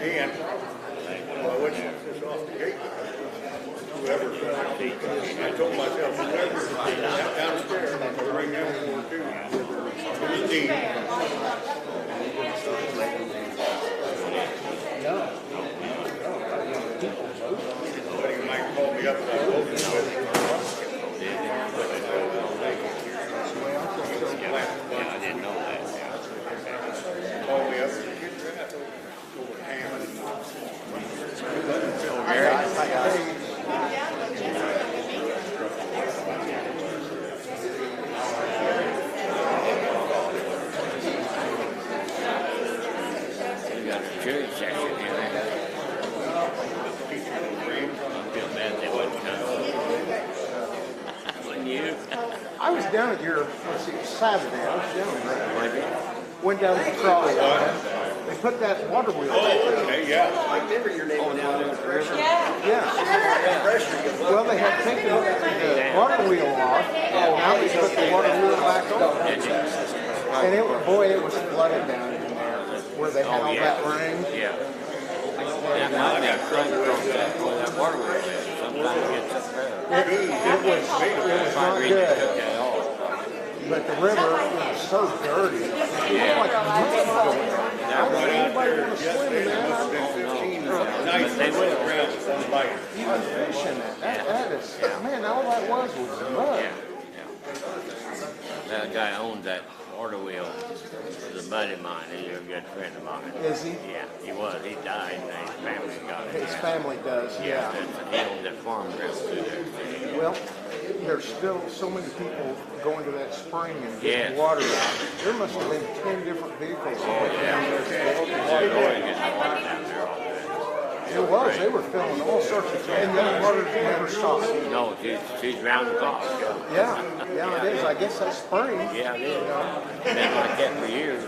And well, I went just off the gate. Whoever, I told myself, whoever downstairs, I'm going to bring that one too. Somebody might call me up if I voted with it. I didn't know that. Call me up. We got a jury session here. I feel bad they wasn't coming. Wasn't you? I was down at your, let's see, Saturday. I was down there. Went down to the trolley. They put that water wheel. Oh, okay, yeah. I remember your name down there at the river. Yeah. Well, they had taken the water wheel off. Now they put the water wheel back on. And it was, boy, it was flooded down in there where they had all that rain. Yeah. Yeah, I got trouble with that water wheel. Sometimes it gets up there. It was not good. But the river was so dirty. It looked like a movie going on. I don't think anybody want to swim in that. They will. Even fish in that. That is, man, all that was mud. Yeah. That guy owns that water wheel. He's a buddy of mine. He's a good friend of mine. Is he? Yeah, he was. He died and his family got it. His family does, yeah. He owns that farm ground through there. Well, there's still so many people going to that spring and getting water out. There must have been 10 different vehicles going down there. It was. They were filling all sorts of things. And that water never stops. No, she's round the clock. Yeah, it is. I guess that's spring. Yeah, it is. Been like that for years.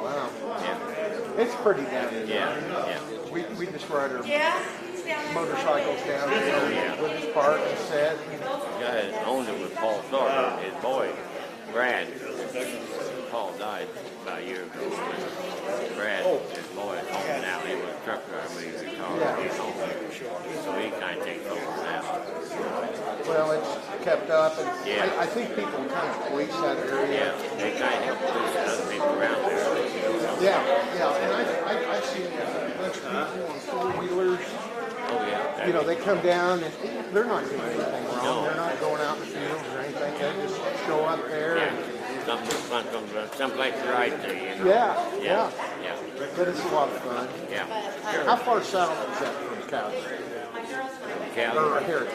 Wow. Yeah. It's pretty down there. Yeah. We just ride our motorcycles down there with his park and set. The guy that owned it was Paul Sarver. His boy, Brad. Paul died about a year ago. Brad, his boy, is home now. He was a truck driver, but he retired. He's home. So he kind of takes over now. Well, it's kept up, and I think people kind of police that area. Yeah, they kind of help police other people around there. Yeah, and I see a bunch of people on four-wheelers. Oh, yeah. You know, they come down, and they're not doing anything wrong. No. They're not going out in the fields or anything. They just show up there. Yeah. And, Someplace to ride to, you know. Yeah. But it's a lot of fun. Yeah. How far south is that from Calgary? Or Heritage?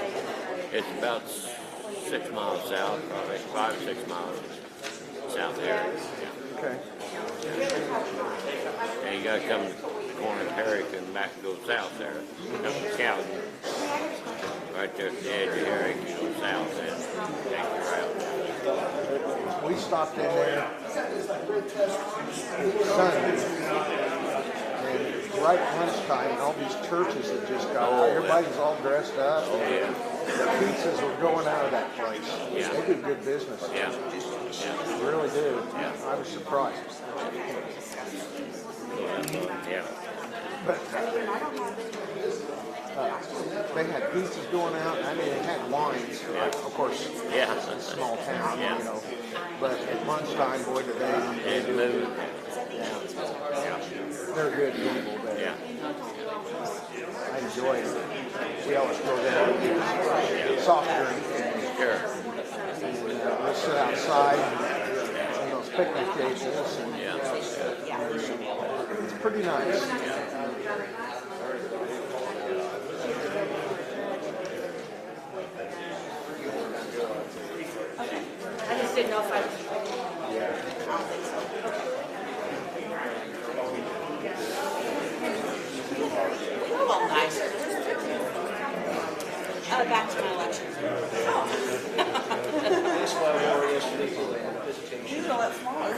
It's about 6 miles south, probably 5 or 6 miles south there. Yeah. Okay. And you got to come to the corner of Herrick and back and go south there. Come to Calgary. Right there at the edge of Herrick, you go south and take your route. We stopped in there Sunday, and right at lunchtime, all these churches had just got out. Everybody's all dressed up. Oh, yeah. The pizzas were going out of that place. Yeah. They do good business. Yeah. They really do. Yeah. I was surprised. Yeah. But they had pizzas going out. I mean, they had lines. Of course, Yeah. it's a small town, Yeah. you know. But at lunchtime, boy, did they do it. They're good people there. Yeah. I enjoy it. We always go there and get soft drink. Sure. And we'll sit outside on those picnic tables. And it's pretty nice. I just didn't know if I was. Well, nice. Back to my election. That's why we were yesterday for the visitation. You know that's smart.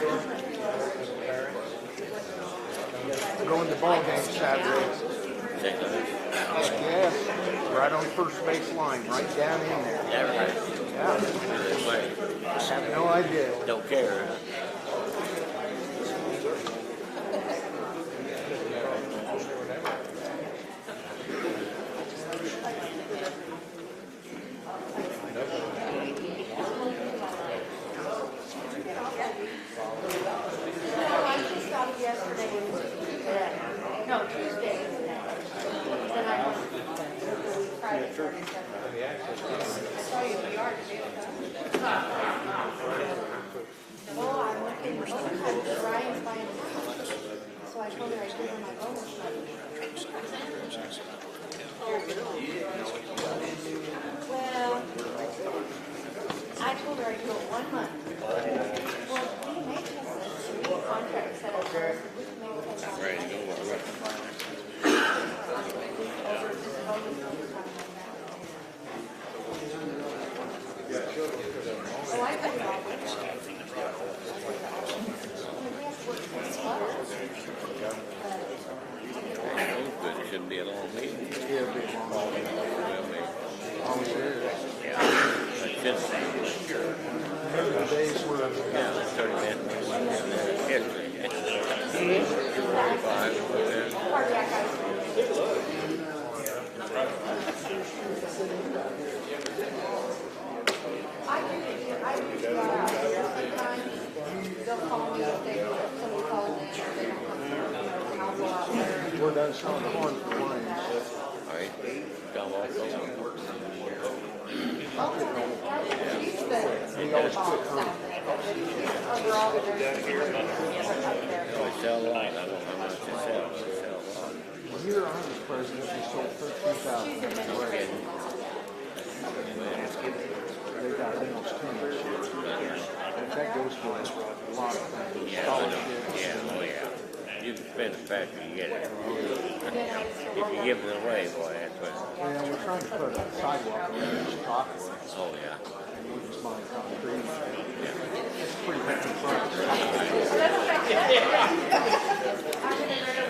Going to ball games Saturday. St. Louis. Yeah, right on the first base line, right down in there. Yeah, right. Yeah, They play. I have no idea. Don't care. Huh? No, Tuesday. Then I went Friday. Saw you in the yard today. Oh, I'm looking, Ryan's buying a house. So I told her I'd give her my bonus money. Well, I told her I'd do it 1 month. Well, we make this contract set up for us. We can make this I'm ready to go. Oh, I could not. But it shouldn't be a long meeting. Yeah, big one. Well, maybe. Always is. Yeah. That shouldn't be. Remember the days where Yeah, 30 minutes. History. 45. They'll call me if they, somebody calls in or they don't come through, I'll go out there. we're done selling corn for wine. All right. Come on. She's the, He always quit early. overall, the nurse. I sell a lot. I don't know how much they sell. They sell a lot. Here I was president, we sold 13,000. She's administrative. They got almost 10 this year. That goes for a lot of things. Yeah, I know. Yeah, oh yeah. You can spend it faster you get it. If you give it away, boy, that's what. Well, we're trying to put a sidewalk over there to talk with. Oh yeah. And we're just buying concrete. It's pretty hefty price.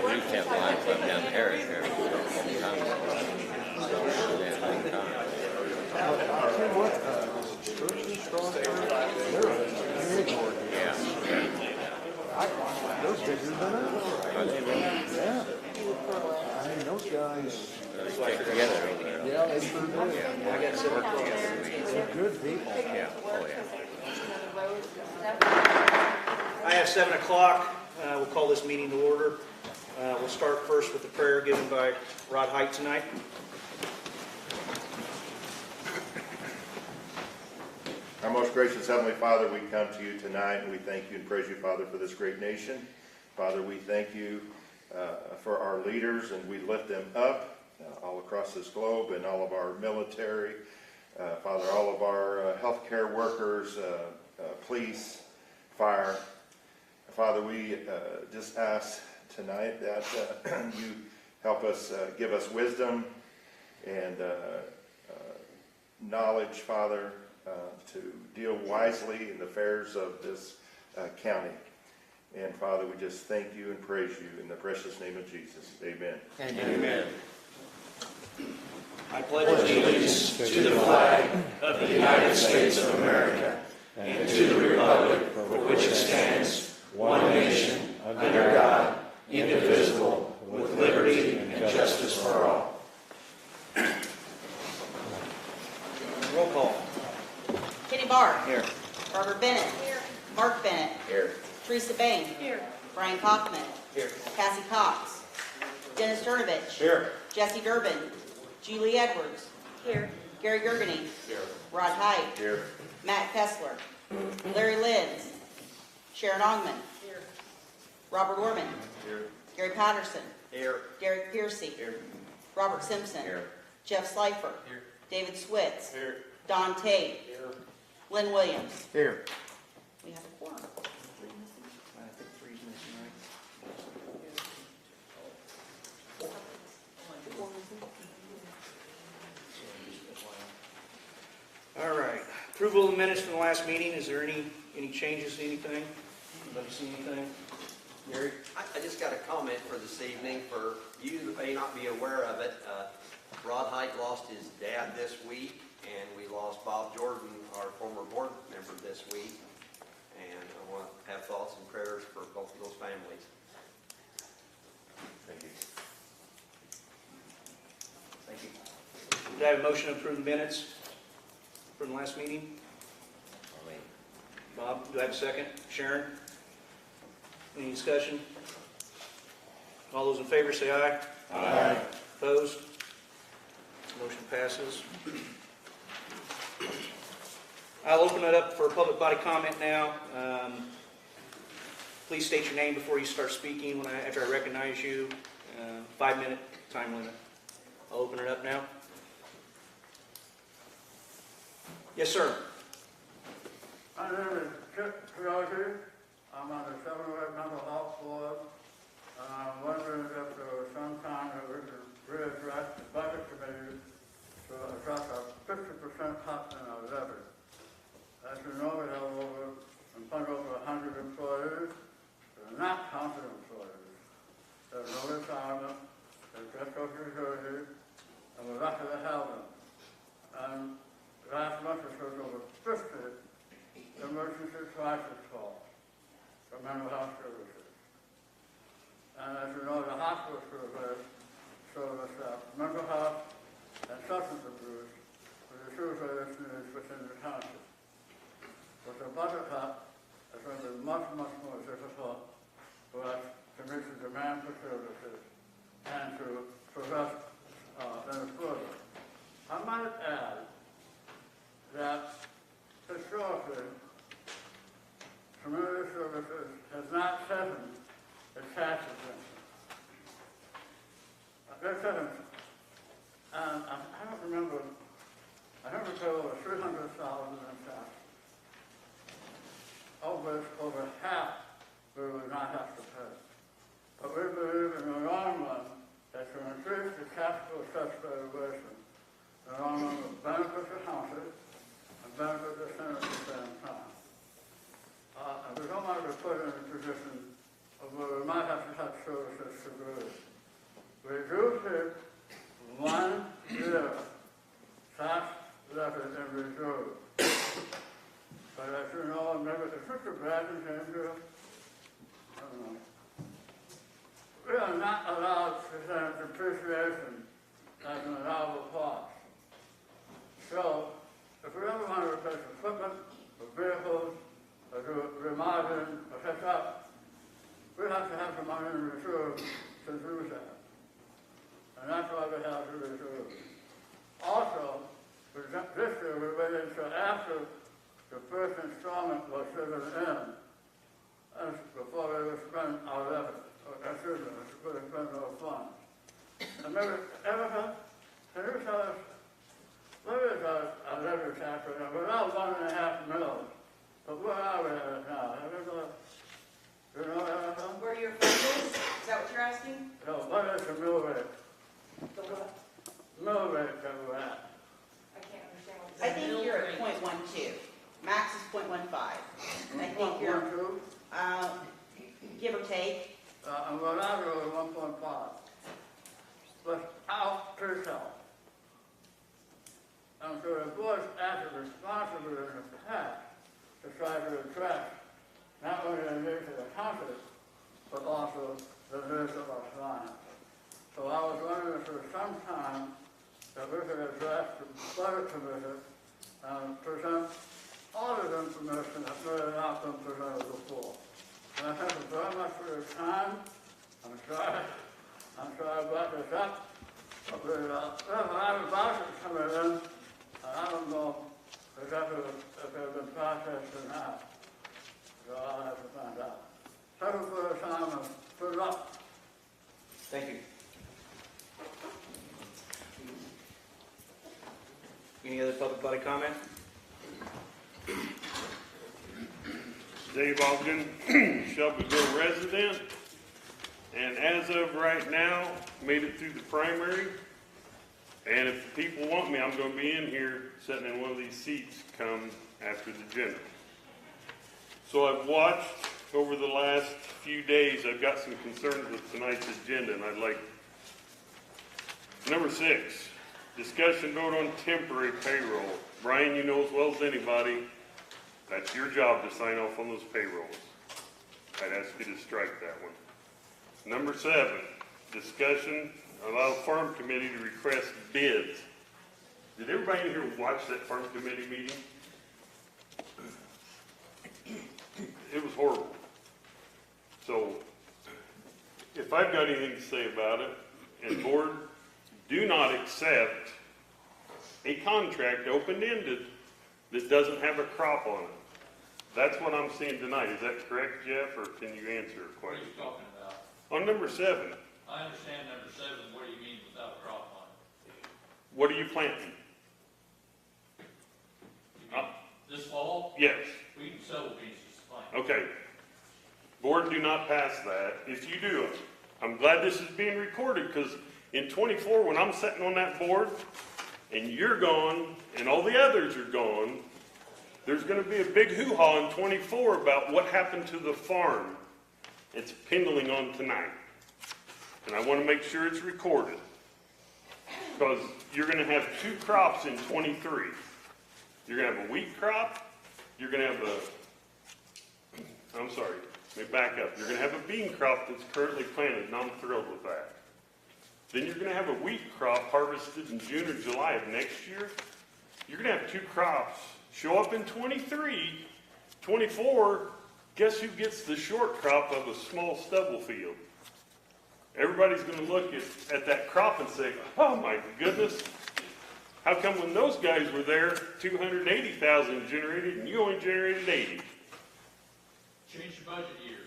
We used to have lines up down Harris there all the time. I'll tell you what, Church and Strawberry, they're a big order. Yeah. Those bigger than us. Are they really? Yeah. I mean, those guys, They stick together over there. yeah, they sure do. They're good people. Yeah. Oh yeah. I have 7 o'clock. We'll call this meeting to order. We'll start first with the prayer given by Rod Height tonight. Our most gracious Heavenly Father, we come to you tonight and we thank you and praise you, Father, for this great nation. Father, we thank you for our leaders and we lift them up all across this globe and all of our military, Father, all of our healthcare workers, police, fire. Father, we just ask tonight that you help us, give us wisdom and knowledge, Father, to deal wisely in the affairs of this county. And Father, we just thank you and praise you in the precious name of Jesus. Amen. Amen. I pledge allegiance to the flag of the United States of America and to the republic for which it stands, one nation, under God, indivisible, with liberty and justice for all. Roll call. Kenny Barr. Here. Barbara Bennett. Here. Mark Bennett. Here. Teresa Bain. Here. Brian Kaufman. Here. Cassie Cox. Dennis Durnovich. Here. Jesse Durbin. Julie Edwards. Here. Gary Gergany. Here. Rod Height. Here. Matt Kessler. Larry Lenz. Sharon Ongman. Here. Robert Orman. Here. Gary Patterson. Here. Gary Piercy. Here. Robert Simpson. Here. Jeff Slifer. Here. David Switz. Here. Don Tate. Here. Lynn Williams. Here. We have a quorum. I think 3's missing, right? All right. Approval of the minutes from the last meeting. Is there any changes to anything? Anybody see anything? Gary? I just got a comment for this evening. For you that may not be aware of it, Rod Height lost his dad this week, and we lost Bob Jordan, our former board member, this week. And I want to have thoughts and prayers for both of those families. Thank you. Thank you. Do I have a motion to approve the minutes from the last meeting? Bob, do I have a second? Sharon? Any discussion? All those in favor say aye. Aye. Opposed? Motion passes. I'll open it up for public body comment now. Please state your name before you start speaking after I recognize you. 5-minute time limit. I'll open it up now. Yes, sir. My name is Chip Shelby. I'm on the 708 Mental Health Board. And I'm wondering if there was some time that we could readdress the budget committee to address a 50% cut in our levy. As you know, we have over 100 employees. They're not counted employees. There's no retirement. They just go to Jersey, and we're lucky to have them. And last month it was over 50 emergency crisis calls for mental health services. And as you know, the hospital survey shows us that mental health and substance abuse are the two greatest needs within the township. With the budget cut, it's going to be much, much more difficult for us to meet the demand for services and to progress them further. I might add that historically, community services has not set its taxes in. They're set in, and I don't remember, I think we paid over $300,000 in taxes. Of which over half we would not have to pay. But we believe in the long run that to increase the capital tax valuation, the long run will benefit the houses and benefit the Senate at the same time. And we don't want to be put in a position of where we might have to cut services severely. We do take 1 year tax levy in reserve. But as you know, maybe it's such a bad example. I don't know. We are not allowed to send depreciation as an allowable cost. So, if we ever want to replace equipment or vehicles, or do remodeling, or fix up, we have to have some money in reserve to do that. And that's why we have the reserve. Also, this year we waited until after the first installment was driven in, and before we would spend our levy, or excuse me, before we spend our funds. And maybe, Erica, can you tell us, what is our levy tax right now? We're now 1.5 million, but where are we at now? Have you got, do you know, Erica? Where your fund is that what you're asking? No, what is the mill rate? The what? Mill rate that we're at? I can't understand what I think you're at .12. Max is .15. I think you're, 1.2? give or take. And we're now going 1.5. Without pre-sale. And so the board acted responsibly in the past to try to address not only the needs of the county, but also the needs of our clients. So I was wondering if there was some time that we could address the budget committee and present all of the information that may have not been presented before. And I thank you very much for your time. I'm sorry I brought this up. But there's a lot of vouchers coming in, and I don't know exactly if they've been processed or not. So I'll have to find out. Thank you for your time and good luck. Thank you. Any other public body comment? Dave Ogden, Shelbyville resident, and as of right now, made it through the primary. And if the people want me, I'm going to be in here sitting in one of these seats come after the general. So I've watched over the last few days, I've got some concerns with tonight's agenda, and I'd like, number 6, discussion vote on temporary payroll. Brian, you know as well as anybody, that's your job to sign off on those payrolls. I'd ask you to strike that one. Number 7, discussion allow farm committee to request bids. Did everybody in here watch that farm committee meeting? It was horrible. So, if I've got anything to say about it, and board, do not accept a contract open-ended that doesn't have a crop on it. That's what I'm seeing tonight. Is that correct, Jeff, or can you answer a What are question? you talking about? On number 7, I understand number 7, what do you mean without a crop on it? what are you planting? You mean this fall? Yes. We can sell beans just fine. Okay. Board, do not pass that. If you do, I'm glad this is being recorded, because in 24, when I'm sitting on that board, and you're gone, and all the others are gone, there's going to be a big hoo-ha in 24 about what happened to the farm. It's pending on tonight. And I want to make sure it's recorded. Because you're going to have 2 crops in 23. You're going to have a wheat crop. You're going to have I'm sorry, let me back up. You're going to have a bean crop that's currently planted, and I'm thrilled with that. Then you're going to have a wheat crop harvested in June or July of next year. You're going to have 2 crops show up in 23. 24, guess who gets the short crop of a small stubble field? Everybody's going to look at that crop and say, oh my goodness, how come when those guys were there, 280,000 generated and you only generated 80? Change your budget year.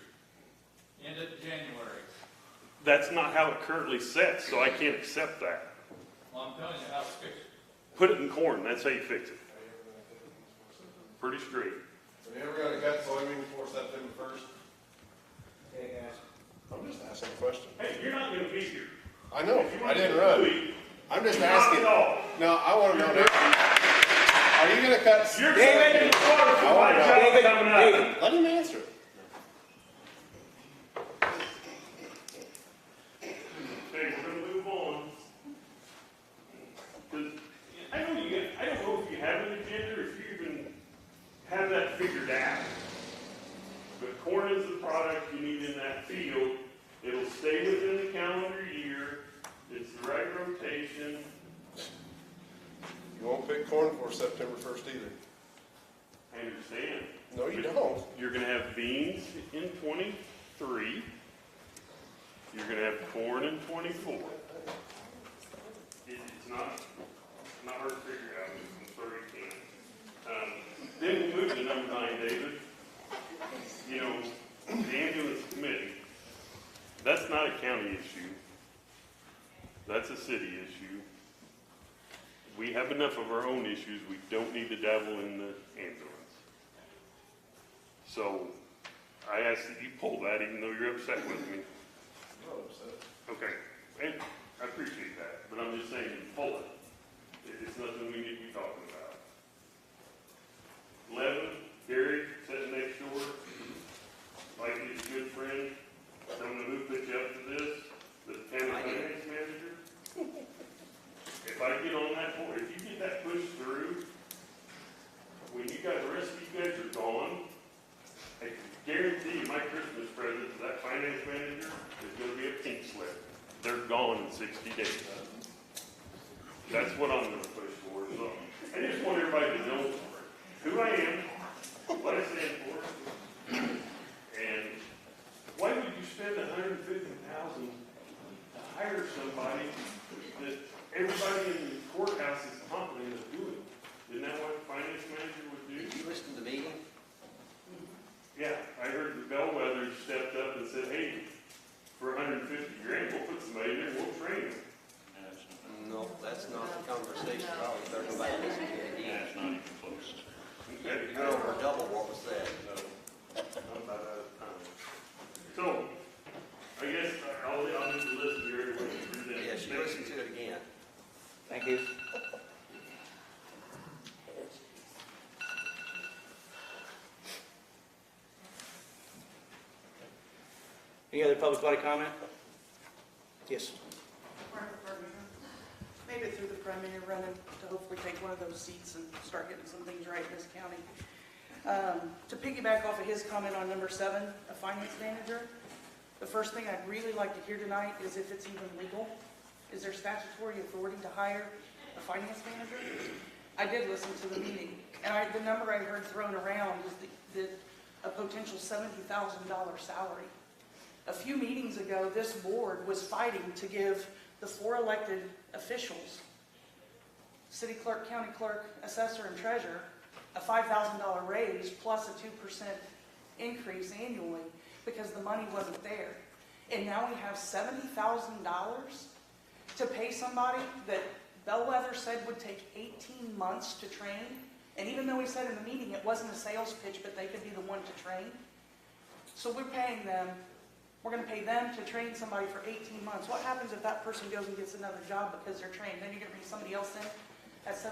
End of January. That's not how it currently sets, so I can't accept that. Well, I'm telling you how to fix it. Put it in corn, that's how you fix it. Pretty straight. Are you ever gonna cut soybean before September 1st? Hey, guys. I'm just asking a question. Hey, you're not going to be here. I know, If you I want didn't to run. leave, I'm just knock asking. it off. No, I wanna know now. Are you gonna cut? You're going to water for I my wanna know. job coming up. Let him answer it. Okay, we're going to move on. 'Cause I don't know if you have an agenda or if you even have that figured out. But corn is the product you need in that field. It'll stay within the calendar year. It's the right rotation. You won't pick corn before September 1st either. I understand. No, you don't. You're going to have beans in 23. You're going to have corn in 24. It's not hard to figure out. I'm sorry you can't. Then we move to number 9, David. You know, the ambulance committee, that's not a county issue. That's a city issue. We have enough of our own issues. We don't need to dabble in the ambulance. So I ask that you pull that even though you're upset with me. I'm not upset. Okay, and I appreciate that, but I'm just saying, pull it. It's nothing we need to be talking about. 11, Gary, sitting next door, like he's a good friend, someone who put you up to this, the county finance manager. If I get on that board, if you get that pushed through, when you got, the rest of you guys are gone, I can guarantee you my Christmas present to that finance manager is gonna be a pink slip. They're gone in 60 days. That's what I'm gonna push for. So I just want everybody to know who I am, what I stand for, and why would you spend $150,000 to hire somebody that everybody in the courthouse is confident of doing? Isn't that what the finance manager would do? Did you listen to the meeting? Yeah, I heard the bellwether stepped up and said, hey, for $150,000, we'll put somebody there, we'll train them. No, that's not the conversation probably they're about this again. That's not even close. Okay. You're over double what was said. I'm about out of time. So, I guess I'll need to listen to everyone through that. Yes, you listen to it again. Thank you. Any other public body comment? Yes. Made it through the primary running to hopefully take one of those seats and start getting some things right in this county. To piggyback off of his comment on number 7, a finance manager, the first thing I'd really like to hear tonight is if it's even legal. Is there statutory authority to hire a finance manager? I did listen to the meeting, and the number I heard thrown around is a potential $70,000 salary. A few meetings ago, this board was fighting to give the 4 elected officials, city clerk, county clerk, assessor, and treasurer, a $5,000 raise plus a 2% increase annually because the money wasn't there. And now we have $70,000 to pay somebody that Bellwether said would take 18 months to train. And even though we said in the meeting it wasn't a sales pitch, but they could be the one to train. So we're paying them. We're going to pay them to train somebody for 18 months. What happens if that person goes and gets another job because they're trained? Then you're going to bring somebody else in at $70,000?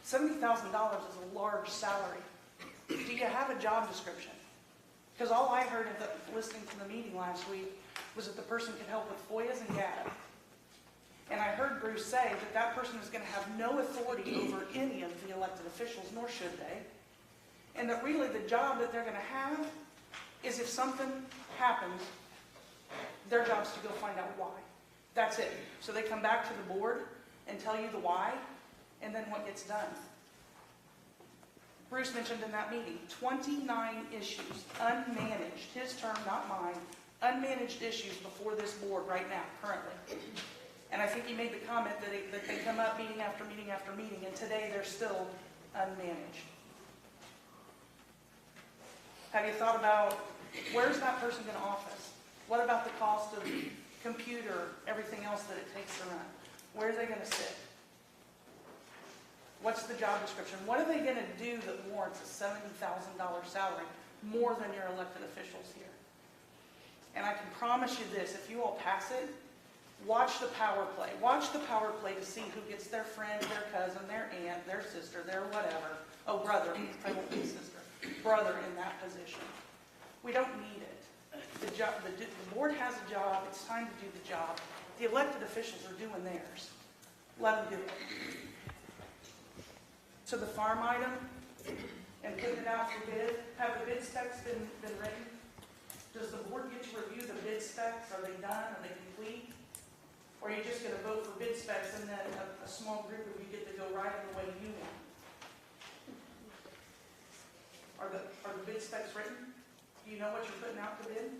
$70,000 is a large salary. Do you have a job description? Because all I heard listening to the meeting last week was that the person could help with FOIAs and GAD. And I heard Bruce say that that person is going to have no authority over any of the elected officials, nor should they. And that really the job that they're going to have is if something happens, their job is to go find out why. That's it. So they come back to the board and tell you the why, and then what gets done. Bruce mentioned in that meeting, 29 issues, unmanaged, his term, not mine, unmanaged issues before this board right now, currently. And I think he made the comment that they come up meeting after meeting after meeting, and today they're still unmanaged. Have you thought about, where's that person going to office? What about the cost of computer, everything else that it takes to run? Where are they going to sit? What's the job description? What are they going to do that warrants a $70,000 salary more than your elected officials here? And I can promise you this, if you all pass it, watch the power play. Watch the power play to see who gets their friend, their cousin, their aunt, their sister, their whatever. Oh, brother, I won't be sister. Brother in that position. We don't need it. The board has a job. It's time to do the job. The elected officials are doing theirs. Let them do it. So the farm item and putting it out for bid, have the bid specs been written? Does the board get to review the bid specs? Are they done? Are they complete? Or are you just going to vote for bid specs and then a small group of you get to go right in the way you want? Are the bid specs written? Do you know what you're putting out to bid?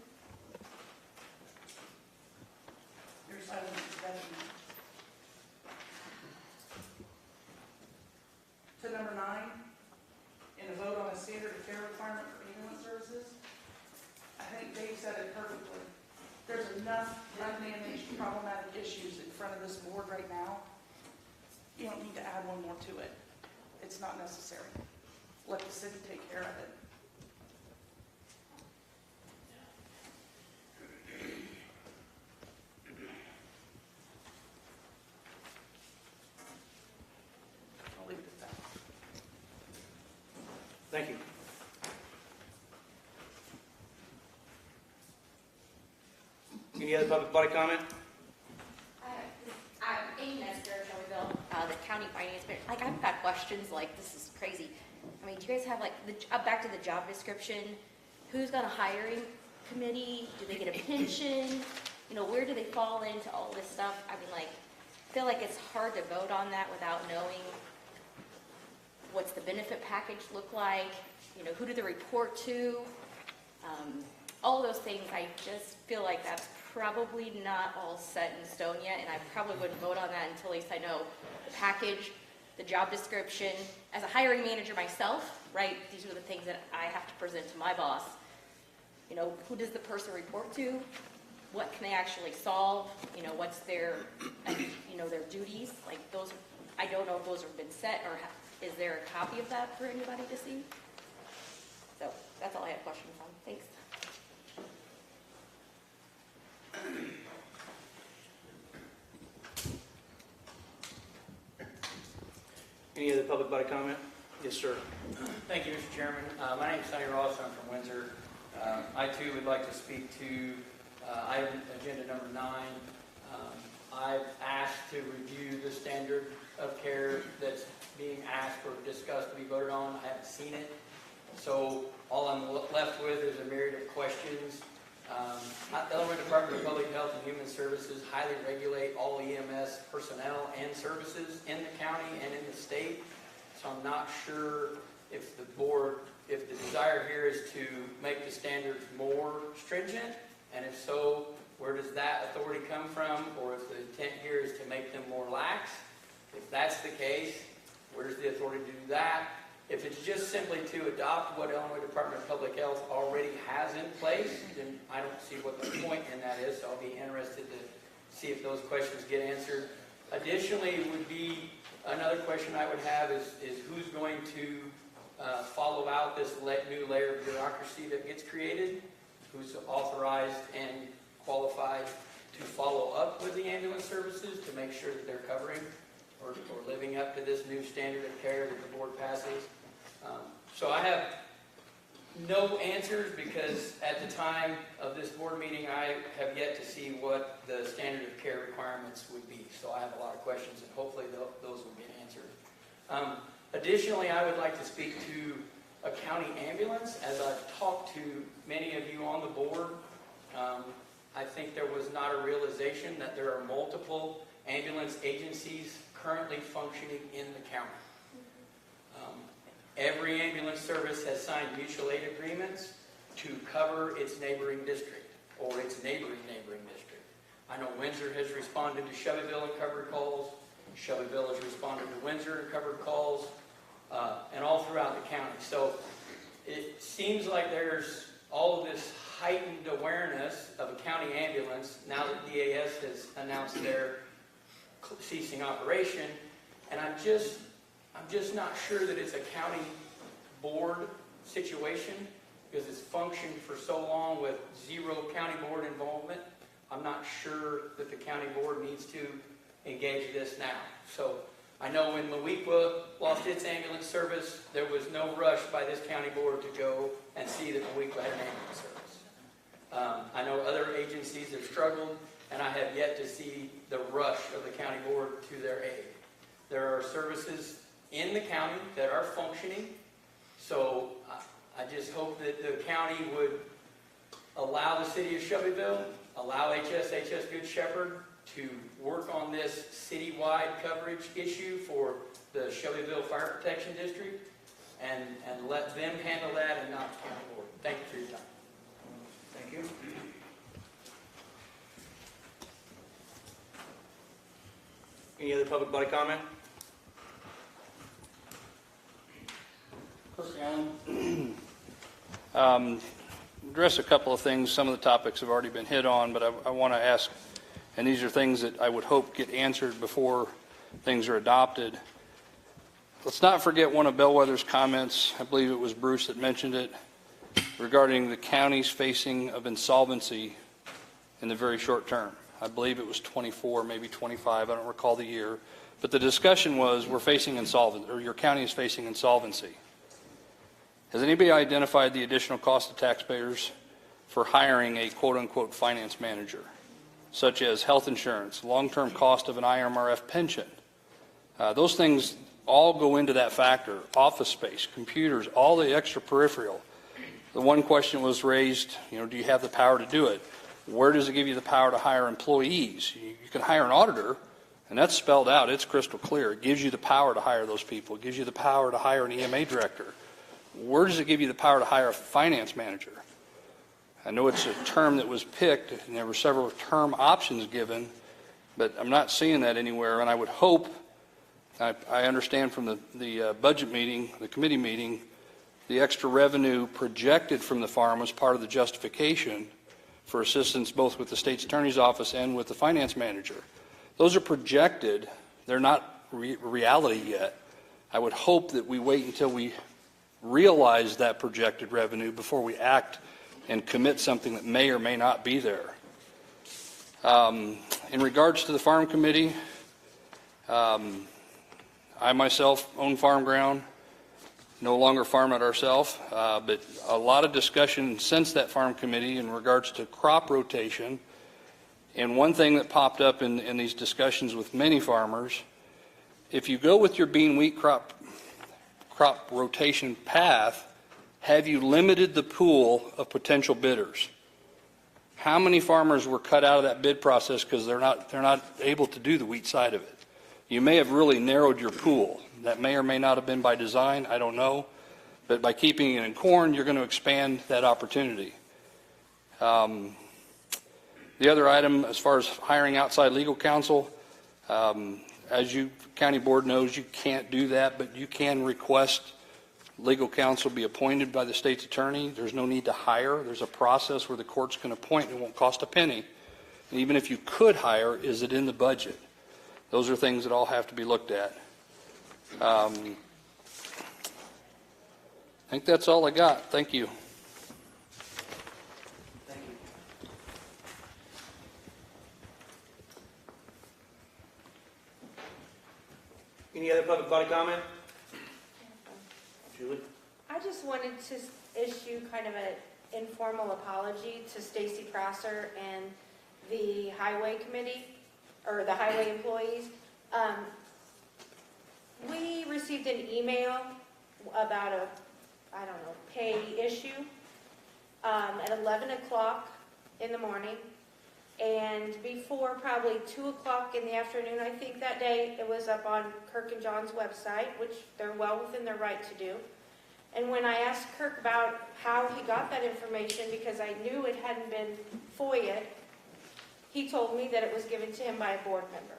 Your silence is deafening. To number 9, in a vote on a standard of care requirement for ambulance services, I think Dave said it perfectly. There's enough unmanaged problematic issues in front of this board right now. You don't need to add one more to it. It's not necessary. Let the city take care of it. I'll leave it at that. Thank you. Any other public body comment? Amy Nestor, Shelbyville, the county finance, but like I've got questions like this is crazy. I mean, do you guys have like back to the job description? Who's got a hiring committee? Do they get a pension? You know, where do they fall into all this stuff? I mean, like, I feel like it's hard to vote on that without knowing what's the benefit package look like. You know, who do they report to? All those things. I just feel like that's probably not all set in stone yet, and I probably wouldn't vote on that until at least I know the package, the job description. As a hiring manager myself, right, these are the things that I have to present to my boss. You know, who does the person report to? What can they actually solve? You know, what's their, you know, their duties? Like those, I don't know if those have been set, or is there a copy of that for anybody to see? So that's all I have questions on. Thanks. Any other public body comment? Yes, sir. Thank you, Mr. Chairman. My name is Sonny Ross. I'm from Windsor. I too would like to speak to item agenda number 9. I've asked to review the standard of care that's being asked or discussed to be voted on. I haven't seen it. So all I'm left with is a myriad of questions. The Illinois Department of Public Health and Human Services highly regulate all EMS personnel and services in the county and in the state. So I'm not sure if the board, if the desire here is to make the standards more stringent, and if so, where does that authority come from? Or if the intent here is to make them more lax? If that's the case, where's the authority to do that? If it's just simply to adopt what Illinois Department of Public Health already has in place, then I don't see what the point in that is, so I'll be interested to see if those questions get answered. Additionally, would be another question I would have is who's going to follow out this new layer of bureaucracy that gets created? Who's authorized and qualified to follow up with the ambulance services to make sure that they're covering or living up to this new standard of care that the board passes? So I have no answers because at the time of this board meeting, I have yet to see what the standard of care requirements would be. So I have a lot of questions, and hopefully those will get answered. Additionally, I would like to speak to a county ambulance. As I've talked to many of you on the board, I think there was not a realization that there are multiple ambulance agencies currently functioning in the county. Every ambulance service has signed mutual aid agreements to cover its neighboring district or its neighboring district. I know Windsor has responded to Shelbyville and covered calls. Shelbyville has responded to Windsor and covered calls, and all throughout the county. So it seems like there's all of this heightened awareness of a county ambulance now that DAS has announced their ceasing operation, and I'm just not sure that it's a county board situation because it's functioned for so long with zero county board involvement. I'm not sure that the county board needs to engage this now. So I know when Mowequa lost its ambulance service, there was no rush by this county board to go and see that Mowequa had an ambulance service. I know other agencies have struggled, and I have yet to see the rush of the county board to their aid. There are services in the county that are functioning, so I just hope that the county would allow the city of Shelbyville, allow HS Good Shepherd to work on this citywide coverage issue for the Shelbyville Fire Protection District and let them handle that and not the county board. Thank you for your time. Thank you. Any other public body comment? Address a couple of things. Some of the topics have already been hit on, but I want to ask, and these are things that I would hope get answered before things are adopted. Let's not forget one of Bellwether's comments, I believe it was Bruce that mentioned it, regarding the counties facing of insolvency in the very short term. I believe it was 24, maybe 25, I don't recall the year. But the discussion was, we're facing insolvency, or your county is facing insolvency. Has anybody identified the additional cost to taxpayers for hiring a quote-unquote finance manager, such as health insurance, long-term cost of an IMRF pension? Those things all go into that factor. Office space, computers, all the extra peripheral. The one question was raised, do you have the power to do it? Where does it give you the power to hire employees? You can hire an auditor, and that's spelled out. It's crystal clear. It gives you the power to hire those people. It gives you the power to hire an EMA director. Where does it give you the power to hire a finance manager? I know it's a term that was picked, and there were several term options given, but I'm not seeing that anywhere, and I would hope, I understand from the budget meeting, the committee meeting, the extra revenue projected from the farm was part of the justification for assistance both with the state's attorney's office and with the finance manager. Those are projected. They're not reality yet. I would hope that we wait until we realize that projected revenue before we act and commit something that may or may not be there. In regards to the farm committee, I myself own farm ground. no longer farm it ourselves, but a lot of discussion since that farm committee in regards to crop rotation. And one thing that popped up in these discussions with many farmers, if you go with your bean wheat crop rotation path, have you limited the pool of potential bidders? How many farmers were cut out of that bid process because they're not able to do the wheat side of it? You may have really narrowed your pool. That may or may not have been by design, I don't know. But by keeping it in corn, you're going to expand that opportunity. The other item, as far as hiring outside legal counsel, as you county board knows, you can't do that, but you can request legal counsel be appointed by the state's attorney. There's no need to hire. There's a process where the courts can appoint. It won't cost a penny. And even if you could hire, is it in the budget? Those are things that all have to be looked at. I think that's all I got. Thank you. Thank you. Any other public body comment? Julie? I just wanted to issue kind of an informal apology to Stacy Prosser and the highway committee, or the highway employees. We received an email about a, pay issue at 11 o'clock in the morning. And before probably 2 o'clock in the afternoon, I think that day, it was up on Kirk and John's website, which they're well within their right to do. And when I asked Kirk about how he got that information, because I knew it hadn't been FOIA'd, he told me that it was given to him by a board member.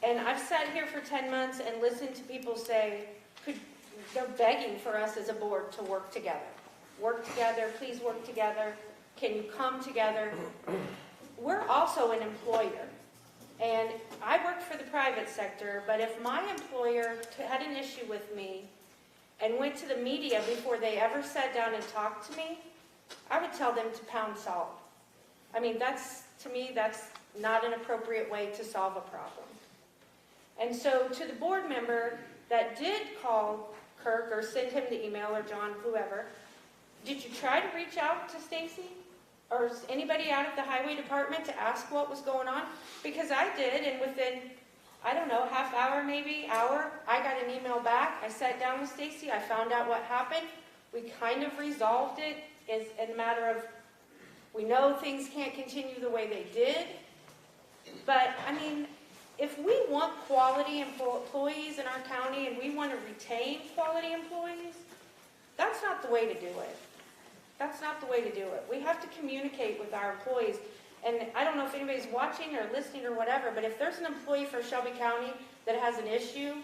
And I've sat here for 10 months and listened to people say, they're begging for us as a board to work together. Work together, please work together. Can you come together? We're also an employer. And I worked for the private sector, but if my employer had an issue with me and went to the media before they ever sat down and talked to me, I would tell them to pound salt. I mean, to me, that's not an appropriate way to solve a problem. And so to the board member that did call Kirk or send him the email, or John, whoever, did you try to reach out to Stacy or anybody out of the highway department to ask what was going on? Because I did, and within, half hour, maybe hour, I got an email back. I sat down with Stacy. I found out what happened. We kind of resolved it in a matter of, we know things can't continue the way they did. But, if we want quality employees in our county and we want to retain quality employees, that's not the way to do it. That's not the way to do it. We have to communicate with our employees. And I don't know if anybody's watching or listening or whatever, but if there's an employee for Shelby County that has an issue,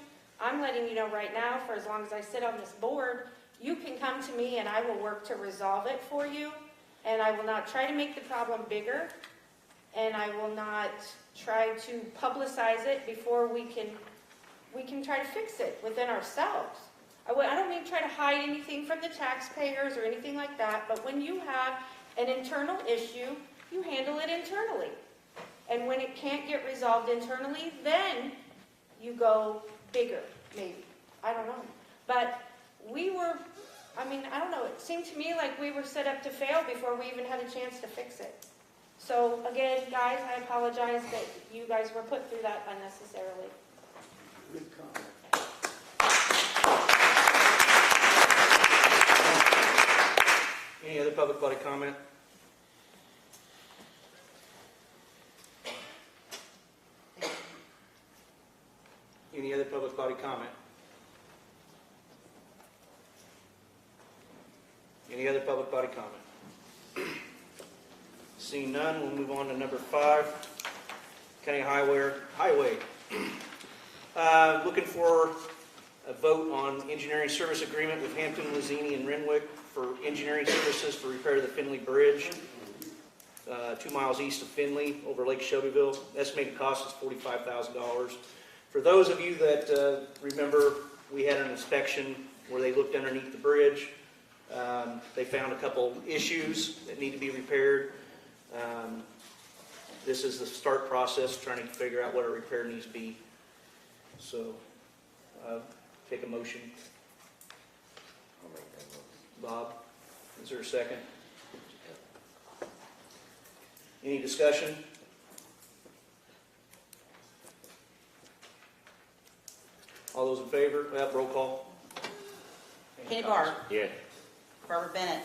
I'm letting you know right now, for as long as I sit on this board, you can come to me and I will work to resolve it for you. And I will not try to make the problem bigger. And I will not try to publicize it before we can try to fix it within ourselves. I don't mean try to hide anything from the taxpayers or anything like that, but when you have an internal issue, you handle it internally. And when it can't get resolved internally, then you go bigger, maybe. I don't know. But I don't know, it seemed to me like we were set up to fail before we even had a chance to fix it. So again, guys, I apologize that you guys were put through that unnecessarily. Good comment. Any other public body comment? Any other public body comment? Any other public body comment? Seeing none, we'll move on to number 5, County Highway. Looking for a vote on engineering service agreement with Hampton, Lizini, and Renwick for engineering services for repair of the Finley Bridge, 2 miles east of Finley over Lake Shelbyville. Estimated cost is $45,000. For those of you that remember, we had an inspection where they looked underneath the bridge. They found a couple issues that need to be repaired. This is the start process, trying to figure out what a repair needs to be. So, take a motion. Bob. Is there a second? Any discussion? All those in favor? Roll call. Kenny Barr, Yes. Barbara Bennett.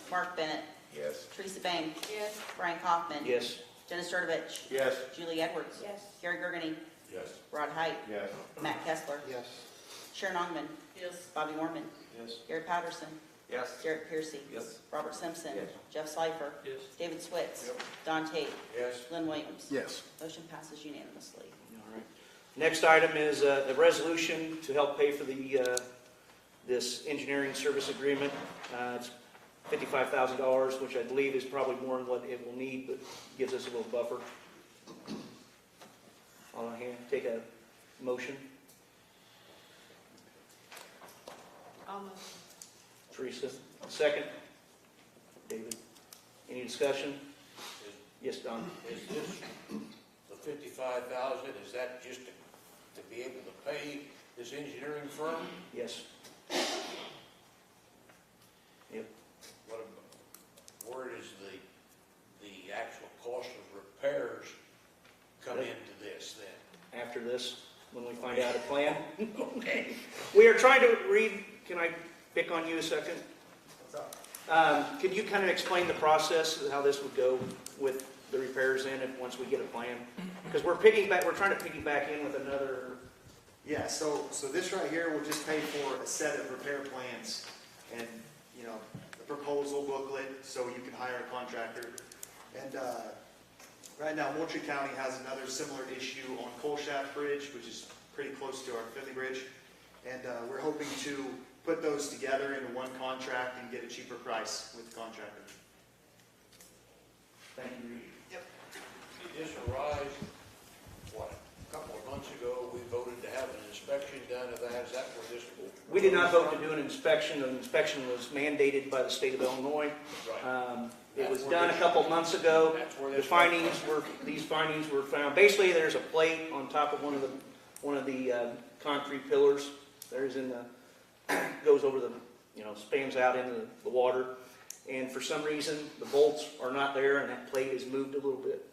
Mark Bennett, Yes. Teresa Bang, Yes. Brian Kaufman. Yes. Dennis Sturdivich, Yes. Julie Edwards. Yes. Gary Gergany, Yes. Rod Height, Yes. Matt Kessler, Yes. Sharon Ogman, Yes. Bobby Mormon, Yes. Gary Patterson, Yes. Derek Piercy, Yes. Robert Simpson, Yes. Jeff Slifer, Yes. David Switz, Yep. Don Tate, Yes. Lynn Williams. Yes. Motion passes unanimously. All right. Next item is a resolution to help pay for this engineering service agreement. It's $55,000, which I believe is probably more than what it will need, but gives us a little buffer. I'll take a motion. I'll move. Teresa, second. David, any discussion? Yes, Don? Is this, the 55,000, is that just to be able to pay this engineering firm? Yes. Yep. Where does the actual cost of repairs come into this then? After this, when we find out a plan. Okay. We are trying to read, can I pick on you a second? What's up? Could you kind of explain the process, how this would go with the repairs in it once we get a plan? Because we're trying to piggyback in with another. Yeah, so this right here will just pay for a set of repair plans and, you know, the proposal booklet, so you can hire a contractor. And right now, Moultrie County has another similar issue on Coleshaft Bridge, which is pretty close to our Finley Bridge. And we're hoping to put those together into one contract and get a cheaper price with the contractor. Thank you. Yep. Did this arise, what, a couple of months ago, we voted to have an inspection done of that, is that where this will? We did not vote to do an inspection. An inspection was mandated by the state of Illinois. Right. It was done a couple months ago. That's where The this. these findings were found. Basically, there's a plate on top of one of the concrete pillars. There's goes over the, spans out into the water. And for some reason, the bolts are not there and that plate is moved a little bit.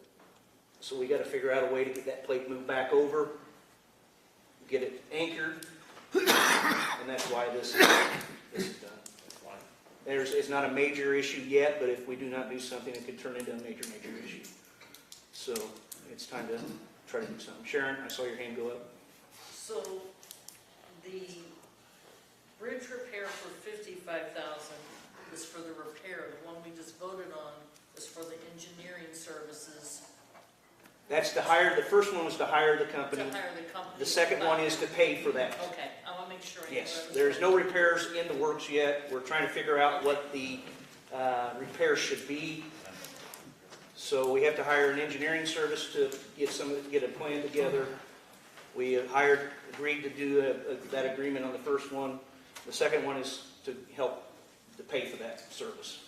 So we got to figure out a way to get that plate moved back over, get it anchored, and that's why this is done. It's not a major issue yet, but if we do not do something, it could turn into a major issue. So it's time to try to do something. Sharon, I saw your hand go up. So the bridge repair for 55,000 is for the repair. The one we just voted on is for the engineering services. That's to hire, the first one was to hire the company. To hire the company. The second one is to pay for that. Okay, I want to make sure. Yes, there's no repairs in the works yet. We're trying to figure out what the repairs should be. So we have to hire an engineering service to get a plan together. We agreed to do that agreement on the first one. The second one is to help to pay for that service.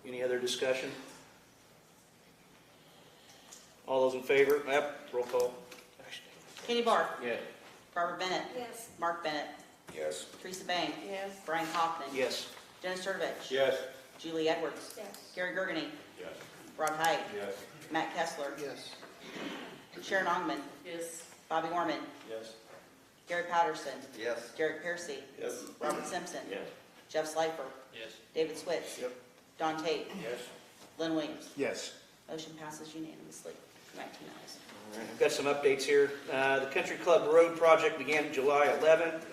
Any other discussion? All those in favor? Yep, roll call. Kenny Barr, Yes. Barbara Bennett, Yes. Mark Bennett, Yes. Teresa Bang, Yes. Brian Kaufman, Yes. Dennis Sturdivich, Yes. Julie Edwards, Yes. Gary Gergany, Yes. Rod Height, Yes. Matt Kessler, Yes. Sharon Ogman, Yes. Bobby Mormon, Yes. Gary Patterson, Yes. Derek Piercy, Yes. Robert Simpson, Yes. Jeff Slifer, Yes. David Switz, Yep. Don Tate, Yes. Lynn Williams. Yes. Motion passes unanimously, 19 ayes. All right, I've got some updates here. The Country Club Road project began July 11th.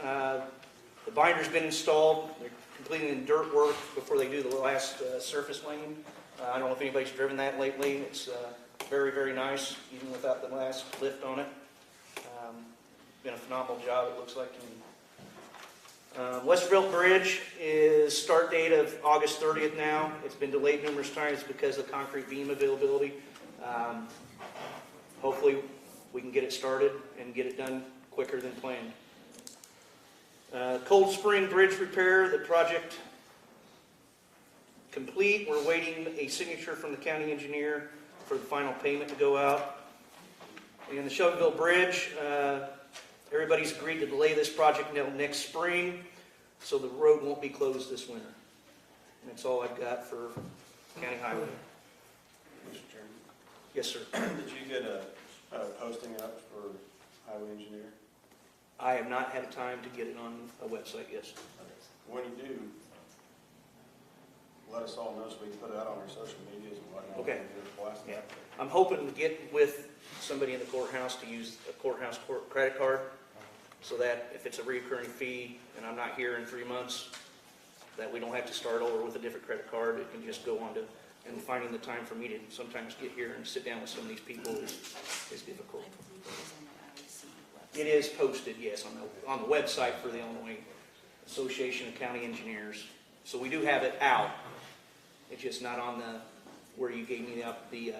The binder's been installed. They're completing the dirt work before they do the last surface lane. I don't know if anybody's driven that lately. It's very, very nice, even without the last lift on it. Been a phenomenal job, it looks like. Westville Bridge is start date of August 30th now. It's been delayed numerous times because of concrete beam availability. Hopefully we can get it started and get it done quicker than planned. Cold Spring Bridge repair, the project complete. We're waiting a signature from the county engineer for the final payment to go out. And the Shelbyville Bridge, everybody's agreed to delay this project until next spring. So the road won't be closed this winter. And that's all I've got for county highway. Mr. Chairman, Yes, sir. did you get a posting up for highway engineer? I have not had time to get it on a website, yes. When you do, let us all know so we can put it out on our social medias and whatnot. Okay. Blast it Yeah. out I'm hoping to get with somebody in the courthouse to use a courthouse credit card, so that if it's a recurring fee and I'm not here in 3 months, that we don't have to start over with a different credit card. It can just go on to, and finding the time for me to sometimes get here and sit down with some of these people is difficult. It is posted, yes, on the website for the Illinois Association of County Engineers. So we do have it out. It's just not on the, where you gave me the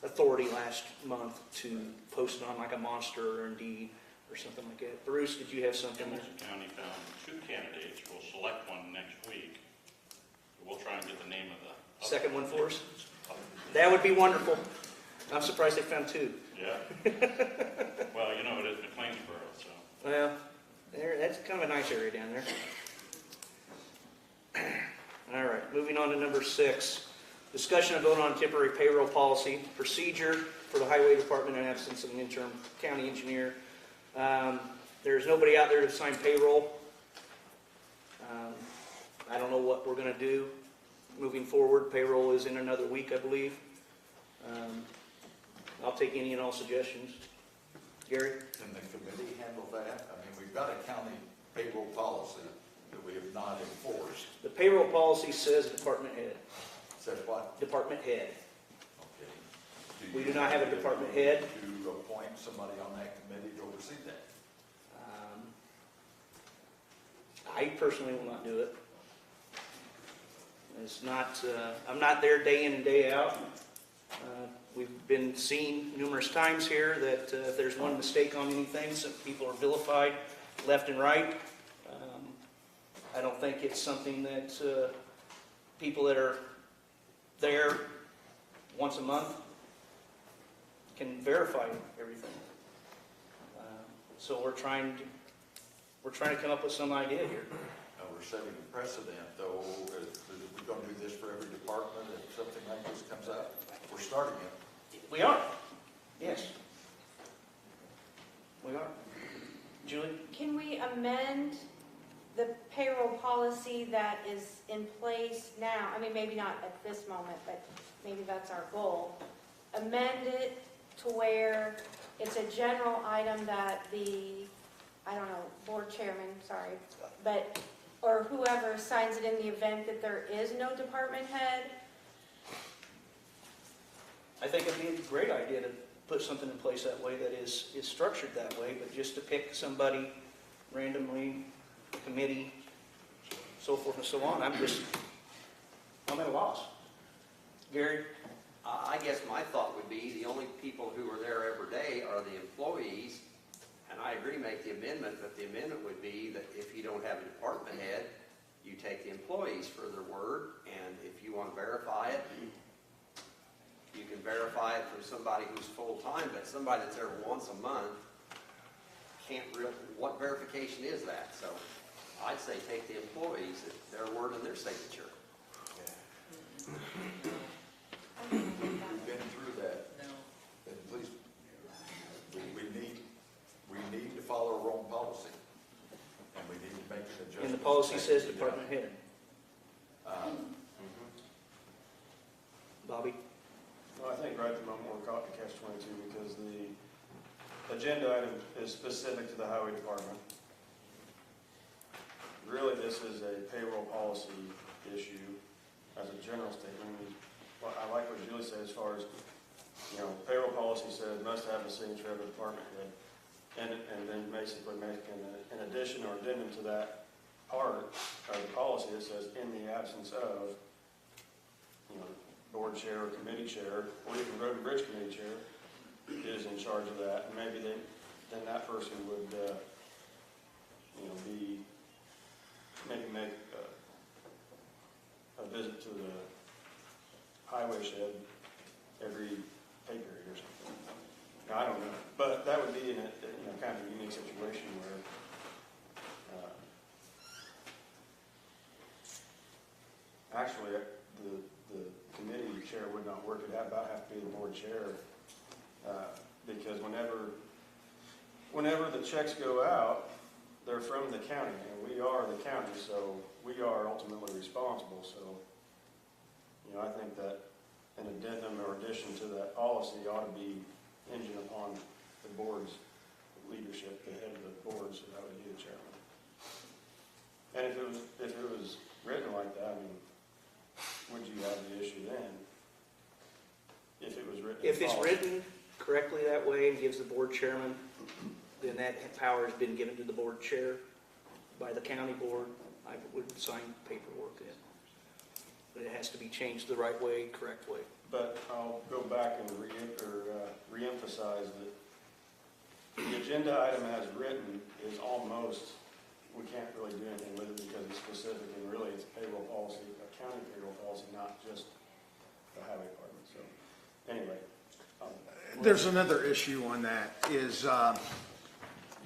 authority last month to post it on like a Monster or Indeed or something like that. Bruce, did you have something? Hamilton County found 2 candidates. We'll select one next week. We'll try and get the name of the Second one for us? That would be wonderful. I'm surprised they found 2. Yeah. Well, you know, it is McLeansboro, so. Well, that's kind of a nice area down there. All right, moving on to number 6. Discussion and vote on temporary payroll policy procedure for the highway department in absence of an interim county engineer. There's nobody out there to sign payroll. I don't know what we're going to do moving forward. Payroll is in another week, I believe. I'll take any and all suggestions. Gary? Can the committee handle that? I mean, we've got a county payroll policy that we have not enforced. The payroll policy says department head. Says what? Department head. Okay. We do not have a department head. To appoint somebody on that committee to oversee that. I personally will not do it. It's not, I'm not there day in and day out. We've been seen numerous times here that if there's one mistake on anything, some people are vilified left and right. I don't think it's something that people that are there once a month can verify everything. So we're trying to come up with some idea here. Now, we're setting a precedent, though. We're going to do this for every department if something like this comes up. We're starting it. We are. Yes. We are. Julie? Can we amend the payroll policy that is in place now? I mean, maybe not at this moment, but maybe that's our goal. Amend it to where it's a general item that the, I don't know, board chairman, sorry, but, or whoever signs it in the event that there is no department head. I think it'd be a great idea to put something in place that way that is structured that way, but just to pick somebody randomly, committee, so forth and so on, I'm at a loss. Gary? I guess my thought would be the only people who are there every day are the employees, and I agree, make the amendment, but the amendment would be that if you don't have a department head, you take the employees for their word, and if you want to verify it, you can verify it from somebody who's full-time, but somebody that's there once a month can't really, what verification is that? So I'd say take the employees, their word and their signature. We've been through that. No. And please, we need to follow our own policy. And we need to make an adjustment. And the policy says department head. Bobby? Well, I think right at the moment we're caught in catch-22 because the agenda item is specific to the highway department. Really, this is a payroll policy issue as a general statement. Well, I like what Julie said as far as, payroll policy says must have a signature of the department head. And then basically making an addition or addendum to that part of the policy that says in the absence of, board chair or committee chair, or even road and bridge committee chair is in charge of that. And maybe then that person would, maybe make a visit to the highway shed every pay period or something. Now, I don't know, but that would be in a kind of a unique situation where would not work. It'd about have to be the board chair. Because whenever the checks go out, they're from the county, and we are the county, so we are ultimately responsible. So, I think that an addendum or addition to that policy ought to be hinging upon the board's leadership, the head of the board, so that would be the chairman. And if it was written like that, would you have the issue then? If it was written. If it's written correctly that way and gives the board chairman, then that power has been given to the board chair by the county board. I would sign paperwork then. But it has to be changed the right way, correct way. But I'll go back and reemphasize that the agenda item as written is almost, we can't really do anything with it because it's specific, and really it's a payroll policy, a county payroll policy, not just the highway department. So anyway. There's another issue on that is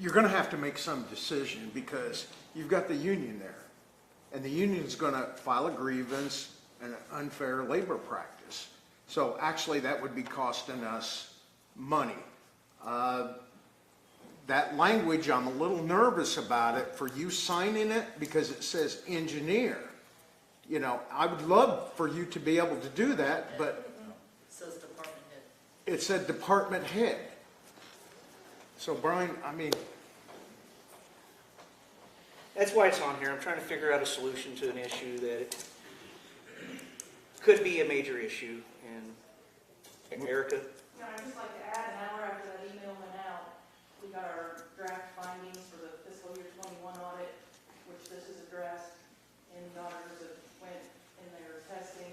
you're going to have to make some decision because you've got the union there. And the union's going to file a grievance and an unfair labor practice. So actually that would be costing us money. That language, I'm a little nervous about it for you signing it because it says engineer. I would love for you to be able to do that, but It says department head. it said department head. So Brian, That's why it's on here. I'm trying to figure out a solution to an issue that could be a major issue. And Erica? I'd just like to add, an hour after that email went out, we got our draft findings for the fiscal year 21 audit, which this is addressed, and the auditors have went in their testing.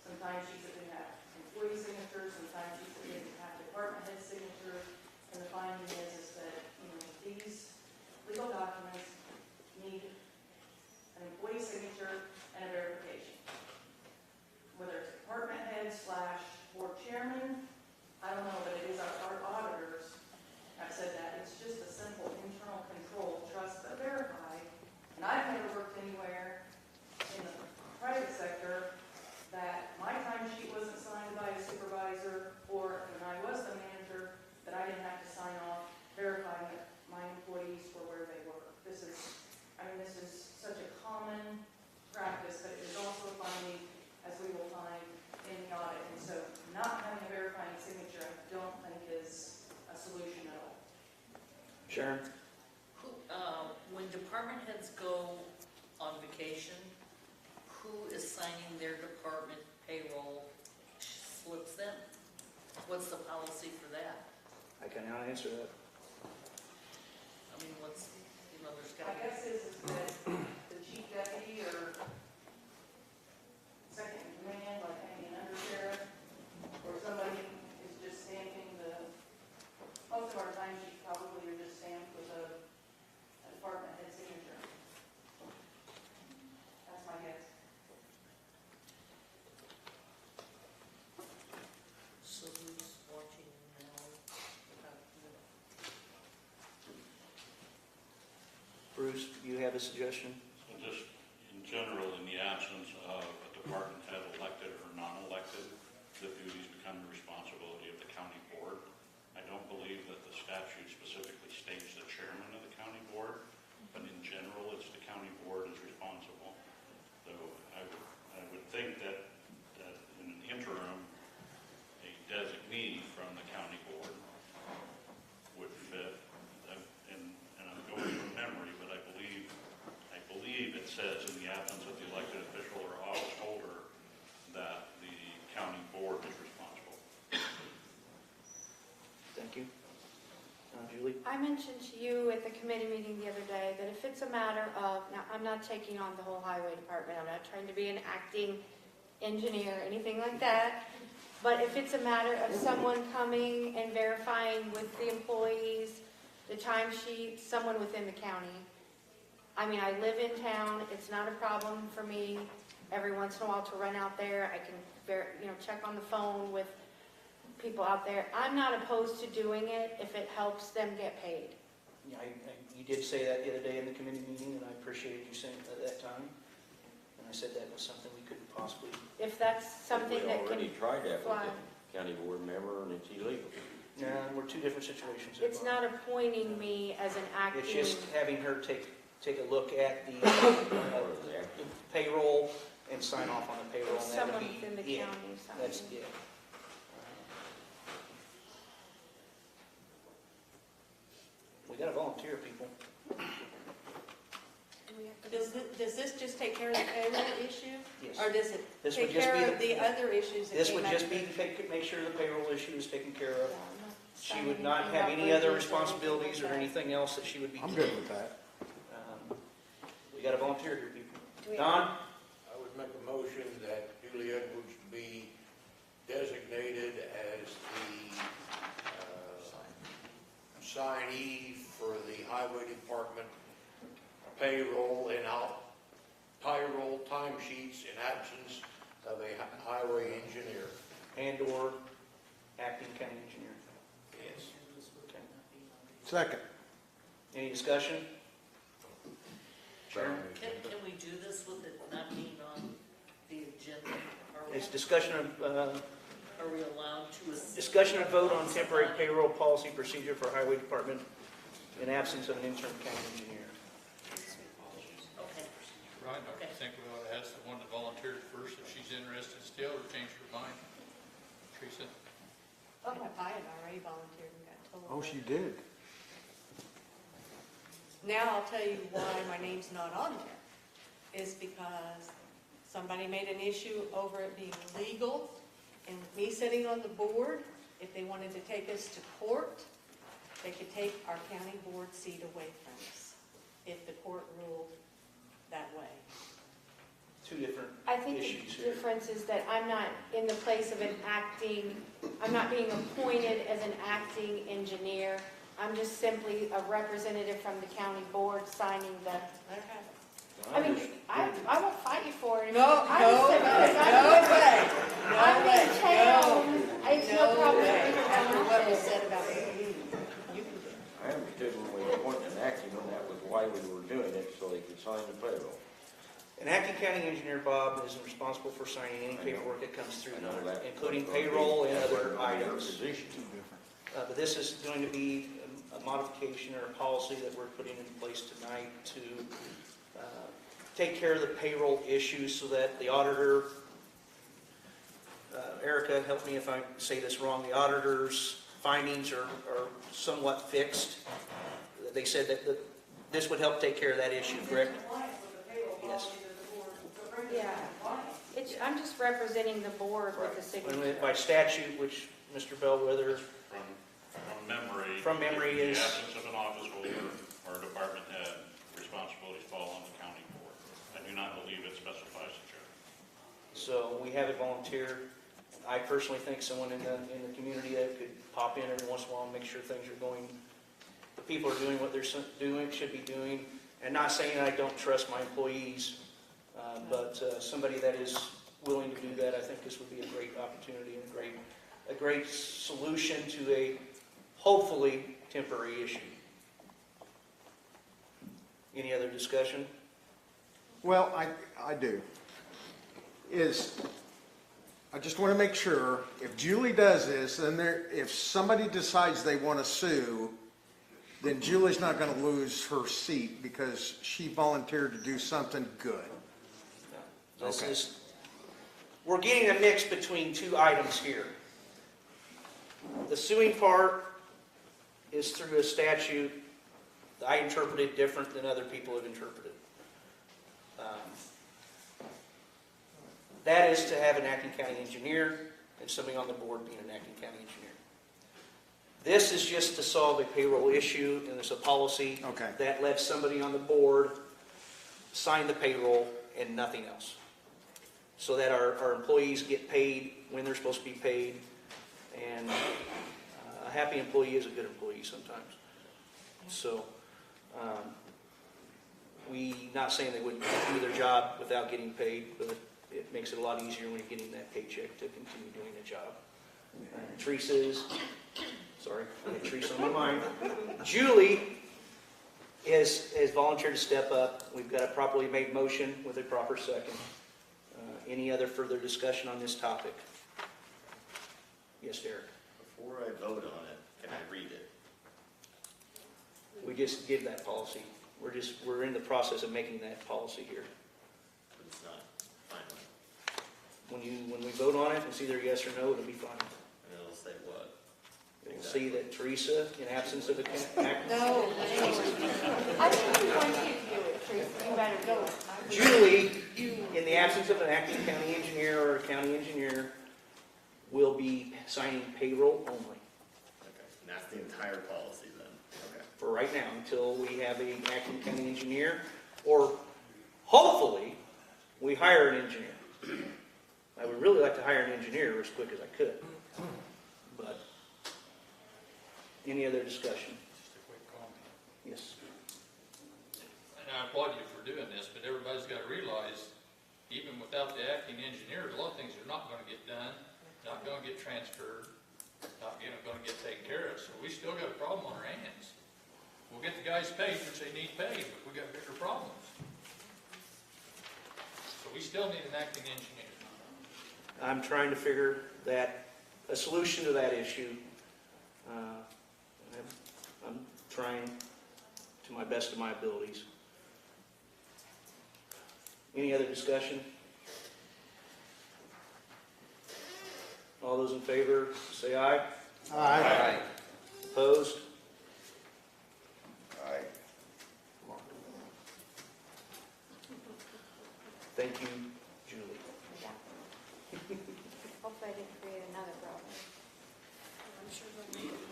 Sometimes sheets that didn't have employee signatures, sometimes sheets that didn't have department head signatures, and the finding is that, these legal documents need an employee signature and a verification. Whether it's department head / board chairman, I don't know, but it is our auditors have said that. It's just a simple internal control, trust but verify. And I've never worked anywhere in the private sector that my timesheet wasn't signed by a supervisor, or when I was the manager, that I didn't have to sign off verifying that my employees were where they were. This is such a common practice, but it is also a finding, as we will find in the audit. And so not having a verifying signature, I don't think is a solution at all. Sharon? When department heads go on vacation, who is signing their department payroll slips then? What's the policy for that? I cannot answer that. There's got I guess is that the chief deputy or second in command, like maybe an undersheriff, or somebody is just stamping most of our timesheets probably are just stamped with a department head signature. That's my guess. So who's watching now? Bruce, do you have a suggestion? So just in general, in the absence of a department head, elected or non-elected, the duties become the responsibility of the county board. I don't believe that the statute specifically states the chairman of the county board, but in general, it's the county board is responsible. So I would think that in an interim, a designee from the county board would fit. And I'm going from memory, but I believe it says in the absence of the elected official or office holder that the county board is responsible. Thank you. Julie? I mentioned to you at the committee meeting the other day that if it's a matter of, now I'm not taking on the whole highway department, I'm not trying to be an acting engineer or anything like that, but if it's a matter of someone coming and verifying with the employees, the timesheet, someone within the county. I live in town, it's not a problem for me every once in a while to run out there. I can check on the phone with people out there. I'm not opposed to doing it if it helps them get paid. Yeah, you did say that the other day in the committee meeting, and I appreciated you saying it at that time. And I said that was something we could possibly. if that's something that We can already tried that with fly. the county board member, and it's illegal. Nah, we're two different situations. there, It's Bob. not appointing me as an acting. It's just having her take a look at the payroll and sign off on the payroll. and that would Someone be within the it. county signing. That's it. We gotta volunteer, people. Does this just take care of the payroll issue? Yes. Or does it This take would just care be of the other issues that This came would out just of be it? to make sure the payroll issue is taken care of. Yeah, I'm not She signing would not anything have about any other bridges or anything responsibilities or like that. anything else that she would be I'm doing. good with that. We gotta volunteer here, people. Do we- Don? I would make a motion that Julie Edwards be designated as the signee for the Highway Department payroll and payroll timesheets in absence of a highway engineer. And/or acting county engineer. Yes. Okay. Second. Any discussion? Sharon? Can we do this with it not being on the agenda? It's discussion of, Are we allowed to? discussion of vote on temporary payroll policy procedure for highway department in absence of an interim county engineer. Okay. Right, don't you think we ought to ask the one that volunteered first if she's interested still, or change her mind? Teresa? Oh, I had already volunteered and got told. Oh, she did. Now I'll tell you why my name's not on there. Is because somebody made an issue over it being legal, and me sitting on the board, if they wanted to take us to court, they could take our county board seat away from us, if the court ruled that way. Two different I think issues the here. difference is that I'm not in the place of an acting, I'm not being appointed as an acting engineer. I'm just simply a representative from the county board signing the, I mean, I won't fight you for it. No I just said because way. I'm in town, it's no problem. After what was said about it. I understood when we appointed an acting one, that was why we were doing it, so they could sign the payroll. An acting county engineer, Bob, is responsible for signing any paperwork that comes through, I know that. including payroll and other Your items. position. But this is going to be a modification or a policy that we're putting in place tonight to take care of the payroll issues so that the auditor, Erica, help me if I say this wrong, the auditor's findings are somewhat fixed. They said that this would help take care of that issue, correct? Yes. Yeah, I'm just representing the board with the signature. And by statute, which Mr. Bellwether, From From memory. memory in is- the absence of an office holder or department head, responsibilities fall on the county board. I do not believe it specifies the chair. so we have a volunteer. I personally think someone in the community that could pop in every once in a while and make sure things are going, the people are doing what they're should be doing. And not saying I don't trust my employees, but somebody that is willing to do that, I think this would be a great opportunity and a great solution to a hopefully temporary issue. Any other discussion? Well, I do. I just want to make sure, if Julie does this, then if somebody decides they want to sue, then Julie's not going to lose her seat because she volunteered to do something good. This Okay. is, we're getting a mix between two items here. The suing part is through a statute that I interpreted different than other people have interpreted. That is to have an acting county engineer and somebody on the board being an acting county engineer. This is just to solve a payroll issue, and there's a policy that lets somebody on the board sign the payroll and nothing else. So that our employees get paid when they're supposed to be paid, and a happy employee is a good employee sometimes. So, not saying they wouldn't do their job without getting paid, but it makes it a lot easier when you're getting that paycheck to continue doing the job. Teresa's, sorry, I had Teresa on my mind. Julie has volunteered to step up. We've got a properly made motion with a proper second. Any other further discussion on this topic? Yes, Derek? Before I vote on it, can I read it? We just did that policy. We're in the process of making that policy here. But it's not final. When we vote on it, it's either yes or no, it'll be final. And it'll say what? We'll see that Teresa, in absence of a No. I think you want you to do it, Teresa. You better go. Julie, in the absence of an acting county engineer or a county engineer, will be signing payroll only. Okay, and that's the entire policy then. Okay. For right now, until we have an acting county engineer, or hopefully, we hire an engineer. I would really like to hire an engineer as quick as I could. But, any other discussion? Just a quick comment. Yes. And I applaud you for doing this, but everybody's got to realize, even without the acting engineers, a lot of things are not going to get done, not going to get transferred, not going to get taken care of. So we still got a problem on our hands. We'll get the guys paid, which they need paid, but we got bigger problems. So we still need an acting engineer. I'm trying to figure a solution to that issue. I'm trying to my best of my abilities. Any other discussion? All those in favor, say aye. Aye. Opposed? Aye. Thank you, Julie. Hopefully I didn't create another problem. I'm sure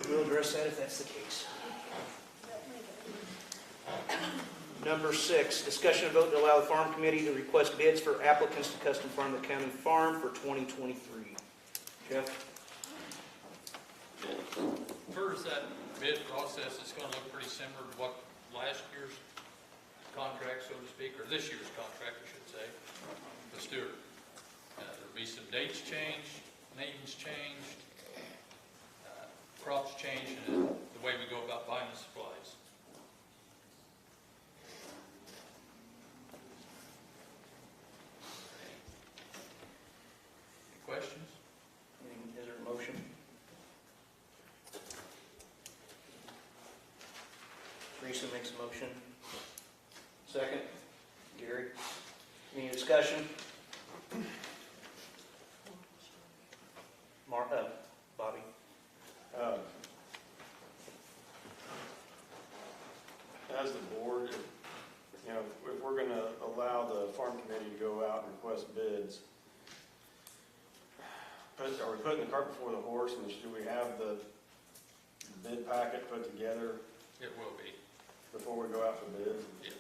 We'll address that if that's the case. Number 6, discussion and vote to allow the farm committee to request bids for applicants to custom farm the county farm for 2023. Jeff? First, that bid process is going to look pretty similar to what last year's contract, so to speak, or this year's contract, I should say, with Stewart. There'll be some dates changed, names changed, crops changed, and the way we go about buying the supplies. Questions? Is there a motion? Teresa makes a motion. Second? Gary? Any discussion? Bobby? As the board, if we're going to allow the farm committee to go out and request bids, are we putting the cart before the horse, and should we have the bid packet put together It will be. before we go out for bids? Yeah.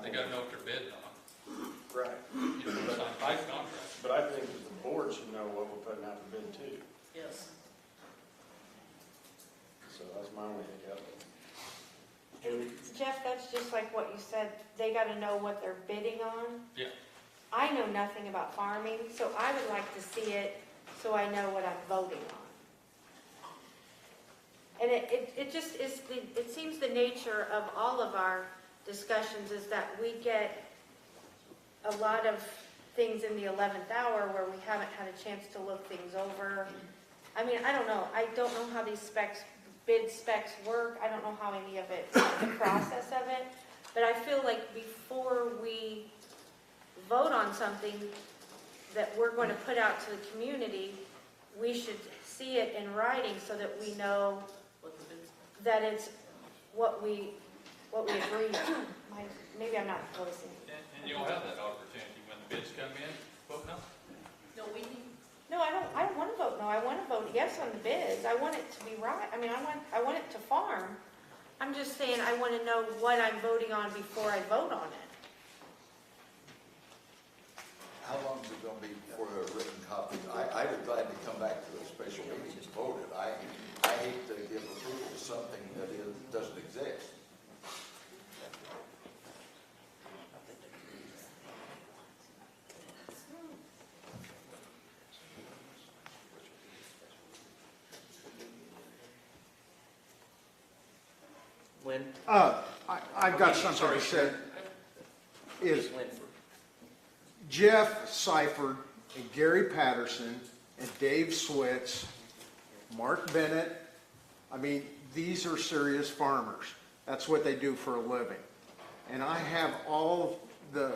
They got to know what they're bidding on. Right. You know, it's not five contracts. But I think that the board should know what we're putting out for bid too. Yes. So that's my only hiccup. Jeff, that's just like what you said. They got to know what they're bidding on. Yeah. I know nothing about farming, so I would like to see it so I know what I'm voting on. And it just is, it seems the nature of all of our discussions is that we get a lot of things in the 11th hour where we haven't had a chance to look things over. I mean, I don't know. I don't know how these bid specs work. I don't know how any of it, the process of it. But I feel like before we vote on something that we're going to put out to the community, we should see it in writing so that we know that it's what we agree on. Maybe I'm not voicing. And you'll have that opportunity when the bids come in, vote no. No, we need, No, I don't want to vote no. I want to vote yes on the bids. I want it to be right. I mean, I want it to farm. I'm just saying I want to know what I'm voting on before I vote on it. How long is it going to be before the written copy? I would gladly come back to a special meeting and vote it. I hate to give approval to something that doesn't exist. Lynn? I've got something to say. Is Jeff Seifert and Gary Patterson and Dave Switz, Mark Bennett, I mean, these are serious farmers. That's what they do for a living. And I have all the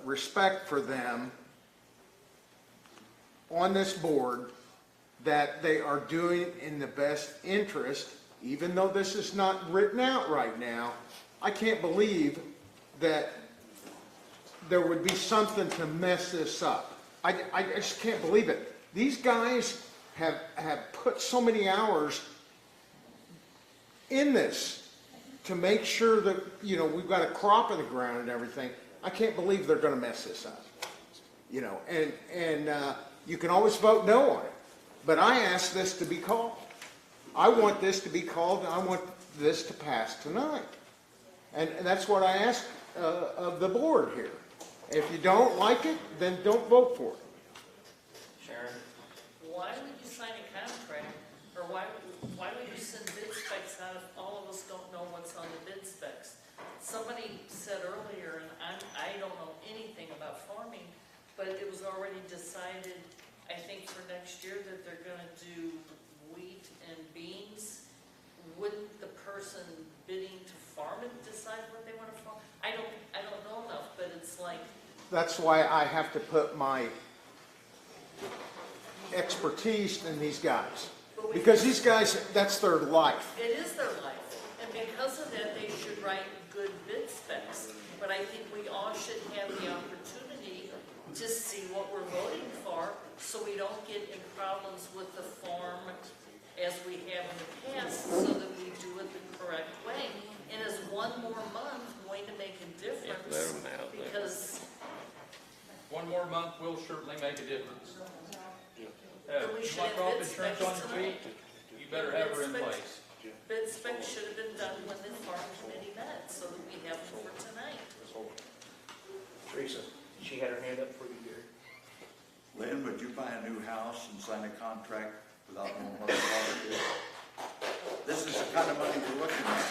respect for them on this board, that they are doing in the best interest, even though this is not written out right now. I can't believe that there would be something to mess this up. I just can't believe it. These guys have put so many hours in this to make sure that, you know, we've got a crop in the ground and everything. I can't believe they're going to mess this up. You know, and you can always vote no on it. But I asked this to be called. I want this to be called, and I want this to pass tonight. And that's what I ask of the board here. If you don't like it, then don't vote for it. Sharon? Why would you sign a contract, or why would you send bid specs out if all of us don't know what's on the bid specs? Somebody said earlier, and I don't know anything about farming, but it was already decided, I think for next year, that they're gonna do wheat and beans. Wouldn't the person bidding to farm it decide what they wanna farm? I don't know enough, but it's like, That's why I have to put my expertise in these guys. Because these guys, that's their life. it is their life, and because of that, they should write good bid specs. But I think we all should have the opportunity to see what we're voting for, so we don't get in problems with the farm as we have in the past, so that we do it the correct way. And is one more month going to make a difference? let 'em out there. Because One more month will certainly make a difference. But we You should want have crop bid insurance specs on your tonight. feet, you better have her in Bid specs. place. bid specs should have been done when the farm committee met, so that we have them for tonight. Teresa, she had her hand up for you, Gary. Lynn, would you buy a new house and sign a contract without knowing what the product is? This is the kind of money we're looking at.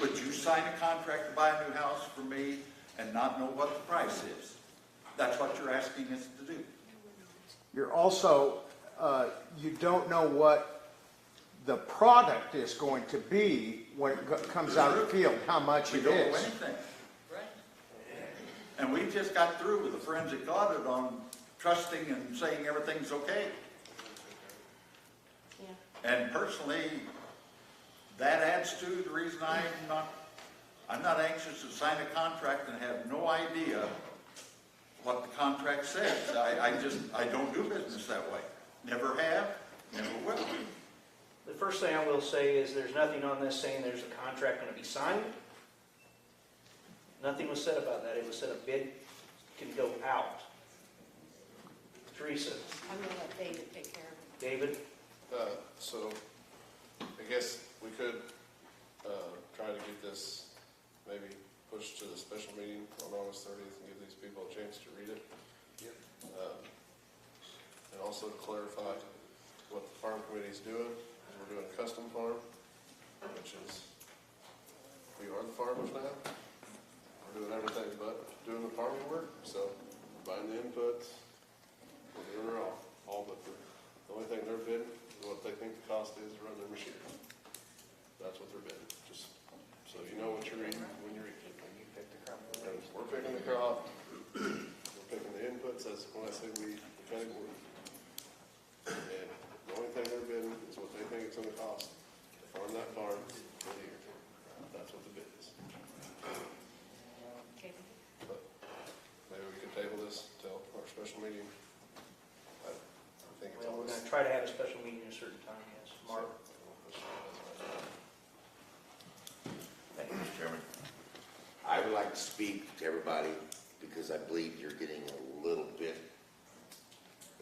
Would you sign a contract to buy a new house for me and not know what the price is? That's what you're asking us to do. You're also, you don't know what the product is going to be when it comes out of the field, how much We it don't know is. anything. Right. And we just got through with a forensic audit on trusting and saying everything's okay. Yeah. And personally, that adds to the reason I'm not anxious to sign a contract and have no idea what the contract says. I don't do business that way. Never have, never will. The first thing I will say is there's nothing on this saying there's a contract going to be signed. Nothing was said about that. It was said a bid can go out. Teresa? I'm gonna let David take care of it. David? So, I guess we could, try to get this maybe pushed to the special meeting on August 30th and give these people a chance to read it. And also to clarify what the farm committee's doing. We're doing custom farm, which is, we are the farmers now. We're doing everything but doing the farming work, so buying the inputs, we're doing it all but the only thing they're bidding is what they think the cost is to run their machinery. That's what they're bidding, just so you know what you're reading when you're reading. And we're picking the crop, we're picking the inputs, that's when I say we, the county board. And the only thing they're bidding is what they think it's gonna cost to farm that farm for the year. That's what the bid is. Okay. But maybe we could table this till our special meeting. I think it's Well, we're always. going to try to have a special meeting at a certain time, yes. Mark? Thank you, Mr. Chairman. I would like to speak to everybody because I believe you're getting a little bit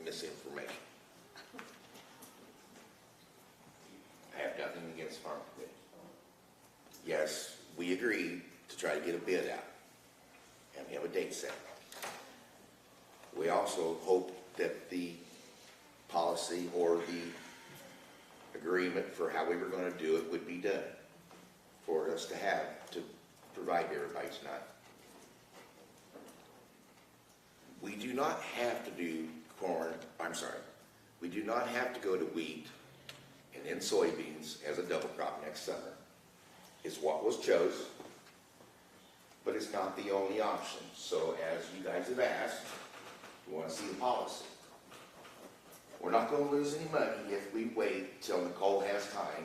misinformation. I have nothing against farm committee. Yes, we agreed to try to get a bid out, and we have a date set. We also hope that the policy or the agreement for how we were going to do it would be done for us to have to provide to everybody tonight. We do not have to do corn, we do not have to go to wheat and then soybeans as a double crop next summer. It's what was chose, but it's not the only option. So as you guys have asked, we want to see the policy. We're not going to lose any money if we wait till Nicole has time,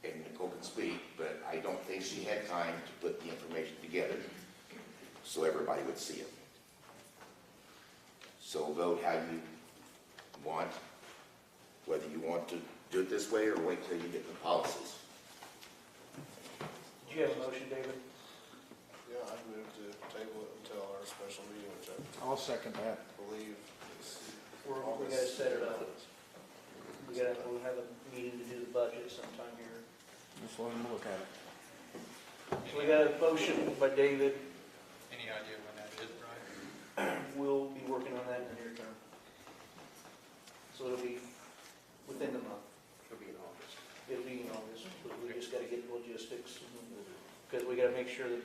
and Nicole can speak, but I don't think she had time to put the information together so everybody would see it. So vote how you want, whether you want to do it this way or wait till you get the policies. Did you have a motion, David? Yeah, I move to table it until our special meeting, which I I'll second that. believe is We gotta set it up. We'll have a meeting to do the budget sometime here. Just let them look at it. So we got a motion by David. Any idea when that is, Brian? We'll be working on that in the near term. So it'll be within the month. It'll be in August. It'll be in August, but we just gotta get logistics, because we gotta make sure that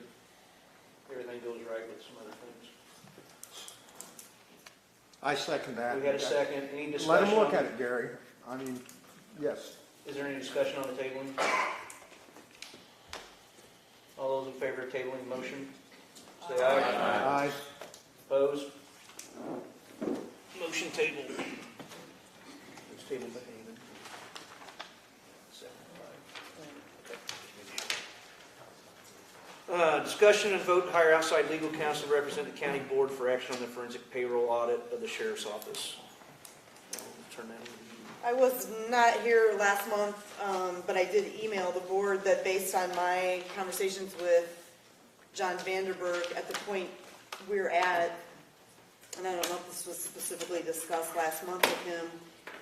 everything goes right with some other things. I second that. We got a second, any discussion? Let them look on at it, Gary. I mean, yes. Is there any discussion on the tabling? All those in favor of tabling the motion, say aye. Aye. Opposed? Motion tabled. It's tabled by David. Discussion and vote to hire outside legal counsel to represent the county board for action on the forensic payroll audit of the sheriff's office. Turn that over to you. I was not here last month, but I did email the board that based on my conversations with John Vanderberg at the point we're at, and I don't know if this was specifically discussed last month with him,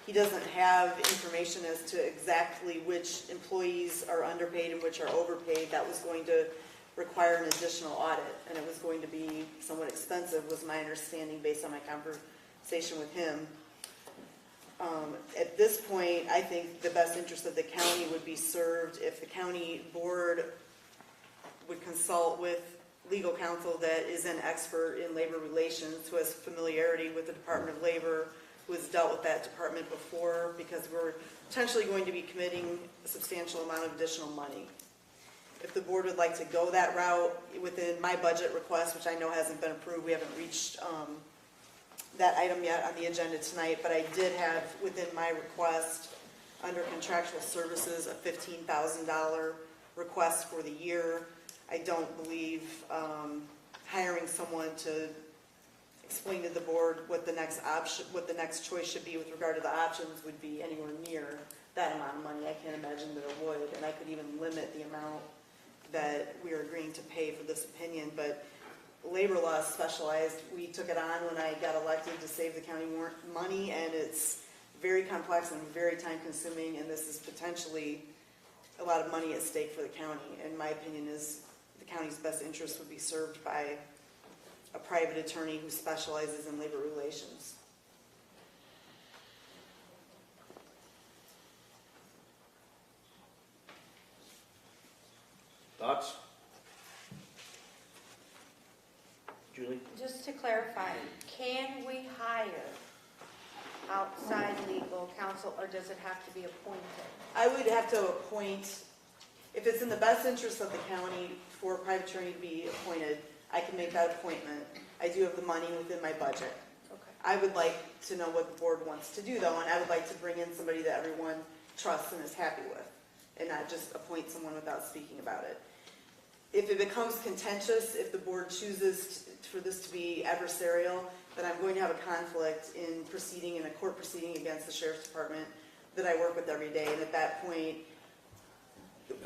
he doesn't have information as to exactly which employees are underpaid and which are overpaid. That was going to require an additional audit, and it was going to be somewhat expensive, was my understanding based on my conversation with him. At this point, I think the best interest of the county would be served if the county board would consult with legal counsel that is an expert in labor relations, who has familiarity with the Department of Labor, who has dealt with that department before, because we're potentially going to be committing a substantial amount of additional money. If the board would like to go that route within my budget request, which I know hasn't been approved, we haven't reached that item yet on the agenda tonight, but I did have within my request under contractual services a $15,000 request for the year. I don't believe hiring someone to explain to the board what the next option, what the next choice should be with regard to the options would be anywhere near that amount of money. I can't imagine that it would, and I could even limit the amount that we are agreeing to pay for this opinion, but labor law is specialized. We took it on when I got elected to save the county more money, and it's very complex and very time consuming, and this is potentially a lot of money at stake for the county. And my opinion is the county's best interest would be served by a private attorney who specializes in labor relations. Thoughts? Julie? Just to clarify, can we hire outside legal counsel, or does it have to be appointed? I would have to appoint, if it's in the best interest of the county for a private attorney to be appointed, I can make that appointment. I do have the money within my budget. Okay. I would like to know what the board wants to do though, and I would like to bring in somebody that everyone trusts and is happy with, and not just appoint someone without speaking about it. If it becomes contentious, if the board chooses for this to be adversarial, then I'm going to have a conflict in proceeding, in a court proceeding against the sheriff's department that I work with every day. And at that point,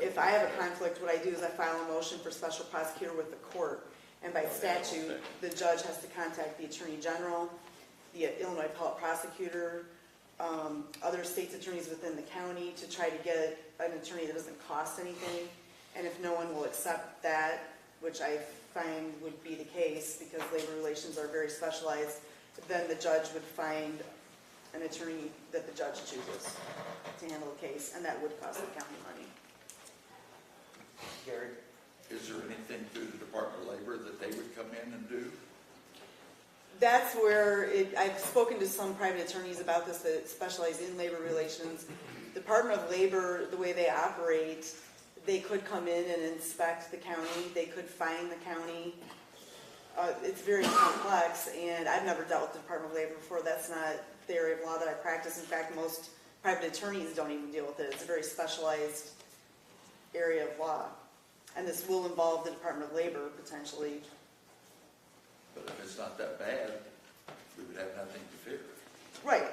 if I have a conflict, what I do is I file a motion for special prosecutor with the court. And by statute, the judge has to contact the attorney general, the Illinois appellate prosecutor, other state's attorneys within the county to try to get an attorney that doesn't cost anything. And if no one will accept that, which I find would be the case because labor relations are very specialized, then the judge would find an attorney that the judge chooses to handle the case, and that would cost the county money. Gary? Is there anything through the Department of Labor that they would come in and do? That's where I've spoken to some private attorneys about this that specialize in labor relations. Department of Labor, the way they operate, they could come in and inspect the county, they could fine the county. It's very complex, and I've never dealt with the Department of Labor before. That's not the area of law that I practice. In fact, most private attorneys don't even deal with it. It's a very specialized area of law. And this will involve the Department of Labor potentially. But if it's not that bad, we would have nothing to fear. Right.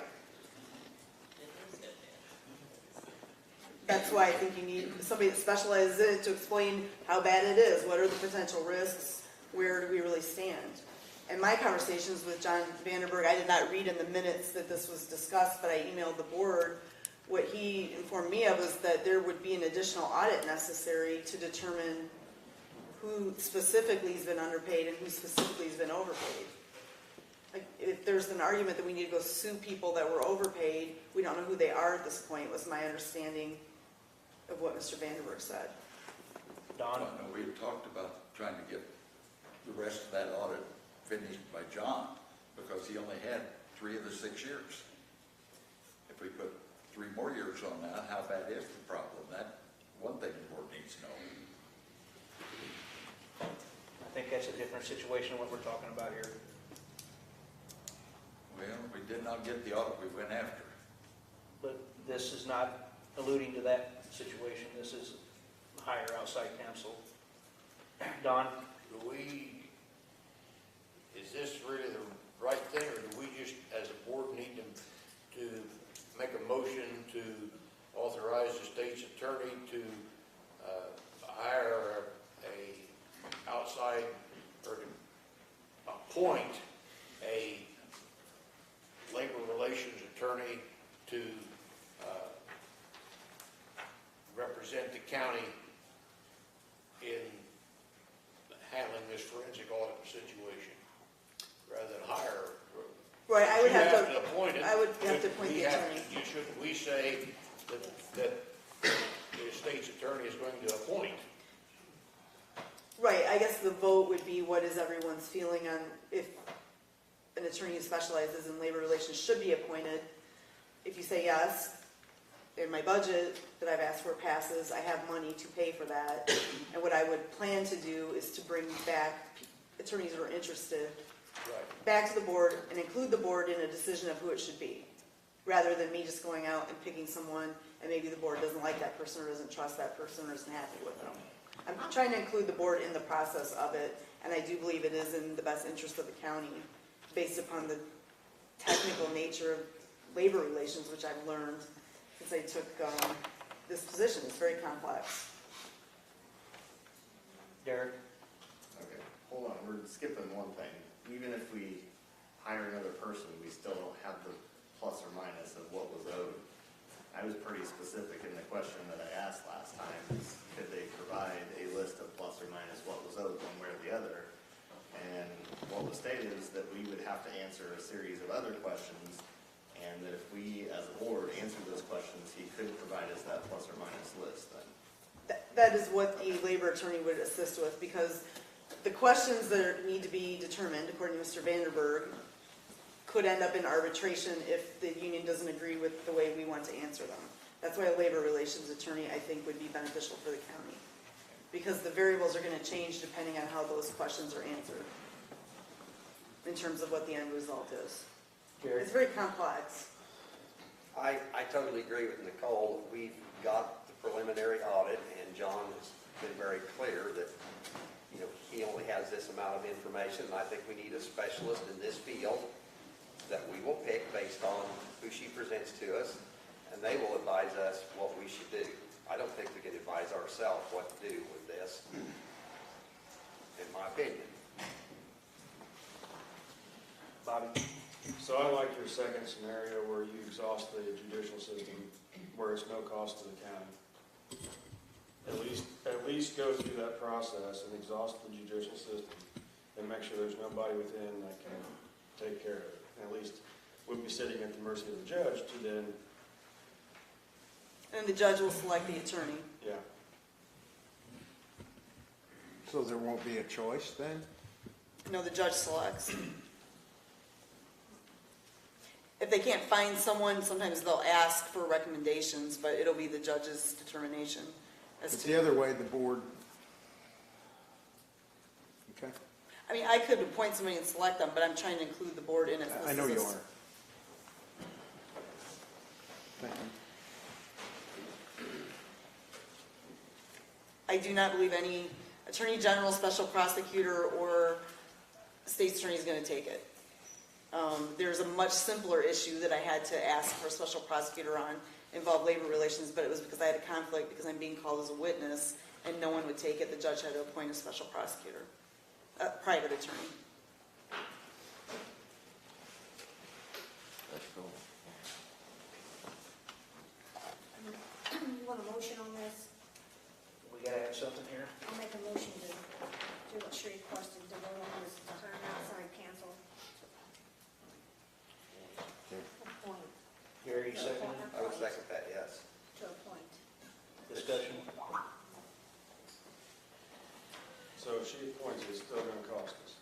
That's why I think you need somebody that specializes in it to explain how bad it is. What are the potential risks? Where do we really stand? And my conversations with John Vanderberg, I did not read in the minutes that this was discussed, but I emailed the board. What he informed me of was that there would be an additional audit necessary to determine who specifically has been underpaid and who specifically has been overpaid. Like, if there's an argument that we need to go sue people that were overpaid, we don't know who they are at this point, was my understanding of what Mr. Vanderberg said. Don? No, we had talked about trying to get the rest of that audit finished by John, because he only had 3 of the 6 years. If we put 3 more years on that, how bad is the problem? That one thing the board needs to know. I think that's a different situation than what we're talking about here. Well, we did not get the audit we went after. But this is not alluding to that situation. This is hire outside counsel. Don? Is this really the right thing, or do we just, as a board, need to make a motion to authorize the state's attorney to hire a outside, or to appoint a labor relations attorney to represent the county in handling this forensic audit situation, rather than hire? Right, I would You have to appoint it. I would have to appoint the attorney. Shouldn't we say that the state's attorney is going to appoint? Right, I guess the vote would be what is everyone's feeling on if an attorney who specializes in labor relations should be appointed. If you say yes, in my budget that I've asked for passes, I have money to pay for that. And what I would plan to do is to bring back attorneys who are interested back to the board and include the board in a decision of who it should be, rather than me just going out and picking someone and maybe the board doesn't like that person or doesn't trust that person or isn't happy with them. I'm trying to include the board in the process of it, and I do believe it is in the best interest of the county based upon the technical nature of labor relations, which I've learned since I took this position. It's very complex. Derek? Okay, hold on, we're skipping one thing. Even if we hire another person, we still don't have the plus or minus of what was owed. I was pretty specific in the question that I asked last time, is could they provide a list of plus or minus what was owed one way or the other? And what was stated is that we would have to answer a series of other questions, and that if we, as a board, answer those questions, he could provide us that plus or minus list then. That is what the labor attorney would assist with, because the questions that need to be determined, according to Mr. Vanderberg, could end up in arbitration if the union doesn't agree with the way we want to answer them. That's why a labor relations attorney, I think, would be beneficial for the county, because the variables are going to change depending on how those questions are answered in terms of what the end result is. It's very complex. I totally agree with Nicole. We've got the preliminary audit, and John has been very clear that, you know, he only has this amount of information. And I think we need a specialist in this field that we will pick based on who she presents to us, and they will advise us what we should do. I don't think we can advise ourselves what to do with this, in my opinion. Bobby? So I like your second scenario where you exhaust the judicial system, where it's no cost to the county. At least go through that process and exhaust the judicial system and make sure there's nobody within that can take care of it. At least we'll be sitting at the mercy of the judge to then. And the judge will select the attorney. Yeah. So there won't be a choice then? No, the judge selects. if they can't find someone, sometimes they'll ask for recommendations, but it'll be the judge's determination as It's to. the other way, the board. Okay, I mean, I could appoint somebody and select them, but I'm trying to include the board in it. I know you are. Thank you. I do not believe any attorney general, special prosecutor, or state's attorney is going to take it. There's a much simpler issue that I had to ask for a special prosecutor on, involved labor relations, but it was because I had a conflict because I'm being called as a witness and no one would take it. The judge had to appoint a special prosecutor, a private attorney. That's cool. You want a motion on this? We gotta have something here. I'll make a motion to do what she requested, to vote on this, to hire an outside counsel. Appoint. Gary, you second? I would second that, yes. To appoint. Discussion? So if she appoints, it's still gonna cost us.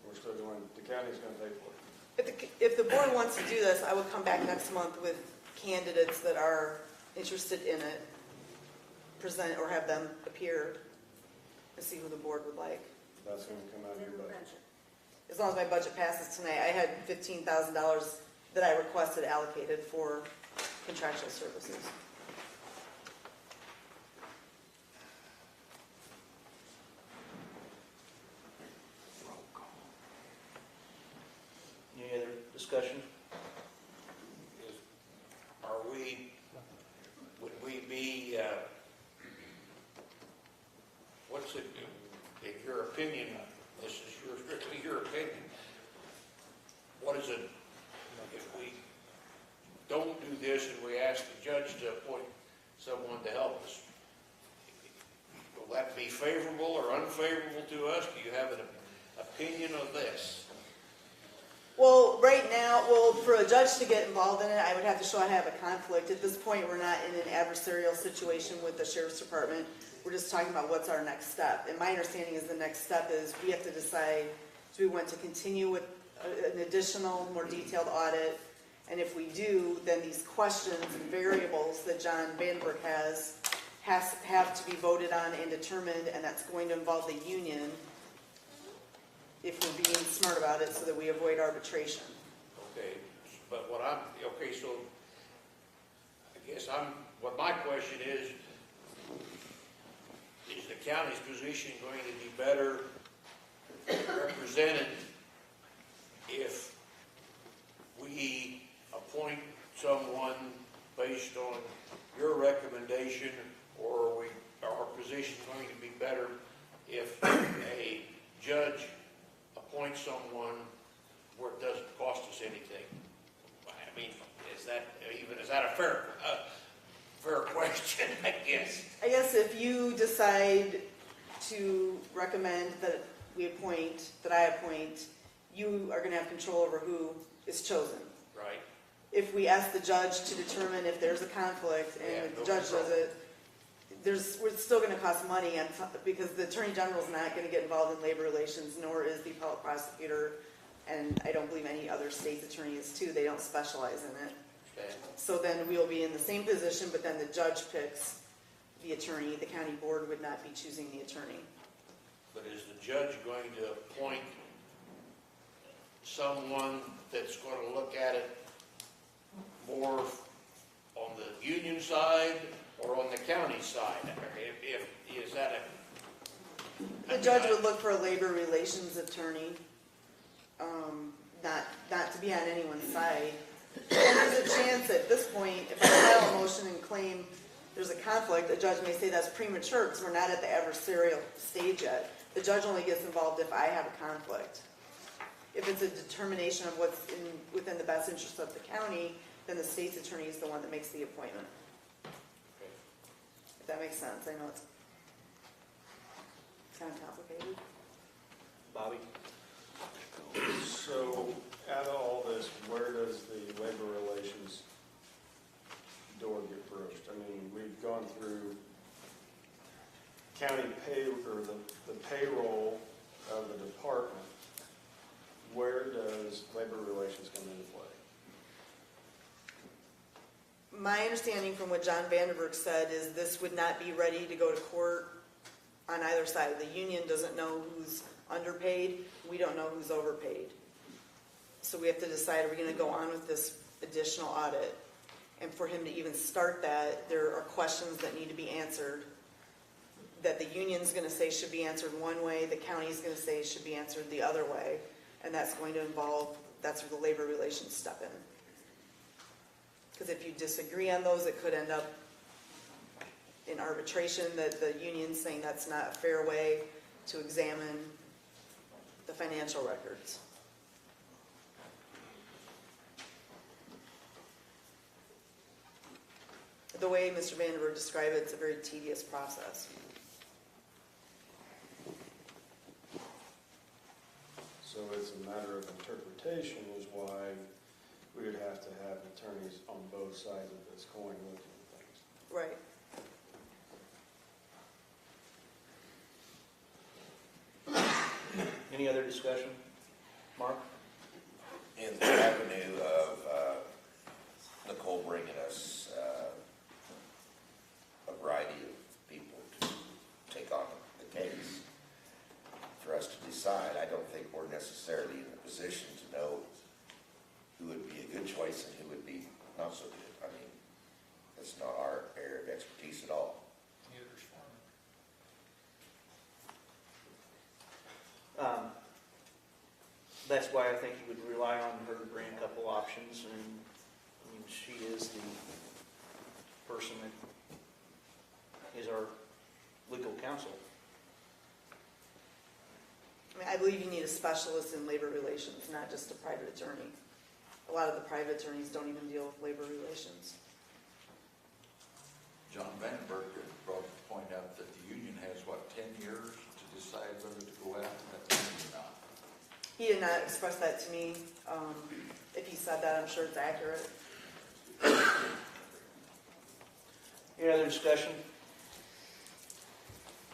We're still going, the county's gonna pay for it. If the board wants to do this, I will come back next month with candidates that are interested in it, present or have them appear and see who the board would like. That's gonna come out of your budget. As long as my budget passes tonight, I had $15,000 that I requested allocated for contractual services. Any other discussion? Would we be, what's it, in your opinion, this is strictly your opinion, what is it, if we don't do this and we ask the judge to appoint someone to help us, will that be favorable or unfavorable to us? Do you have an opinion of this? Well, right now, for a judge to get involved in it, I would have to show I have a conflict. At this point, we're not in an adversarial situation with the sheriff's department. We're just talking about what's our next step. And my understanding is the next step is we have to decide, do we want to continue with an additional, more detailed audit? And if we do, then these questions and variables that John Vandenberg have to be voted on and determined, and that's going to involve the union, if we're being smart about it so that we avoid arbitration. Okay, but so I guess what my question is the county's position going to be better represented if we appoint someone based on your recommendation, or are our position going to be better if a judge appoint someone where it doesn't cost us anything? I mean, is that a fair question, I guess? I guess if you decide to recommend that I appoint, you are going to have control over who is chosen. Right. If we ask the judge to determine if there's a conflict and if the judge does it, we're still going to cost money because the Attorney General is not going to get involved in labor relations, nor is the appellate prosecutor, and I don't believe any other state's attorney is too. They don't specialize in it. Okay. So then we'll be in the same position, but then the judge picks the attorney. The county board would not be choosing the attorney. But is the judge going to appoint someone that's going to look at it more on the union side or on the county side? Is that The judge would look for a labor relations attorney, not to be on anyone's side. And there's a chance at this point, if I file a motion and claim there's a conflict, a judge may say that's premature because we're not at the adversarial stage yet. The judge only gets involved if I have a conflict. If it's a determination of what's within the best interest of the county, then the state's attorney is the one that makes the appointment. If that makes sense. I know it's kind of complicated. Bobby? So, out of all this, where does the labor relations door get broached? I mean, we've gone through county pay, or the payroll of the department. Where does labor relations come into play? My understanding from what John Vandenberg said is this would not be ready to go to court on either side. The union doesn't know who's underpaid, we don't know who's overpaid. So we have to decide, are we gonna go on with this additional audit? And for him to even start that, there are questions that need to be answered that the union's gonna say should be answered one way, the county's gonna say should be answered the other way. And that's going to involve, that's where the labor relations step in. Because if you disagree on those, it could end up in arbitration, that the union's saying that's not a fair way to examine the financial records. The way Mr. Vandenberg described it, it's a very tedious process. So it's a matter of interpretation is why we would have to have attorneys on both sides of this coin looking at things. Right. Any other discussion? Mark? In the avenue of Nicole bringing us a variety of people to take on the case, for us to decide, I don't think we're necessarily in a position to know who would be a good choice and who would be not so good. I mean, it's not our area of expertise at all. That's why I think you would rely on her to bring a couple options, and I mean, she is the person that is our legal counsel. I mean, I believe you need a specialist in labor relations, not just a private attorney. A lot of the private attorneys don't even deal with labor relations. John Vandenberg brought the point out that the union has, what, 10 years to decide whether to go after that or not? He did not express that to me. If he said that, I'm sure it's accurate. Any other discussion?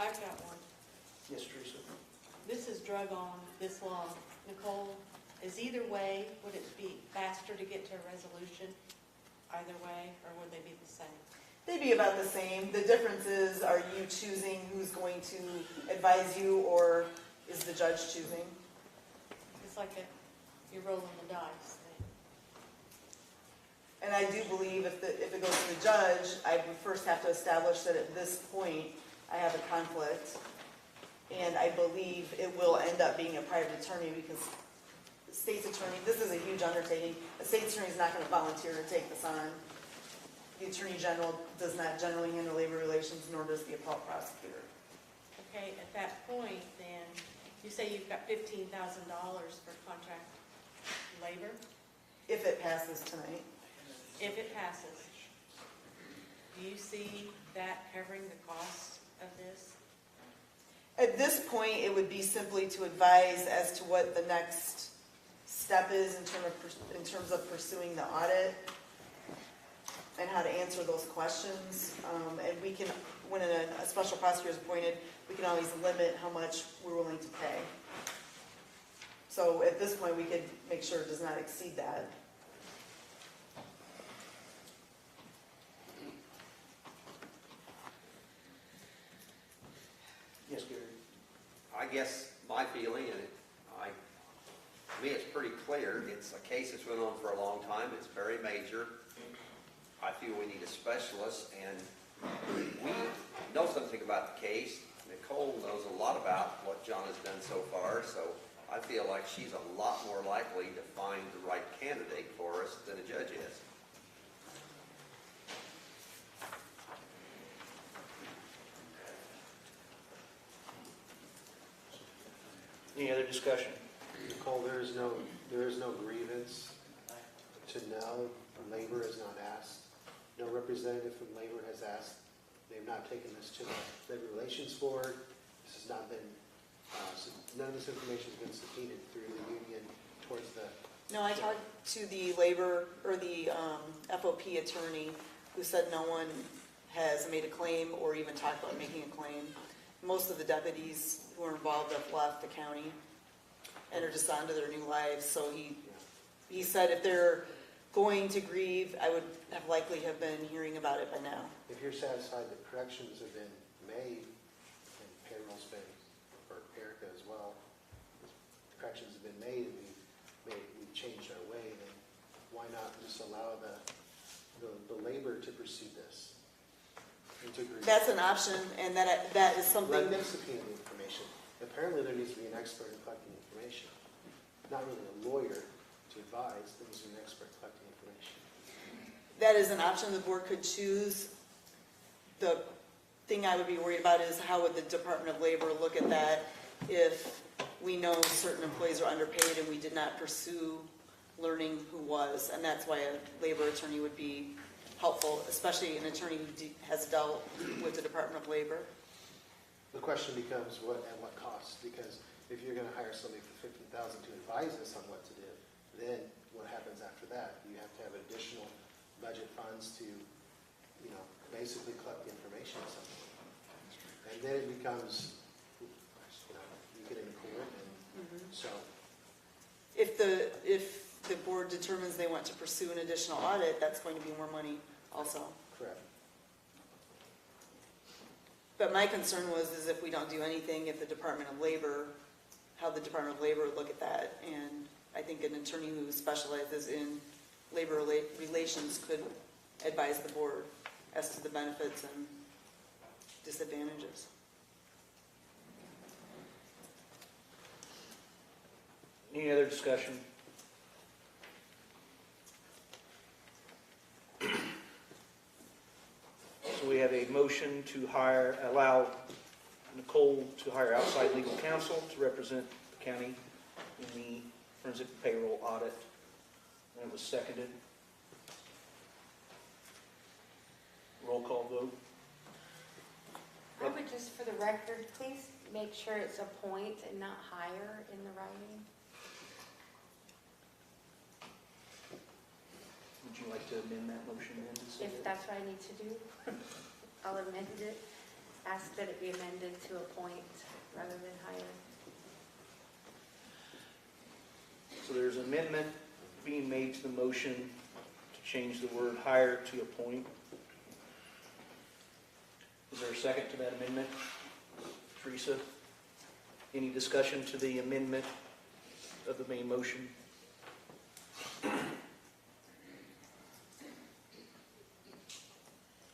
I've got one. Yes, Teresa. This is drug on this long. Nicole, is either way, would it be faster to get to a resolution either way, or would they be the same? They'd be about the same. The difference is, are you choosing who's going to advise you, or is the judge choosing? It's like you're rolling the dice. And I do believe if it goes to the judge, I would first have to establish that at this point, I have a conflict. And I believe it will end up being a private attorney, because the state's attorney, this is a huge undertaking. A state attorney is not going to volunteer to take this on. The attorney general does not generally handle labor relations, nor does the appellate prosecutor. Okay, at that point, then, you say you've got $15,000 for contract labor? If it passes tonight. If it passes, do you see that covering the cost of this? At this point, it would be simply to advise as to what the next step is in terms of pursuing the audit and how to answer those questions. And we can, when a special prosecutor is appointed, we can always limit how much we're willing to pay. So at this point, we could make sure it does not exceed that. Yes, Gary. I guess my feeling, and to me it's pretty clear, it's a case that's went on for a long time, it's very major. I feel we need a specialist, and we know something about the case. Nicole knows a lot about what John has done so far, so I feel like she's a lot more likely to find the right candidate for us than a judge is. Any other discussion? Nicole, there is no grievance to know. Labor has not asked. No representative from Labor has asked. They've not taken this to the Labor Relations Board. This has not been, none of this information has been subpoenaed through the union towards the... No, I talked to the labor, or the FOP attorney, who said no one has made a claim or even talked about making a claim. Most of the deputies who are involved have left the county and are just on to their new lives. So he said if they're going to grieve, I would have likely have been hearing about it by now. If you're satisfied that corrections have been made, and payroll's been, or Erica as well, corrections have been made and we've changed our way, then why not just allow the labor to pursue this? And to grieve? That's an option, and that is something. Let them subpoena the information. Apparently there needs to be an expert in collecting information. Not really a lawyer to advise, there needs to be an expert collecting information. That is an option the board could choose. The thing I would be worried about is how would the Department of Labor look at that if we know certain employees are underpaid and we did not pursue learning who was, and that's why a labor attorney would be helpful, especially an attorney who has dealt with the Department of Labor. The question becomes at what cost? Because if you're going to hire somebody for $15,000 to advise us on what to do, then what happens after that? You have to have additional budget funds to, basically collect the information or something. And then it becomes, you get into court, and so. If the board determines they want to pursue an additional audit, that's going to be more money also. Correct. But my concern is if we don't do anything, if the Department of Labor, how the Department of Labor would look at that. And I think an attorney who specializes in labor relations could advise the board as to the benefits and disadvantages. Any other discussion? So we have a motion to allow Nicole to hire outside legal counsel to represent the county in the forensic payroll audit. That was seconded. Roll call vote. I would just, for the record, please make sure it's appoint and not hire in the writing. Would you like to amend that motion then? to say If that? that's what I need to do, I'll amend it. Ask that it be amended to appoint rather than hire. So there's an amendment being made to the motion to change the word hire to appoint. Is there a second to that amendment? Teresa? Any discussion to the amendment of the main motion?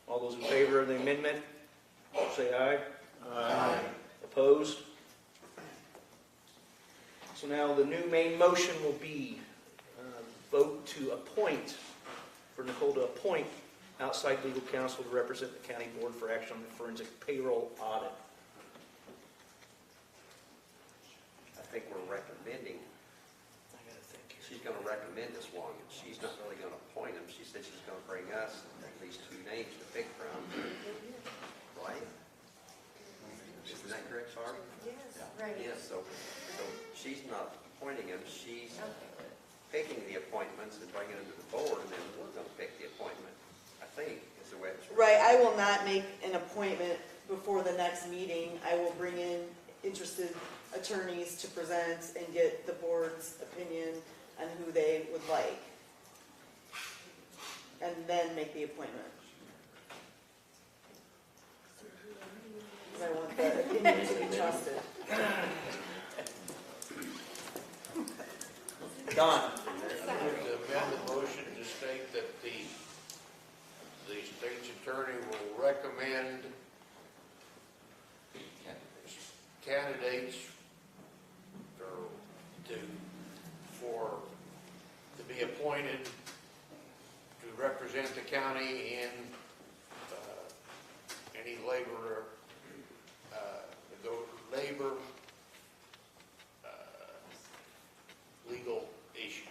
All those in favor of the amendment, say aye. Aye. Opposed? So now the new main motion will be vote to appoint, for Nicole to appoint outside legal counsel to represent the county board for action on the forensic payroll audit. I think we're recommending, she's going to recommend this one. She's not really going to appoint him. She said she's going to bring us at least two names to pick from. Right? Isn't that correct, Barb? Yes, right. Yes, so she's not appointing him. She's picking the appointments and bringing them to the board, and then we're going to pick the appointment. I think is the way it's Right, I will not make an appointment before the next meeting. I will bring in interested attorneys to present and get the board's opinion on who they would like. And then make the appointment. Because I want the opinion to be trusted. Don? Would amend the motion to state that the state's attorney will recommend candidates to be appointed to represent the county in any labor legal issues.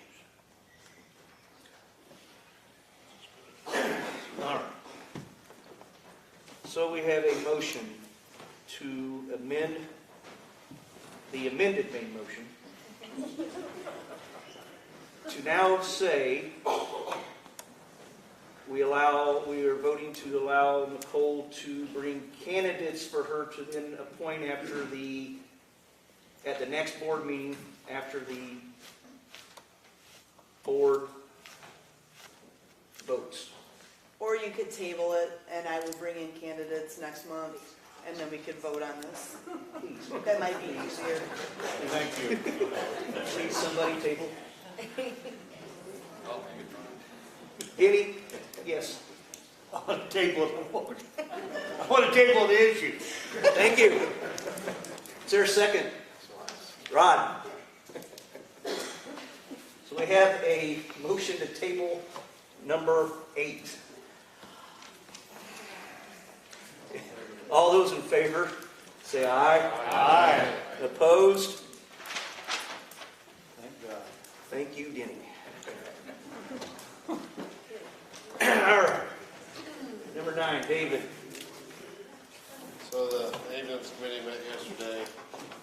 All right. So we have a motion to amend the amended main motion to now say we are voting to allow Nicole to bring candidates for her to then appoint at the next board meeting after the board votes. Or you could table it and I will bring in candidates next month and then we could vote on this. That might be easier. Thank you. Please, somebody table. I'll make it. Denny? Yes. I want to table it. I want to table the issue. Thank you. Is there a second? Rod? So we have a motion to table number 8. All those in favor, say aye. Aye. Opposed? Thank God. Thank you, Denny. All right. Number 9, David. So the ambulance committee met yesterday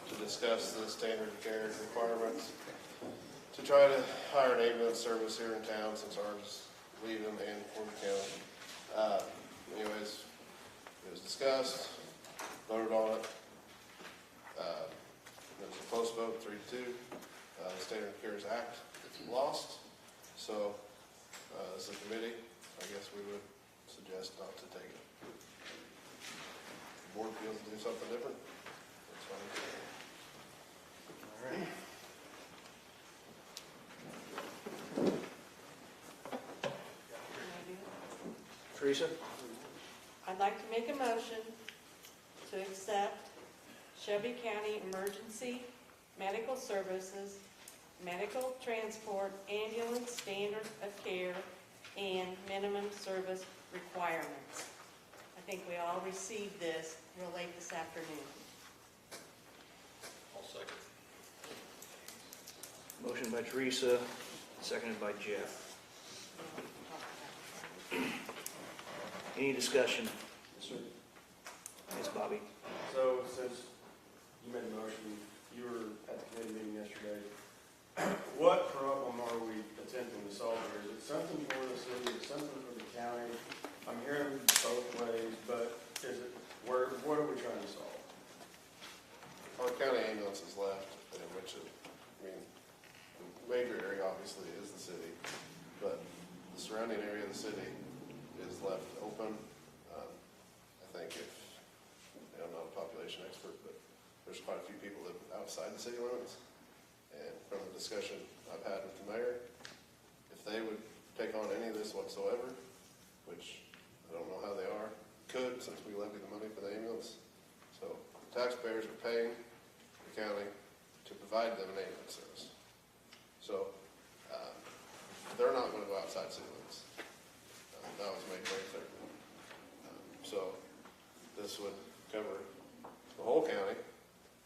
to discuss the standard of care requirements to try to hire an ambulance service here in town since ours is leaving and Fort County. Anyways, it was discussed, voted on it. It was a close vote, 3-2. The Standard of Cares Act lost. So as a committee, I guess we would suggest not to take it. If the board feels to do something different, that's fine. All right. Teresa? I'd like to make a motion to accept Shelby County Emergency Medical Services, Medical Transport, Ambulance Standard of Care, and Minimum Service Requirements. I think we all received this real late this afternoon. I'll second. Motion by Teresa, seconded by Jeff. Any discussion? Yes, Bobby. So since you made a motion, you were at the committee meeting yesterday, what problem are we attempting to solve here? Is it something for the city, is it something for the county? I'm hearing both ways, but is it, what are we trying to solve? Our county ambulance is left, in which the major area obviously is the city, but the surrounding area of the city is left open. I think I'm not a population expert, but there's quite a few people that live outside the city limits. And from the discussion I've had with the mayor, if they would take on any of this whatsoever, which I don't know how they could since we levy the money for the ambulance. So taxpayers are paying the county to provide them an ambulance service. So they're not going to go outside city limits. That was made very clear. So this would cover the whole county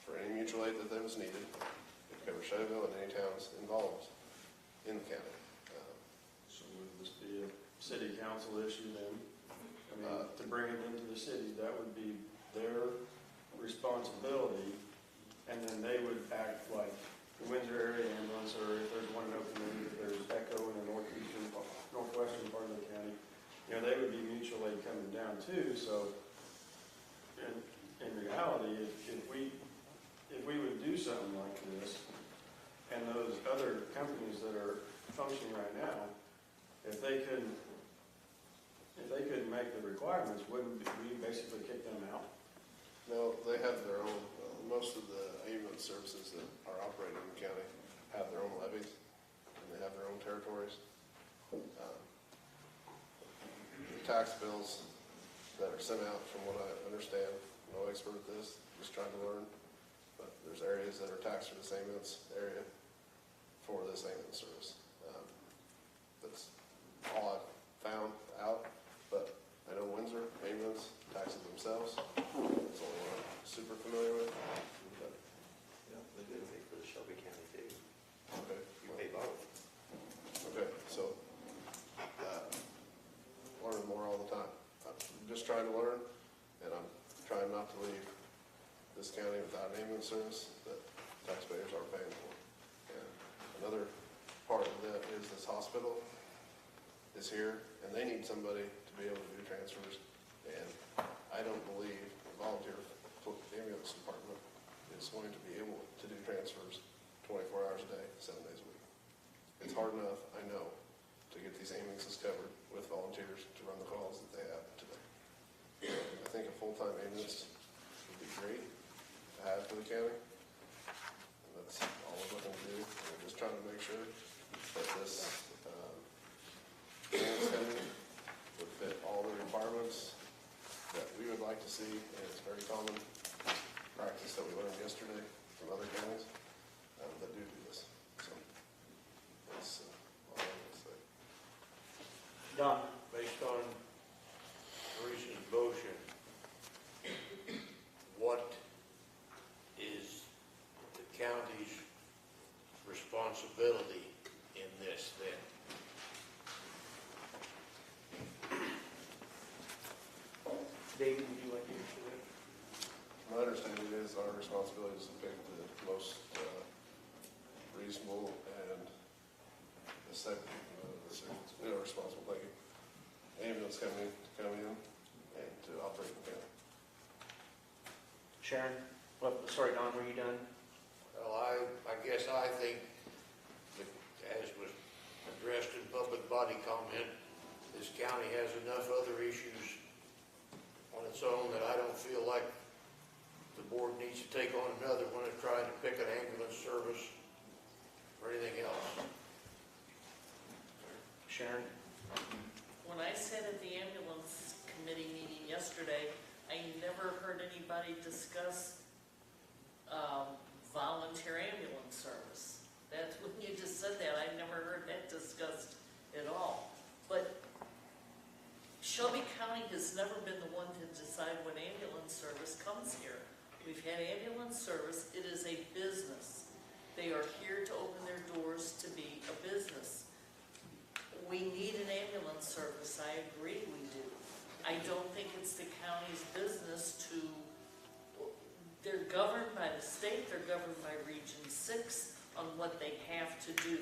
for any mutual aid that was needed. It would cover Shelbyville and any towns involved in the county. So would this be a city council issue then? I mean, to bring it into the city, that would be their responsibility, and then they would act like the Windsor area ambulance, or if there's one in Oakland, if there's Echo in the northwestern part of the county, they would be mutual aid coming down too. So in reality, if we would do something like this, and those other companies that are functioning right now, if they couldn't make the requirements, wouldn't we basically kick them out? No, they have their own, most of the ambulance services that are operating in the county have their own levies, and they have their own territories. The tax bills that are sent out, from what I understand, no expert at this, just trying to learn, but there's areas that are taxed for this ambulance area for this ambulance service. That's all I've found out, but I know Windsor ambulance taxes themselves. That's the only one I'm super familiar with. But, yeah, they do pay for the Shelby County too. okay. You pay both. Okay, so learning more all the time. I'm just trying to learn, and I'm trying not to leave this county without an ambulance service that taxpayers are paying for. And another part of that is this hospital is here, and they need somebody to be able to do transfers. And I don't believe the volunteer ambulance department is going to be able to do transfers 24 hours a day, 7 days a week. It's hard enough, I know, to get these ambulances covered with volunteers. full-time maintenance would be great to have for the county. And that's all we're looking to do. We're just trying to make sure that this grant spending would fit all the requirements that we would like to see, and it's very common practice that we learned yesterday from other counties that do this. So that's all I'm going to say. Don? Based on Teresa's motion, what is the county's responsibility in this then? David, would you like to answer that? My understanding is our responsibility is to pick the most reasonable and the second, responsible, thank you, ambulance company to come in and to operate the county. Sharon? Well, sorry, Don, were you done? Well, I guess I think that, as was addressed in public body comment, this county has enough other issues on its own that I don't feel like the board needs to take on another one and try to pick an ambulance service or anything else. Sharon? When I sat at the ambulance committee meeting yesterday, I never heard anybody discuss volunteer ambulance service. That's when you just said that, I never heard that discussed at all. But Shelby County has never been the one to decide when ambulance service comes here. We've had ambulance service, it is a business. They are here to open their doors to be a business. We need an ambulance service, I agree we do. I don't think it's the county's business to, they're governed by the state, they're governed by Region 6 on what they have to do.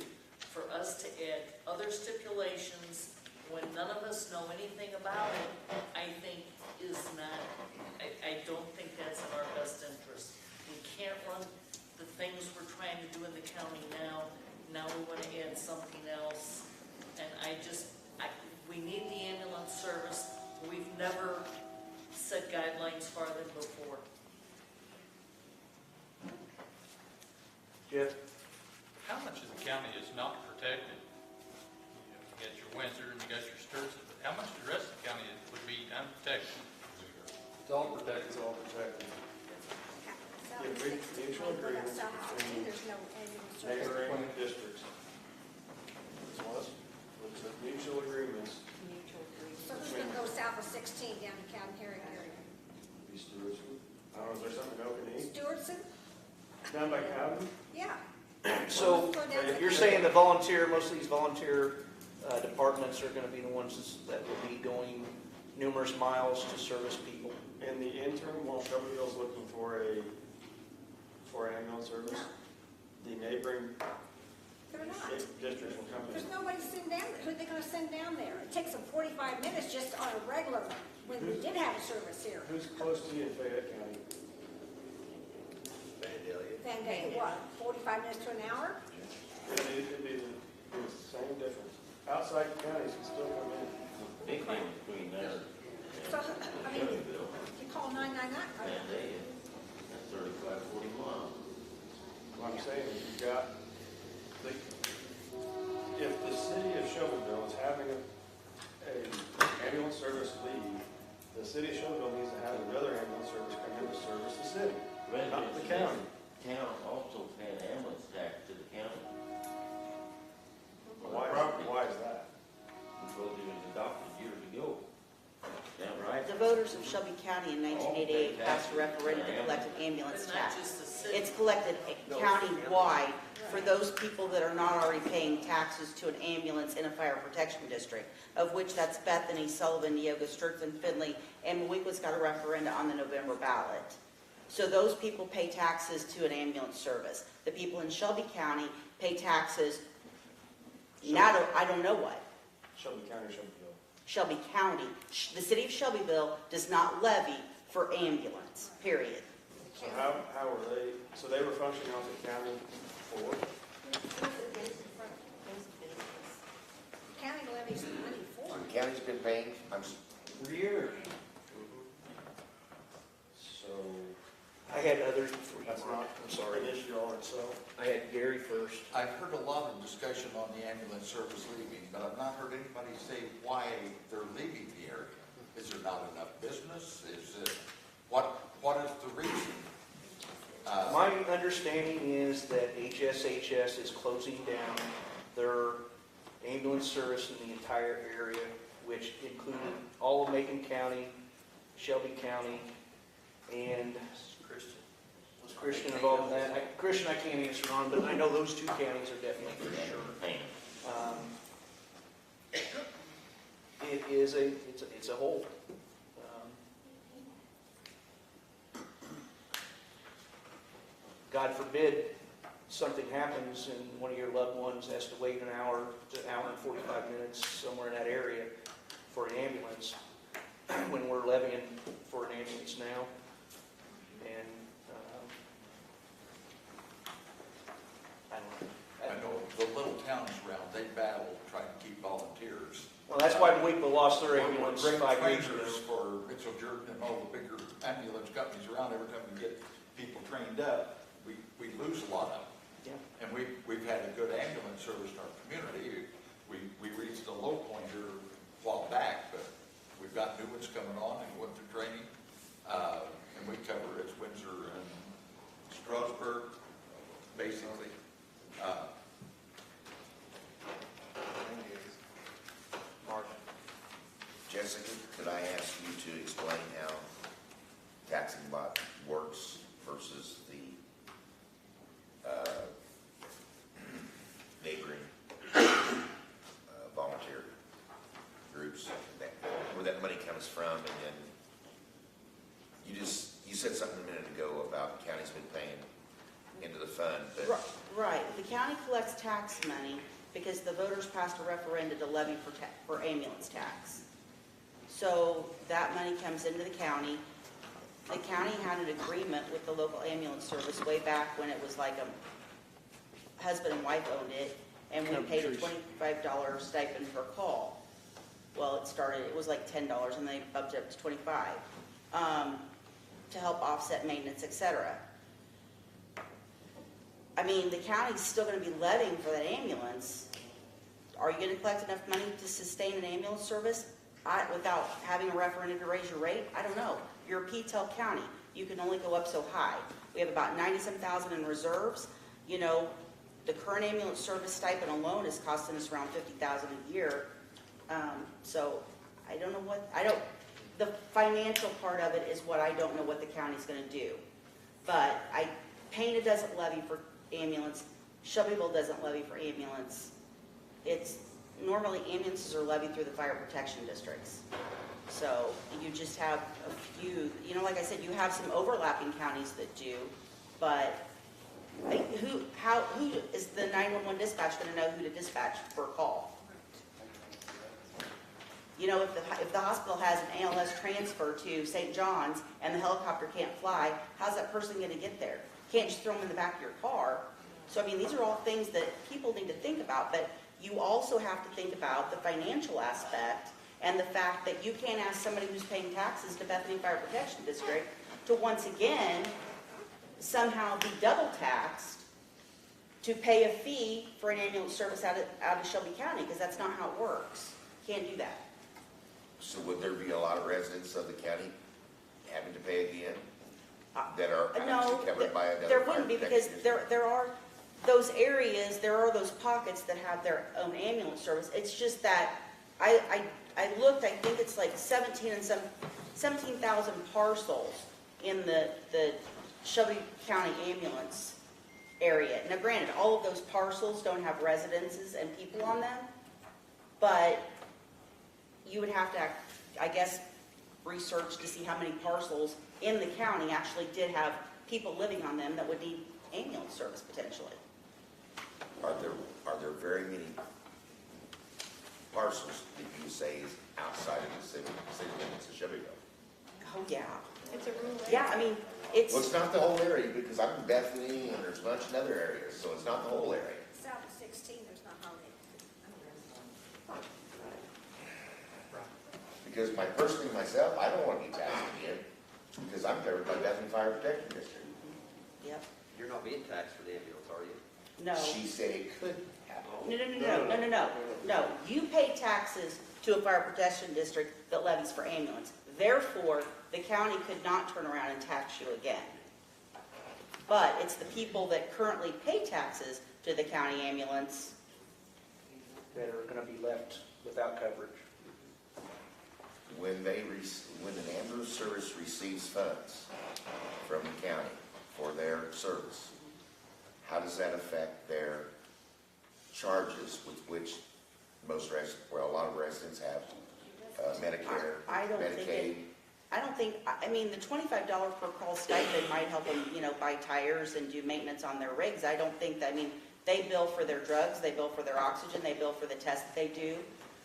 For us to add other stipulations when none of us know anything about it, I think is not, I don't think that's in our best interest. We can't run the things we're trying to do in the county now. Now we want to add something else. And we need the ambulance service. We've never set guidelines for them before. Jeff? How much of the county is not protected? You got your Windsor and you got your Sturgis, but how much of the rest of the county would be unprotected? It's all protected. It's all protected. Mutual agreements between There's no ambulance service. neighboring districts. It's what? It's a mutual agreements. So who's gonna go south of 16 down to County Herring area? Be Stewardson. I don't know, is there something in Okanee? Stewardson? Down by Cowden? Yeah. So, you're saying the volunteer, most of these volunteer departments are gonna be the ones that will be going numerous miles to service people? In the interim, while Shelbyville's looking for ambulance service, the neighboring They're not. districts will come in. There's nobody sitting down there. Who are they gonna send down there? It takes them 45 minutes just on a regular, when we did have a service here. Who's close to you in Fayette County? Then what, 45 minutes to an hour? It'd be the same difference. Outside counties can still come in. Big difference between there So, I mean, you call 999. and that's 35, 40 miles. What I'm saying is you've got, if the city of Shelbyville is having a ambulance service leave, the city of Shelbyville needs to have another ambulance service come in to service the city, not the county. Town also pay an ambulance tax to the county. Why is that? Because it was adopted years ago. Is that right? The voters of Shelby County in 1988 passed a referendum that collected ambulance But not tax. just the city. It's collected county-wide for those people that are not already paying taxes to an ambulance in a fire protection district, of which that's Bethany, Sullivan, Neoga, Sturgeon, Findlay, and Mowequa's got a referendum on the November ballot. So those people pay taxes to an ambulance service. The people in Shelby County pay taxes, I don't know what. Shelby County or Shelbyville? Shelby County. The city of Shelbyville does not levy for ambulance, period. So how were they, so they were functioning off the county for? County levies the money for it. The county's been paying, For years. I had others before you. That's not I'm sorry. an issue all itself. I had Gary first. I've heard a lot of discussion on the ambulance service leaving, but I've not heard anybody say why they're leaving the area. Is there not enough business? Is it, what is the reason? My understanding is that HSHS is closing down their ambulance service in the entire area, which included all of Macon County, Shelby County, and was Christian involved in that? Christian, I can't answer on, but I know those two counties are definitely for sure. It is it's a whole. God forbid something happens and one of your loved ones has to wait an hour to an hour and 45 minutes somewhere in that area for an ambulance when we're levying for an ambulance now. And I know the little towns around, they battle trying to keep volunteers. well, that's why we lost their ambulance We're great 5 years ago. trainers for Mitchell Jordan and all the bigger ambulance companies around. Every time we get people trained up, we lose a lot of them. Yeah. And we've had a good ambulance service in our community. We reached a low point here a while back, but we've got new ones coming on and going through training. And we cover it's Windsor and Strasburg, basically. Mark. Jessica, could I ask you to explain how taxing bot works versus the neighboring volunteer groups, where that money comes from, and then you said something a minute ago about the county's been paying into the fund, but Right, the county collects tax money because the voters passed a referendum to levy for ambulance tax. So that money comes into the county. The county had an agreement with the local ambulance service way back when it was like a husband and wife owned it, and we paid a $25 stipend per call. Well, it was like $10, and they bumped it up to $25 to help offset maintenance, etc. I mean, the county's still going to be levying for that ambulance. Are you going to collect enough money to sustain an ambulance service without having a referendum to raise your rate? I don't know. You're a P-TEL county. You can only go up so high. We have about 97,000 in reserves. You know, the current ambulance service stipend alone is costing us around $50,000 a year. So I don't know the financial part of it is what I don't know what the county's going to do. But Pana doesn't levy for ambulance. Shelbyville doesn't levy for ambulance. It's normally ambulances are levied through the fire protection districts. So you just have a few, like I said, you have some overlapping counties that do, but who is the 911 dispatch going to know who to dispatch for a call? If the hospital has an ALS transfer to St. John's and the helicopter can't fly, how's that person going to get there? You can't just throw them in the back of your car. So, I mean, these are all things that people need to think about, but you also have to think about the financial aspect and the fact that you can't ask somebody who's paying taxes to Bethany Fire Protection District to once again somehow be double taxed to pay a fee for an ambulance service out of Shelby County, because that's not how it works. Can't do that. so would there be a lot of residents of the county having to pay again that are actually covered by another? There wouldn't be, because there are those areas, there are those pockets that have their own ambulance service. It's just that I looked, I think it's like 17,000 parcels in the Shelby County ambulance area. Now granted, all of those parcels don't have residences and people on them, but you would have to, I guess, research to see how many parcels in the county actually did have people living on them that would need ambulance service potentially. Are there very many parcels that you say is outside of the city limits of Shelbyville? Oh, yeah. It's a rural area. Yeah, I mean, it's... Well, it's not the whole area, because I'm in Bethany, and there's a bunch in other areas, so it's not the whole area. South of 16, there's not hardly. Because personally myself, I don't want to be taxed again. because I'm covered by Bethany Fire Protection District. Yep. You're not being taxed for the ambulance, are you? No. She said it could happen. No. You pay taxes to a fire protection district that levies for ambulance. Therefore, the county could not turn around and tax you again. But it's the people that currently pay taxes to the county ambulance. That are gonna be left without coverage. When an ambulance service receives funds from the county for their service, how does that affect their charges with which most residents, well, a lot of residents have Medicare, I don't think Medicaid? I mean, the $25 per call stipend might help them, buy tires and do maintenance on their rigs. I don't think that, they bill for their drugs, they bill for their oxygen, they bill for the tests that they do.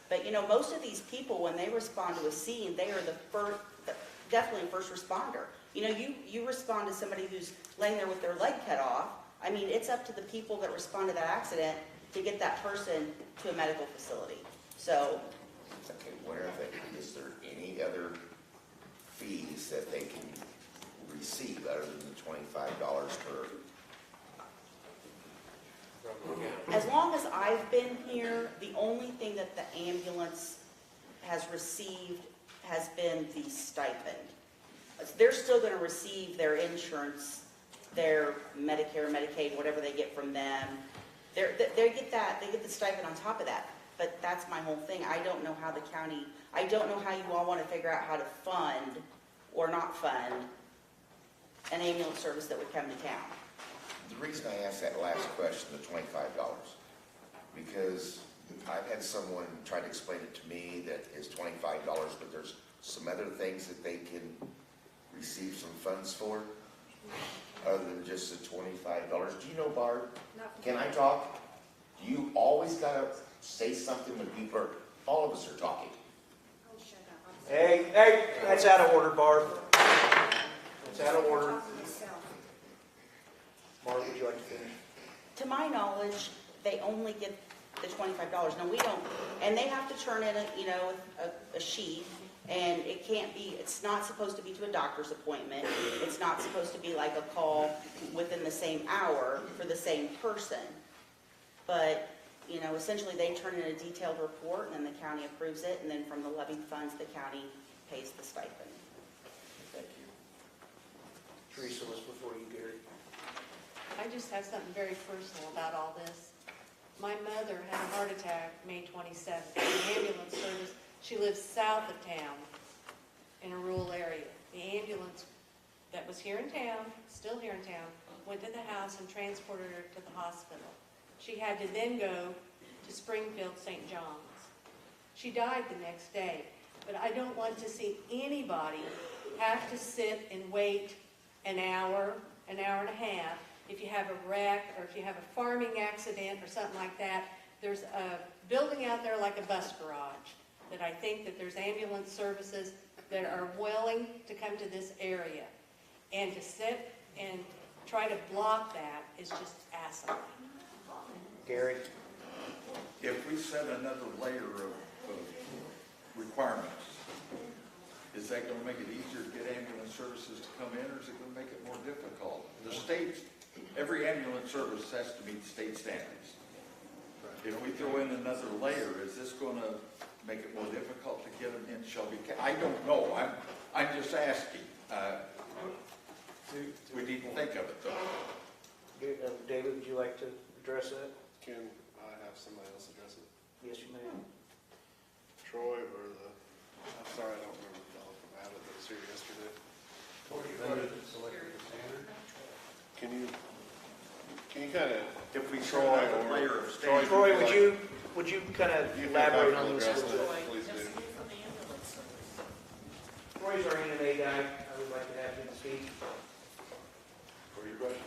But, most of these people, when they respond to a scene, they are definitely a first responder. You respond to somebody who's laying there with their leg cut off. It's up to the people that respond to that accident to get that person to a medical facility. So. Okay, what are they, is there any other fees that they can receive other than the $25 per? As long as I've been here, the only thing that the ambulance has received has been the stipend. They're still going to receive their insurance, their Medicare, Medicaid, whatever they get from them. They get the stipend on top of that. But that's my whole thing. I don't know how you all want to figure out how to fund or not fund an ambulance service that would come to town. The reason I asked that last question, the $25, because I've had someone try to explain it to me that is $25, but there's some other things that they can receive some funds for, other than just the $25. Do you know, Barb? Can I talk? Do you always gotta say something when people are, all of us are talking? Oh, shut up. Hey, that's out of order, Barb. That's out of order. Barb, would you like to finish? To my knowledge, they only get the $25. Now, we don't, and they have to turn in a sheet, and it's not supposed to be to a doctor's appointment. It's not supposed to be like a call within the same hour for the same person. But, essentially they turn in a detailed report, and then the county approves it, and then from the levy funds, the county pays the stipend. Thank you. Teresa was before you, Gary. I just have something very personal about all this. My mother had a heart attack May 27th. The ambulance service, she lives south of town in a rural area. The ambulance that was here in town, still here in town, went to the house and transported her to the hospital. She had to then go to Springfield, St. John's. She died the next day. But I don't want to see anybody have to sit and wait an hour and a half. If you have a wreck or if you have a farming accident or something like that, there's a building out there like a bus garage that I think that there's ambulance services that are willing to come to this area. And to sit and try to block that is just asinine. Gary? If we set another layer of requirements, is that going to make it easier to get ambulance services to come in, or is it going to make it more difficult? The state, every ambulance service has to meet state standards. If we throw in another layer, is this going to make it more difficult to get them in Shelby County? I don't know. I'm just asking. We need to think of it, though. David, would you like to address that? Can I have somebody else address it? Yes, you may. Troy or I'm sorry, I don't remember the fellow from Abbott that was here yesterday. Can you kind of, if we Troy or layer of standards, Troy, would you kind of elaborate on this? Please do. Troy's our NMA guy. I would like to have him speak. For your question.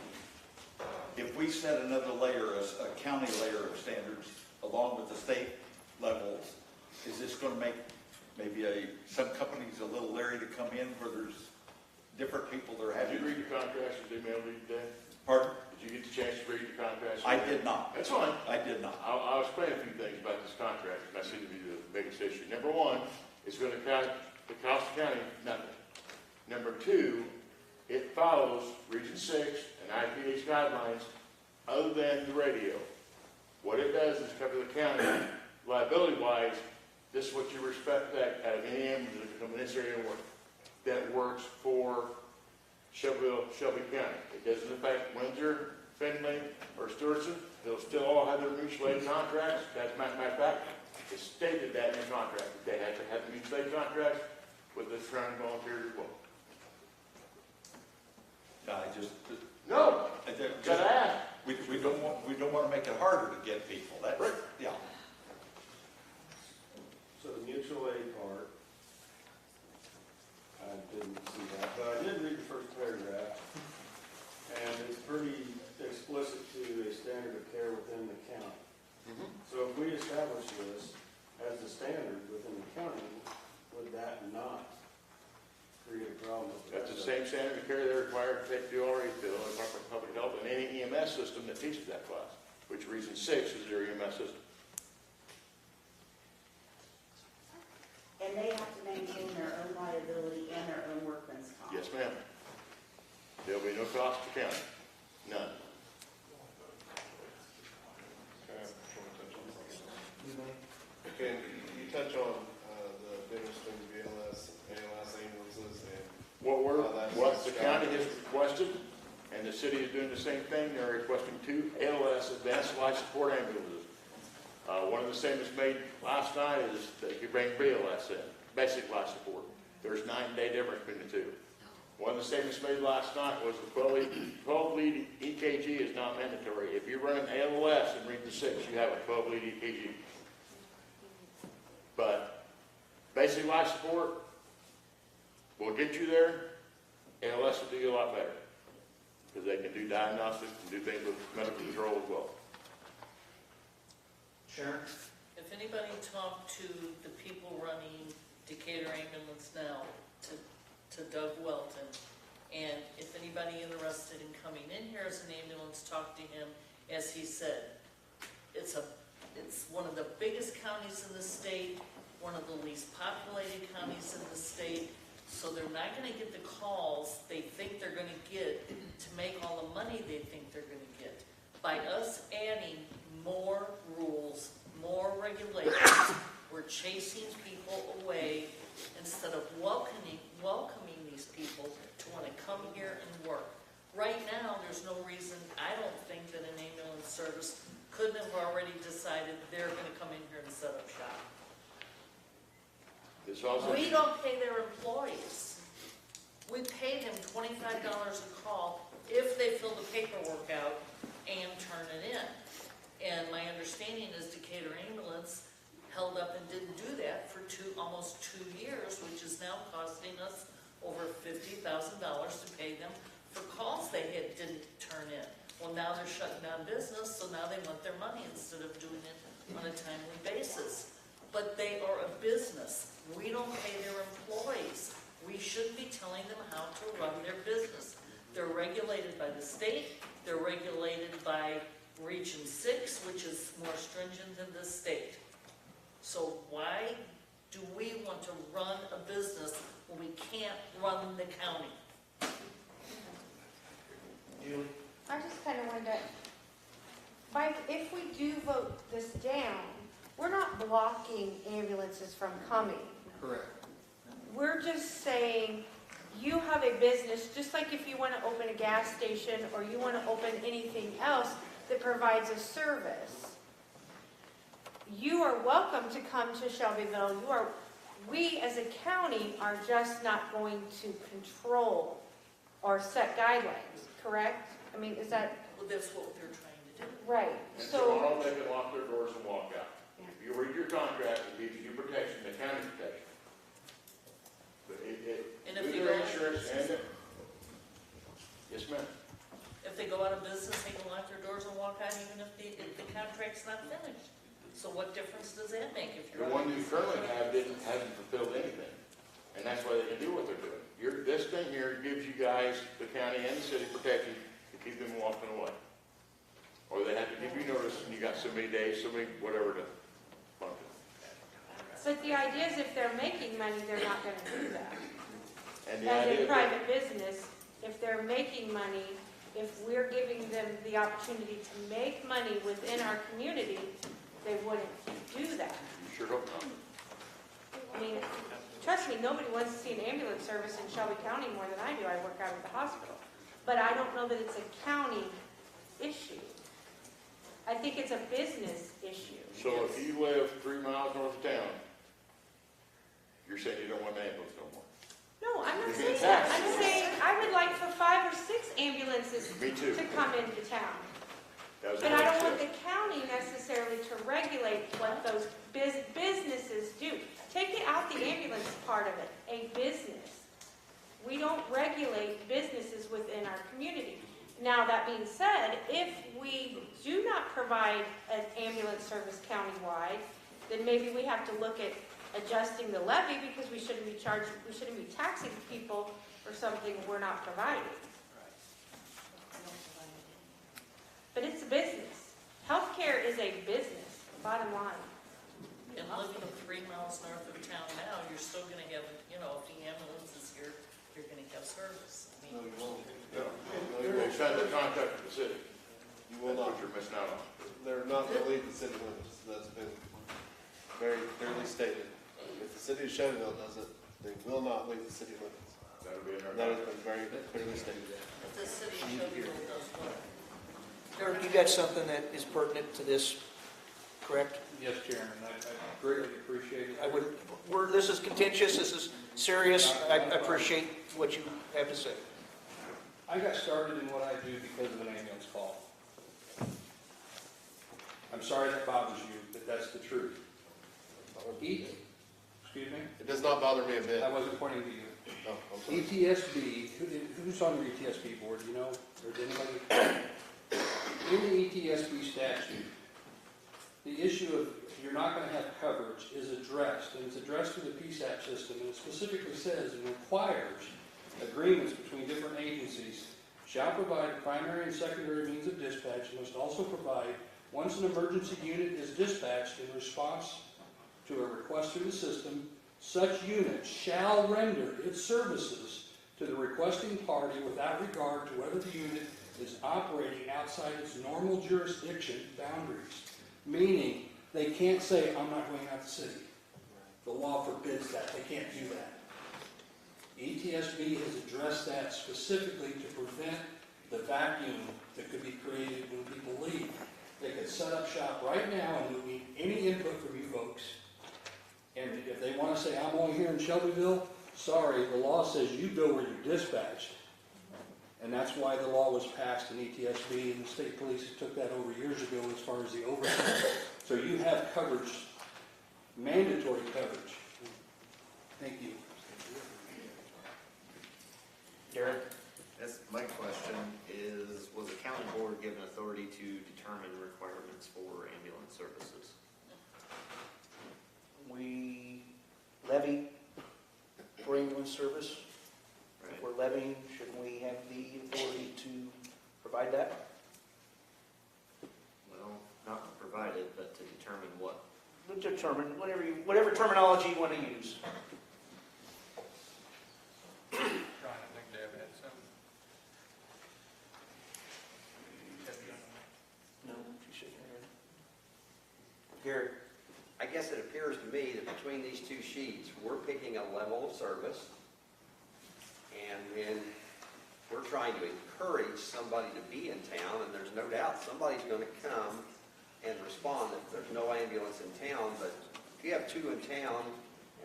If we set another layer, a county layer of standards, along with the state levels, is this going to make maybe some companies a little leery to come in where there's different people that are having? Did you read the contracts that they mailed you today? Pardon? Did you get the chance to read the contracts? I did not. That's fine. I did not. I'll explain a few things about this contract, and I seem to be the biggest issue. Number one, it's going to cost the county nothing. Number two, it follows Region 6 and IPH guidelines other than the radio. What it does is cover the county liability-wise. This is what you respect that out of any ambulance that come in this area and work, that works for Shelby County. It doesn't affect Windsor, Findlay, or Stewartson. They'll still all have their mutual aid contracts. That's matter of fact, it's stated that in the contract, that they have to have mutual aid contracts with the surrounding volunteers as well. I just, No, just- gotta ask. we don't want to make it harder to get people. That's, Right. yeah. So the mutual aid part, I didn't see that, but I did read the first paragraph, and it's pretty explicit to a standard of care within the county. So if we establish this as the standard within the county, would that not create a problem? That's the same standard of care they're required to take the already to the Department of Public Health and any EMS system that teaches that class, which Region 6 is their EMS system. And they have to maintain their own liability and their own workman's comp. Yes, ma'am. There'll be no cost to county, none. Can you touch on the difference between BLS, ALS ambulances and What the county has requested, and the city is doing the same thing, they're requesting 2 ALS advanced life support ambulances. One of the statements made last night is that you bring BLS in, basic life support. There's 9-day difference between the two. One of the statements made last night was the 12-lead EKG is not mandatory. If you run an ALS in Region 6, you have a 12-lead EKG. But basic life support will get you there. ALS will do you a lot better because they can do diagnostics and do things with medical control as well. Sharon? If anybody talked to the people running Decatur Ambulance now, to Doug Welton, and if anybody interested in coming in here as an ambulance, talk to him, as he said, it's one of the biggest counties in the state, one of the least populated counties in the state, so they're not gonna get the calls they think they're gonna get to make all the money they think they're gonna get. By us adding more rules, more regulations, we're chasing people away instead of welcoming these people to want to come here and work. Right now, there's no reason, I don't think, that an ambulance service couldn't have already decided they're going to come in here and set up shop. This also, We don't pay their employees. We pay them $25 a call if they fill the paperwork out and turn it in. And my understanding is Decatur Ambulance held up and didn't do that for almost 2 years, which is now costing us over $50,000 to pay them for calls they didn't turn in. Well, now they're shutting down business, so now they want their money instead of doing it on a timely basis. But they are a business. We don't pay their employees. We should be telling them how to run their business. They're regulated by the state. They're regulated by Region 6, which is more stringent than the state. So why do we want to run a business when we can't run the county? I just kind of wonder, if we do vote this down, we're not blocking ambulances from coming. Correct. We're just saying, you have a business, just like if you want to open a gas station or you want to open anything else that provides a service. You are welcome to come to Shelbyville. We as a county are just not going to control or set guidelines, correct? I mean, is that Well, that's what they're trying to do. right? and So, tomorrow they can lock their doors and walk out. If you read your contract, it gives you protection, the county protection. But And if with you their don't- insurance and yes, ma'am. If they go out of business, they can lock their doors and walk out even if the contract's not finished. So what difference does that make if The you're? one you currently have hasn't fulfilled anything, and that's why they can do what they're doing. This thing here gives you guys, the county and the city, protection to keep them walking away. Or they have to give you notice, and you got so many days, so many, whatever to function. but the idea is if they're making money, they're not going to do that. And the as idea a of- private business, if they're making money, if we're giving them the opportunity to make money within our community, they wouldn't do that. Sure hope not. I mean, trust me, nobody wants to see an ambulance service in Shelby County more than I do. I work out at the hospital. But I don't know that it's a county issue. I think it's a business issue. So if you live 3 miles north of town, you're saying you don't want an ambulance no more? No, I'm not You're saying being that. taxed. I'm saying I would like for 5 or 6 ambulances Me too. to come into town. That was But what I I don't want said. the county necessarily to regulate what those businesses do. Take it out the ambulance part of it, a business. We don't regulate businesses within our community. Now, that being said, if we do not provide an ambulance service countywide, then maybe we have to look at adjusting the levy because we shouldn't be taxing people for something we're not providing. But it's a business. Healthcare is a business, bottom line. And living 3 miles north of town now, you're still gonna have, you know, if the ambulance is here, you're gonna have service. I mean, No, you won't sign the contract with the city. You will That's not, what you're missing out on. they're not gonna leave the city limits, that's been very clearly stated. If the city of Shelbyville does it, they will not leave the city limits. That'll be in our That has contract. been very clearly stated. But the city of Shelbyville does what? Derek, you got something that is pertinent to this, correct? Yes, Chairman, I greatly appreciate it. I would, this is contentious, this is serious, I appreciate what you have to say. I got started in what I do because of an ambulance call. I'm sorry that bothers you, but that's the truth. Excuse me? It does not bother me a bit. I wasn't pointing to you. No, I'm sorry. ETSB, who's on your ETSB board, do you know? Or does anybody? In the ETSB statute, the issue of you're not going to have coverage is addressed, and it's addressed through the PSAP system, and it specifically says and requires agreements between different agencies shall provide primary and secondary means of dispatch, and must also provide, once an emergency unit is dispatched in response to a request through the system, such unit shall render its services to the requesting party without regard to whether the unit is operating outside its normal jurisdiction boundaries. Meaning, they can't say, I'm not going out the city. The law forbids that. They can't do that. ETSB has addressed that specifically to prevent the vacuum that could be created when people leave. They could set up shop right now and we need any input from you folks. And if they want to say, I'm only here in Shelbyville, sorry, the law says you go where you're dispatched. And that's why the law was passed in ETSB, and the state police took that over years ago as far as the overtime. So you have coverage, mandatory coverage. Thank you. Derek? That's my question is, was the county board given authority to determine requirements for ambulance services? We levy for ambulance service. If we're levying, shouldn't we have the authority to provide that? Well, not provided, but to determine what. Determine, whatever terminology you want to use. Trying to think Deb had something. No, she shouldn't have. Gary? I guess it appears to me that between these two sheets, we're picking a level of service, and then we're trying to encourage somebody to be in town, and there's no doubt somebody's going to come and respond if there's no ambulance in town. But if you have 2 in town,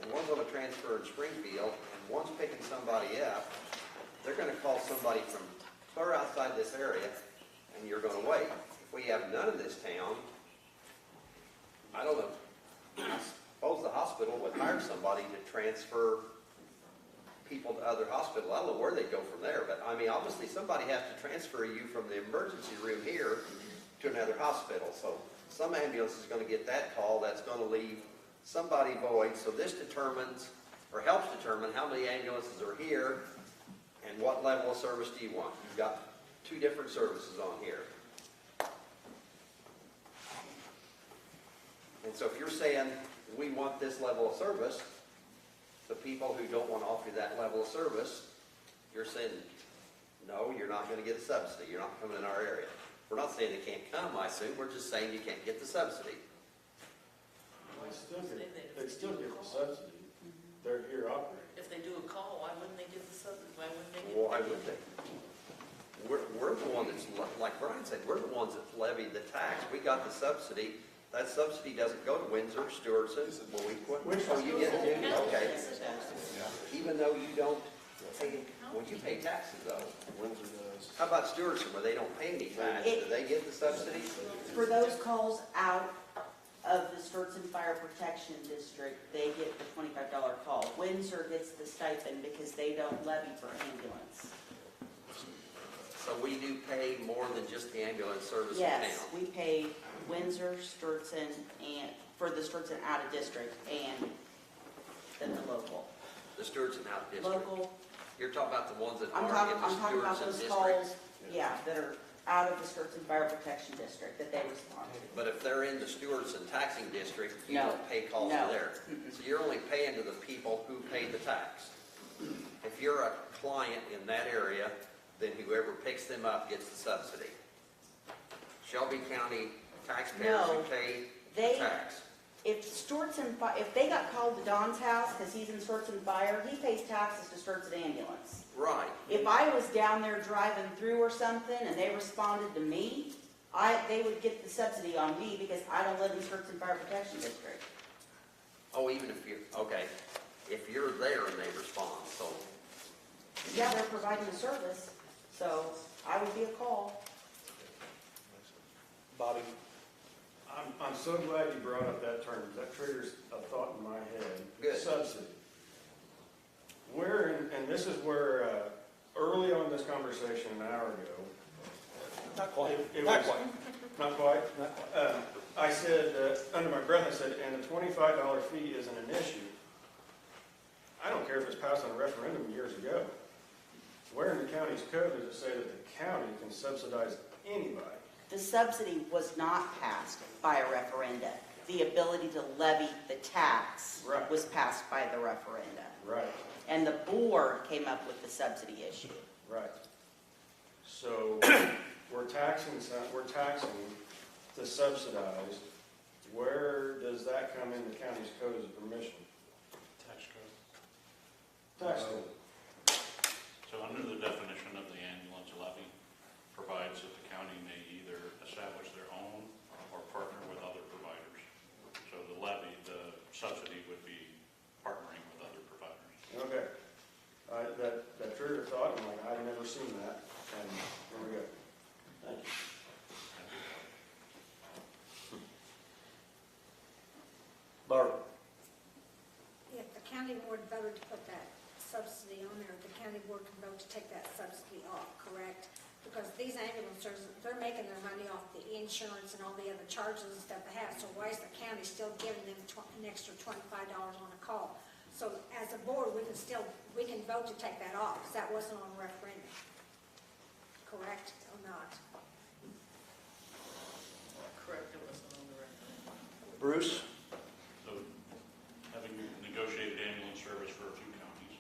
and one's on a transfer in Springfield, and one's picking somebody up, they're going to call somebody from clear outside this area, and you're going to wait. If we have none in this town, I don't know. I suppose the hospital would hire somebody to transfer people to other hospitals. I don't know where they'd go from there, but I mean, obviously somebody has to transfer you from the emergency room here to another hospital. So some ambulance is going to get that call. That's going to leave somebody void. So this determines, or helps determine, how many ambulances are here and what level of service do you want. You've got 2 different services on here. And so if you're saying we want this level of service, the people who don't want to offer you that level of service, you're saying, no, you're not gonna get a subsidy, you're not coming in our area. We're not saying they can't come, I assume, we're just saying you can't get the subsidy. They still get the subsidy. They're here operating. If they do a call, why wouldn't they get the subsidy? Why wouldn't they get? Why would they? We're the one that's, like Brian said, we're the ones that levied the tax. We got the subsidy. That subsidy doesn't go to Windsor, Stewardson, oh, you get it, okay. Even though you don't pay, well, you pay taxes though. Windsor does. How about Stewardson, where they don't pay any tax? Do they get the subsidy? For those calls out of the Sturtson Fire Protection District, they get the $25 call. Windsor gets the stipend because they don't levy for ambulance. So we do pay more than just the ambulance service in town? Yes, we pay Windsor, Sturtson, and, for the Sturtson out of district, and then the local. The Stewardson out district? Local, You're talking about the ones that I'm are talking, in the I'm talking about Stewardson those district? calls, yeah, that are out of the Sturtson Fire Protection District that they respond to. But if they're in the Stewardson taxing district, you No. don't pay calls No. to there. So you're only paying to the people who pay the tax. If you're a client in that area, then whoever picks them up gets the subsidy. Shelby County taxpayers who No. pay They- tax. If Sturtson, if they got called to Don's house because he's in Sturtson Fire, he pays taxes to Sturtson Ambulance. Right. If I was down there driving through or something and they responded to me, they would get the subsidy on me because I don't live in Sturtson Fire Protection District. Oh, even if you're, okay. If you're there and they respond, so. Yeah, they're providing a service, so I would be a call. Bobby? I'm so glad you brought up that term. That triggers a thought in my head. Good. Subsidy. Where, and this is where, early on in this conversation an hour ago. Not quite. It Not was- quite. Not quite? Not quite. I said, under my breath, I said, and a $25 fee isn't an issue. I don't care if it's passed on a referendum years ago. Where in the county's code does it say that the county can subsidize anybody? The subsidy was not passed by a referenda. The ability to levy the tax Right. was passed by the referenda. Right, And the board came up with the subsidy issue. right. So we're taxing to subsidize. Where does that come in the county's code as a permission? Tax code. Tax code. So under the definition of the ambulance levy, provides that the county may either establish their own or partner with other providers. So the levy, the subsidy would be partnering with other providers. Okay. That triggered a thought, I'm like, I've never seen that, and here we go. Thank you. Barbara? If the county board voted to put that subsidy on there, the county board can vote to take that subsidy off, correct? Because these ambulancers, they're making their money off the insurance and all the other charges and stuff they have, so why is the county still giving them an extra $25 on a call? So as a board, we can vote to take that off, because that wasn't on referendum, correct or not? Correct, it wasn't on the record. Bruce? So having negotiated ambulance service for a few counties,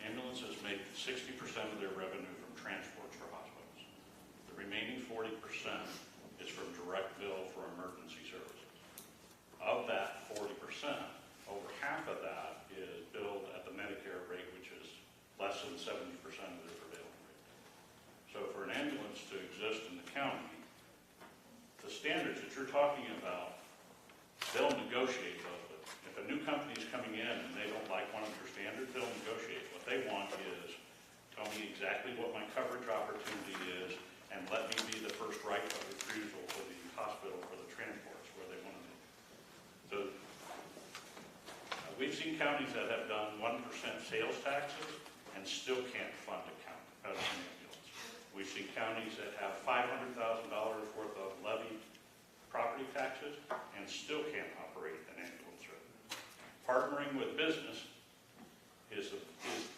ambulances make 60% of their revenue from transports for hospitals. The remaining 40% is from direct bill for emergency services. Of that 40%, over half of that is billed at the Medicare rate, which is less than 70% of their prevailing rate. So for an ambulance to exist in the county, the standards that you're talking about, they'll negotiate those. But if a new company's coming in and they don't like one of your standards, they'll negotiate. What they want is, tell me exactly what my coverage opportunity is, and let me be the first right of refusal for the hospital for the transports where they want to be. So we've seen counties that have done 1% sales taxes and still can't fund an ambulance. We've seen counties that have $500,000 worth of levied property taxes and still can't operate an ambulance service. Partnering with business is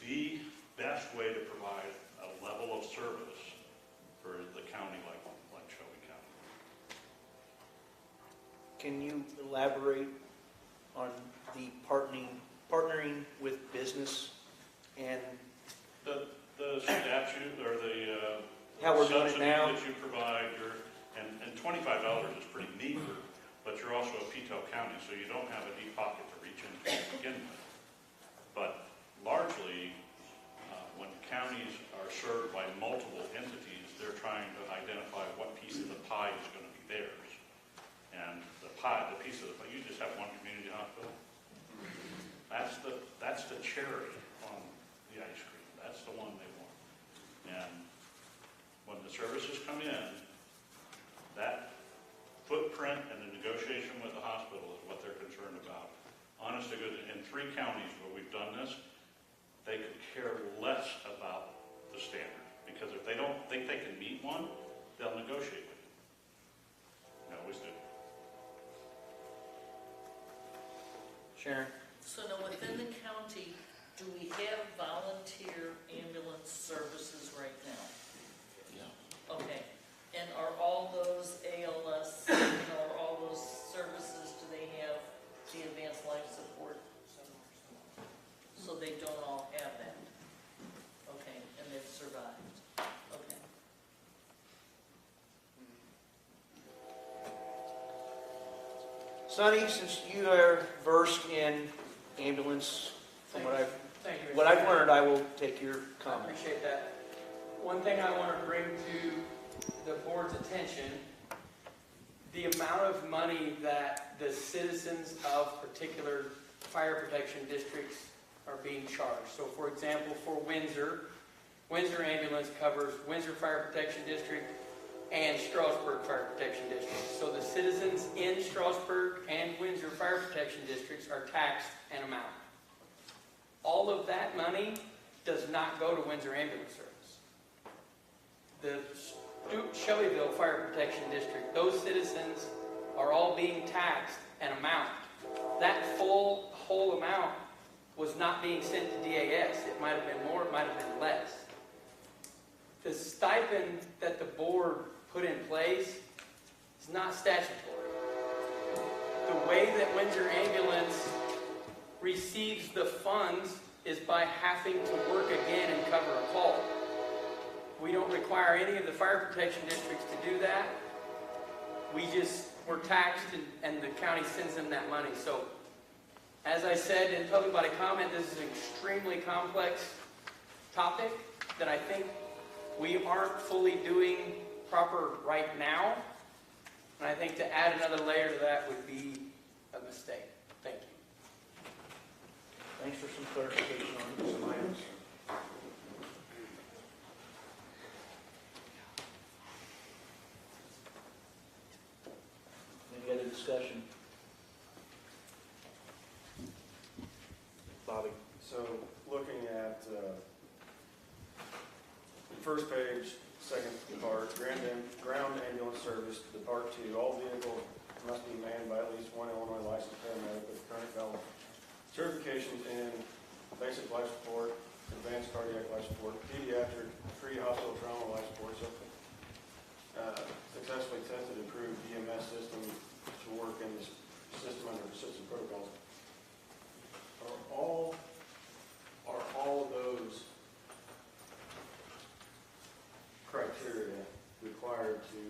the best way to provide a level of service for the county like Shelby County. Can you elaborate on the partnering partnering with business and The statute or the how we're doing it subsidy now. that you provide, and $25 is pretty meager, but you're also a P-tail county, so you don't have a deep pocket to reach into to begin with. But largely, when counties are served by multiple entities, they're trying to identify what piece of the pie is going to be theirs. And the piece of the pie, you just have one community hospital. That's the cherry on the ice cream. That's the one they want. And when the services come in, that footprint and the negotiation with the hospital is what they're concerned about. Honest to goodness, in 3 counties where we've done this, they could care less about the standard. Because if they don't think they can meet one, they'll negotiate with you. They always do. Sharon? So now within the county, do we have volunteer ambulance services right now? Yeah. Okay, and are all those ALS, are all those services, do they have the advanced life support? So they don't all have that? Okay, and they've survived, okay. Sonny, since you are versed in ambulance, from what Thank you, Mr. I've Chairman. learned, I will take your I comment. appreciate that. One thing I want to bring to the board's attention, the amount of money that the citizens of particular fire protection districts are being charged. So for example, for Windsor Ambulance covers Windsor Fire Protection District and Strasburg Fire Protection District. So the citizens in Strasburg and Windsor Fire Protection Districts are taxed an amount. All of that money does not go to Windsor Ambulance Service. The Shelbyville Fire Protection District, those citizens are all being taxed an amount. That whole amount was not being sent to DAS. It might have been more, it might have been less. The stipend that the board put in place is not statutory. The way that Windsor Ambulance receives the funds is by having to work again and cover a call. We don't require any of the fire protection districts to do that. We're taxed and the county sends them that money. So, as I said in public body comment, this is an extremely complex topic that I think we aren't fully doing proper right now. And I think to add another layer to that would be a mistake. Thank you. Thanks for some clarification on some items. Any other discussion? Bobby? So, looking at, first page, second part, ground ambulance service, the part 2, all vehicles must be manned by at least one Illinois licensed paramedic with current valid certifications in basic life support, advanced cardiac life support, pediatric, pre-hospital trauma life support, successfully tested and approved EMS system to work in this system under system protocols. Are all of those criteria required to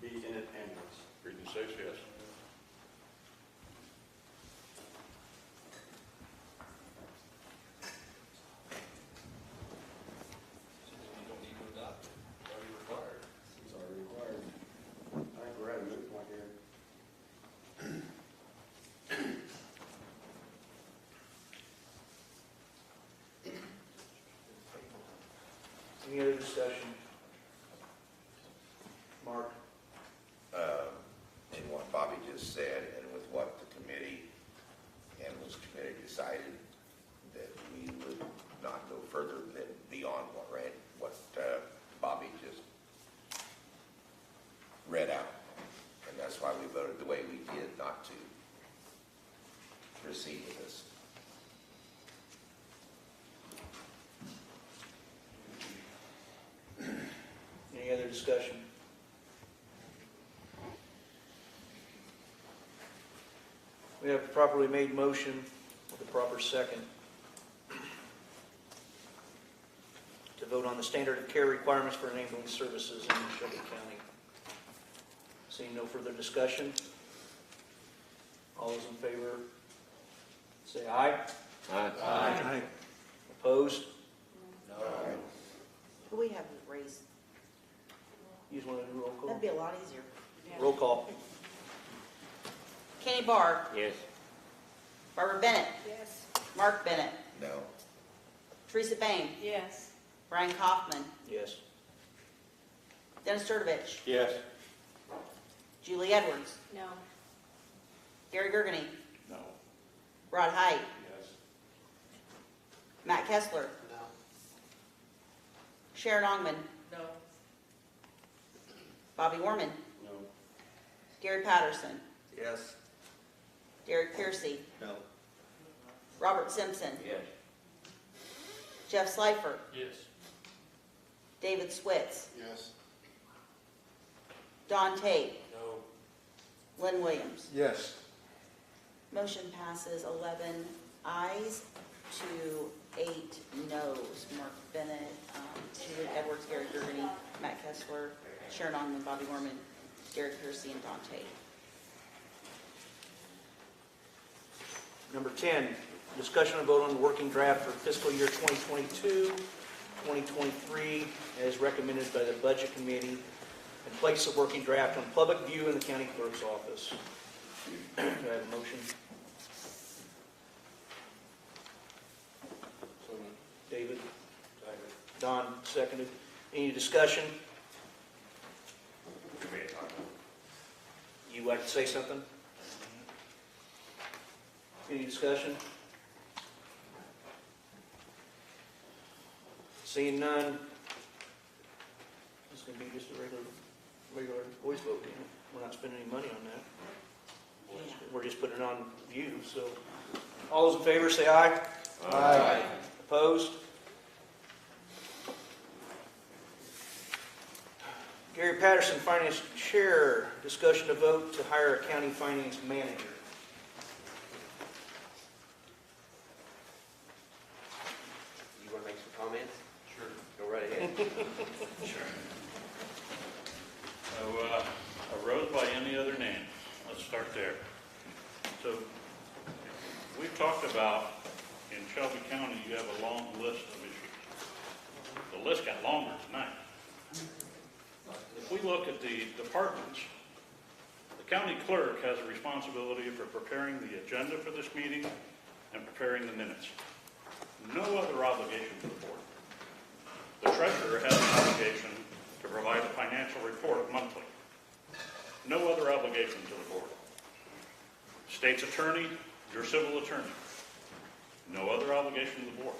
be in an ambulance? Region 6, yes. You don't need to adopt it. It's already required. It's already required. I think we're at a moot point here. Any other discussion? Mark? And what Bobby just said, and with what the committee, ambulance committee decided, that we would not go further than beyond what Bobby just read out. And that's why we voted the way we did, not to proceed with this. Any other discussion? We have a properly made motion with a proper second to vote on the standard of care requirements for ambulance services in Shelby County. Seeing no further discussion, all those in favor say aye. Aye. Opposed? Who we have raised? You just want to do roll call? That'd be a lot easier. Roll call. Kenny Barr, Yes. Barbara Bennett, Yes. Mark Bennett, No. Teresa Bain, Yes. Brian Kaufman, Yes. Dennis Sturdivich, Yes. Julie Edwards, No. Gary Gergany, No. Rod Height, Yes. Matt Kessler, No. Sharon Ongman, No. Bobby Warman, No. Gary Patterson, Yes. Derek Piercy, No. Robert Simpson, Yes. Jeff Slifer, Yes. David Switz, Yes. Don Tate, No. Lynn Williams. Yes. Motion passes 11 ayes to 8 noes. Mark Bennett, Julie Edwards, Gary Gergany, Matt Kessler, Sharon Ongman, Bobby Warman, Derek Piercy, and Don Tate. Number 10, discussion and vote on the working draft for fiscal year 2022, 2023, as recommended by the Budget Committee, and place the working draft on public view in the county clerk's office. Do I have a motion? So moved. David? Don, seconded. Any discussion? You like to say something? Any discussion? Seeing none, it's going to be just a regular voice vote. Isn't it? We're not spending any money on that. We're just putting it on view, so. All those in favor say aye. Aye. Opposed? Gary Patterson, Finance Chair, discussion to vote to hire a county finance manager. You want to make some comments? Sure. Go right ahead. Sure. So, arose by any other name. Let's start there. So, we've talked about, in Shelby County, you have a long list of issues. The list got longer tonight. If we look at the departments, the county clerk has a responsibility for preparing the agenda for this meeting and preparing the minutes. No other obligation to the board. The treasurer has an obligation to provide a financial report monthly. No other obligation to the board. State's attorney, your civil attorney. No other obligation to the board.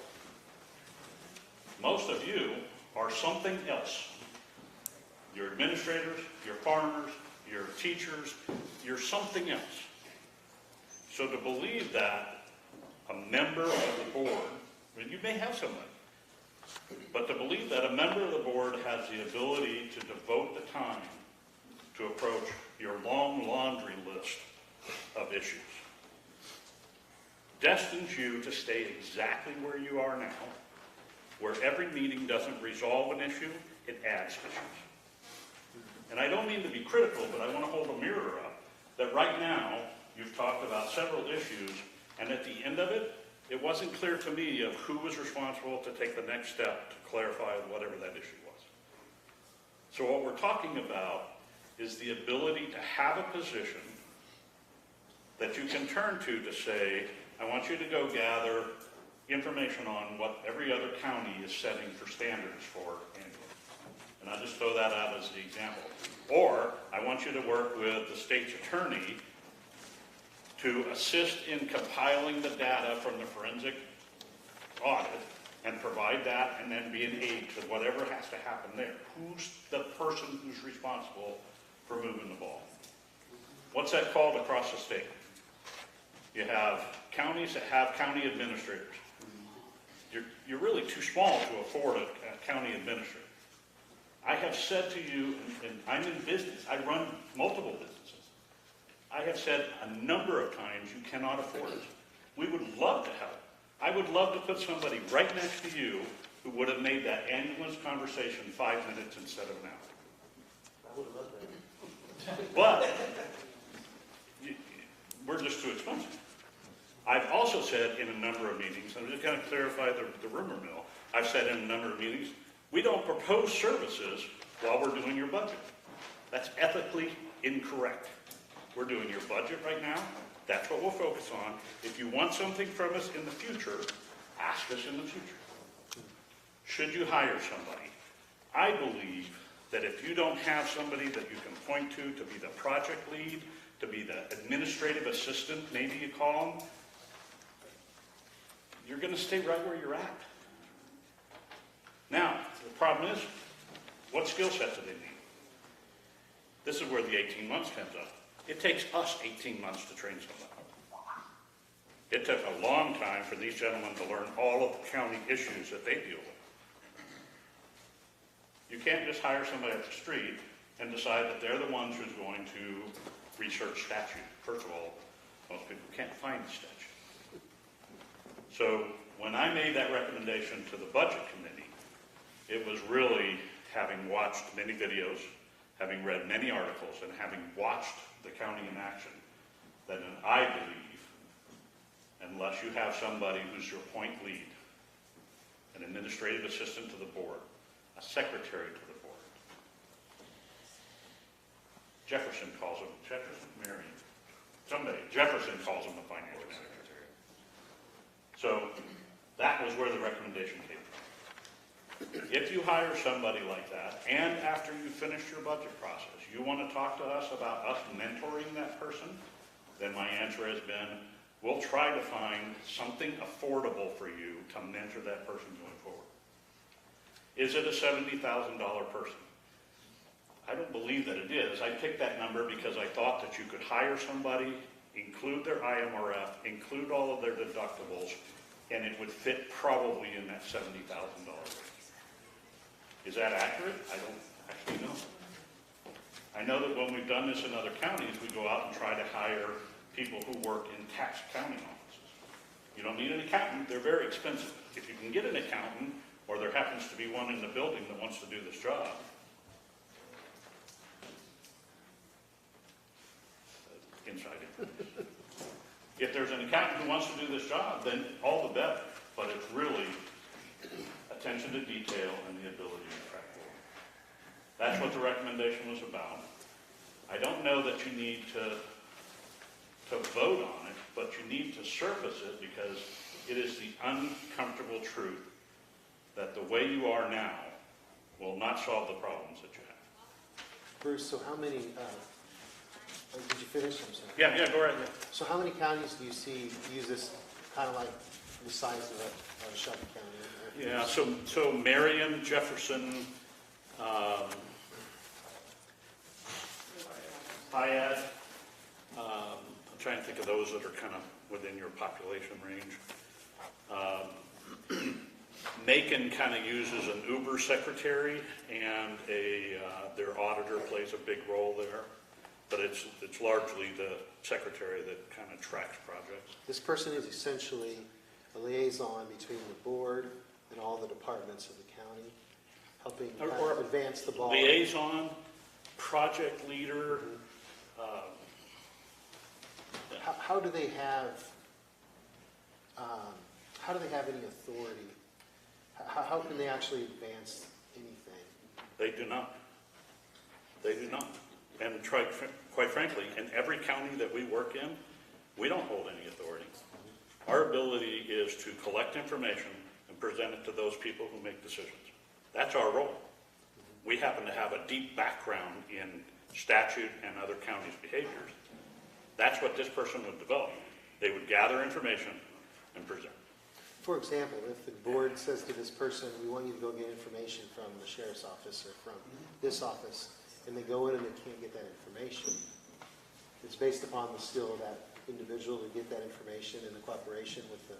Most of you are something else. You're administrators, you're farmers, you're teachers, you're something else. So to believe that a member of the board, and you may have somebody, but to believe that a member of the board has the ability to devote the time to approach your long laundry list of issues destines you to stay exactly where you are now, where every meeting doesn't resolve an issue, it adds issues. And I don't mean to be critical, but I want to hold a mirror up that right now you've talked about several issues, and at the end of it, it wasn't clear to me of who was responsible to take the next step to clarify whatever that issue was. So what we're talking about is the ability to have a position that you can turn to say, I want you to go gather information on what every other county is setting for standards for ambulance. And I'll just throw that out as the example. Or I want you to work with the state's attorney to assist in compiling the data from the forensic audit and provide that and then be an aid to whatever has to happen there. Who's the person who's responsible for moving the ball? What's that called across the state? You have counties that have county administrators. You're really too small to afford a county administrator. I have said to you, and I'm in business, I run multiple businesses. I have said a number of times you cannot afford it. We would love to help. I would love to put somebody right next to you who would have made that ambulance conversation 5 minutes instead of an hour. I would have loved that. But we're just too expensive. I've also said in a number of meetings, I'm just going to clarify the rumor mill, I've said in a number of meetings, we don't propose services while we're doing your budget. That's ethically incorrect. We're doing your budget right now. That's what we'll focus on. If you want something from us in the future, ask us in the future. Should you hire somebody? I believe that if you don't have somebody that you can point to be the project lead, to be the administrative assistant, maybe you call them, you're going to stay right where you're at. Now, the problem is, what skill sets do they need? This is where the 18 months comes up. It takes us 18 months to train somebody. It took a long time for these gentlemen to learn all of the county issues that they deal with. You can't just hire somebody off the street and decide that they're the ones who's going to research statute. First of all, most people can't find the statute. So when I made that recommendation to the budget committee, it was really having watched many videos, having read many articles, and having watched the county in action, that I believe, unless you have somebody who's your point lead, an administrative assistant to the board, a secretary to the board. Jefferson calls him, Marion. Jefferson calls him the finance manager. So that was where the recommendation came from. If you hire somebody like that, and after you finish your budget process, you want to talk to us about us mentoring that person, then my answer has been, we'll try to find something affordable for you to mentor that person going forward. Is it a $70,000 person? I don't believe that it is. I picked that number because I thought that you could hire somebody, include their IMRF, include all of their deductibles, and it would fit probably in that $70,000 range. Is that accurate? I don't actually know. I know that when we've done this in other counties, we go out and try to hire people who work in tax accounting offices. You don't need an accountant. They're very expensive. If you can get an accountant, or there happens to be one in the building that wants to do this job, inside information. If there's an accountant who wants to do this job, then all the better. But it's really attention to detail and the ability to track forward. That's what the recommendation was about. I don't know that you need to vote on it, but you need to surface it because it is the uncomfortable truth that the way you are now will not solve the problems that you have. Bruce, so how many, did you finish? I'm sorry. Yeah, go right ahead. So how many counties do you see use this kind of like the size of Shelby County? Yeah, so Marion, Jefferson, Hyad, I'm trying to think of those that are kind of within your population range. Macon kind of uses an Uber secretary, and their auditor plays a big role there. But it's largely the secretary that kind of tracks projects. This person is essentially a liaison between the board and all the departments of the county, helping Or advance the ball. Liaison, project leader. How do they have? How do they have any authority? How can they actually advance anything? They do not. They do not. And quite frankly, in every county that we work in, we don't hold any authority. Our ability is to collect information and present it to those people who make decisions. That's our role. We happen to have a deep background in statute and other counties' behaviors. That's what this person would develop. They would gather information and present. For example, if the board says to this person, we want you to go get information from the sheriff's office or from this office, and they go in and they can't get that information, it's based upon the skill of that individual to get that information and the cooperation with the...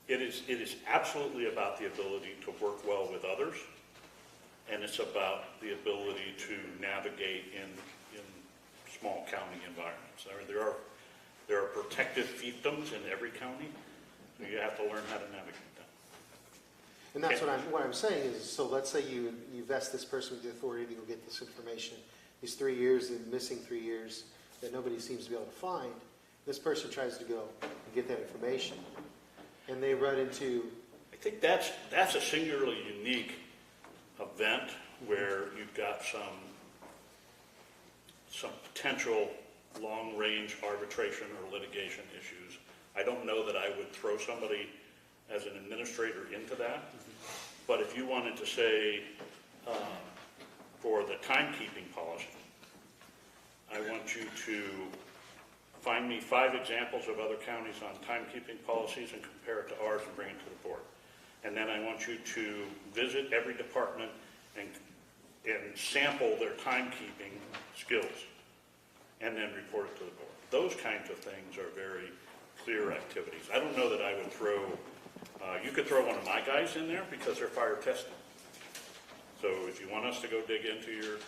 It is absolutely about the ability to work well with others, and it's about the ability to navigate in small county environments. There are protective fiefdoms in every county, You have to learn how to navigate that. And that's what I'm saying is, so let's say you vest this person with the authority to go get this information. These 3 years, the missing 3 years that nobody seems to be able to find, this person tries to go and get that information. And they run into... I think that's a singularly unique event where you've got some potential long-range arbitration or litigation issues. I don't know that I would throw somebody as an administrator into that, but if you wanted to say, for the timekeeping policy, I want you to find me 5 examples of other counties on timekeeping policies and compare it to ours and bring it to the board. And then I want you to visit every department and sample their timekeeping skills and then report it to the board. Those kinds of things are very clear activities. I don't know that I would throw, you could throw one of my guys in there because they're fire tested. So if you want us to go dig into you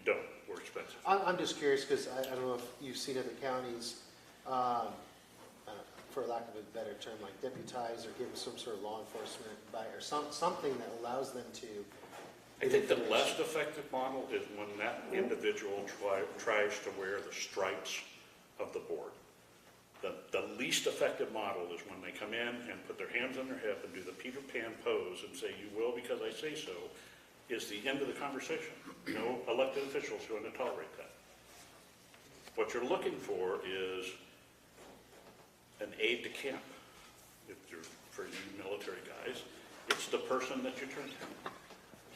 don't, we're expensive. I'm just curious because I don't know if you've seen other counties, for lack of a better term, like deputize or give them some sort of law enforcement or something that allows them to. I think the less effective model is when that individual tries to wear the stripes of the board. The least effective model is when they come in and put their hands on their hip and do the Peter Pan pose and say, you will because I say so, is the end of the conversation. No elected officials are going to tolerate that. What you're looking for is an aide de camp. If you're, for you military guys, it's the person that you turn to.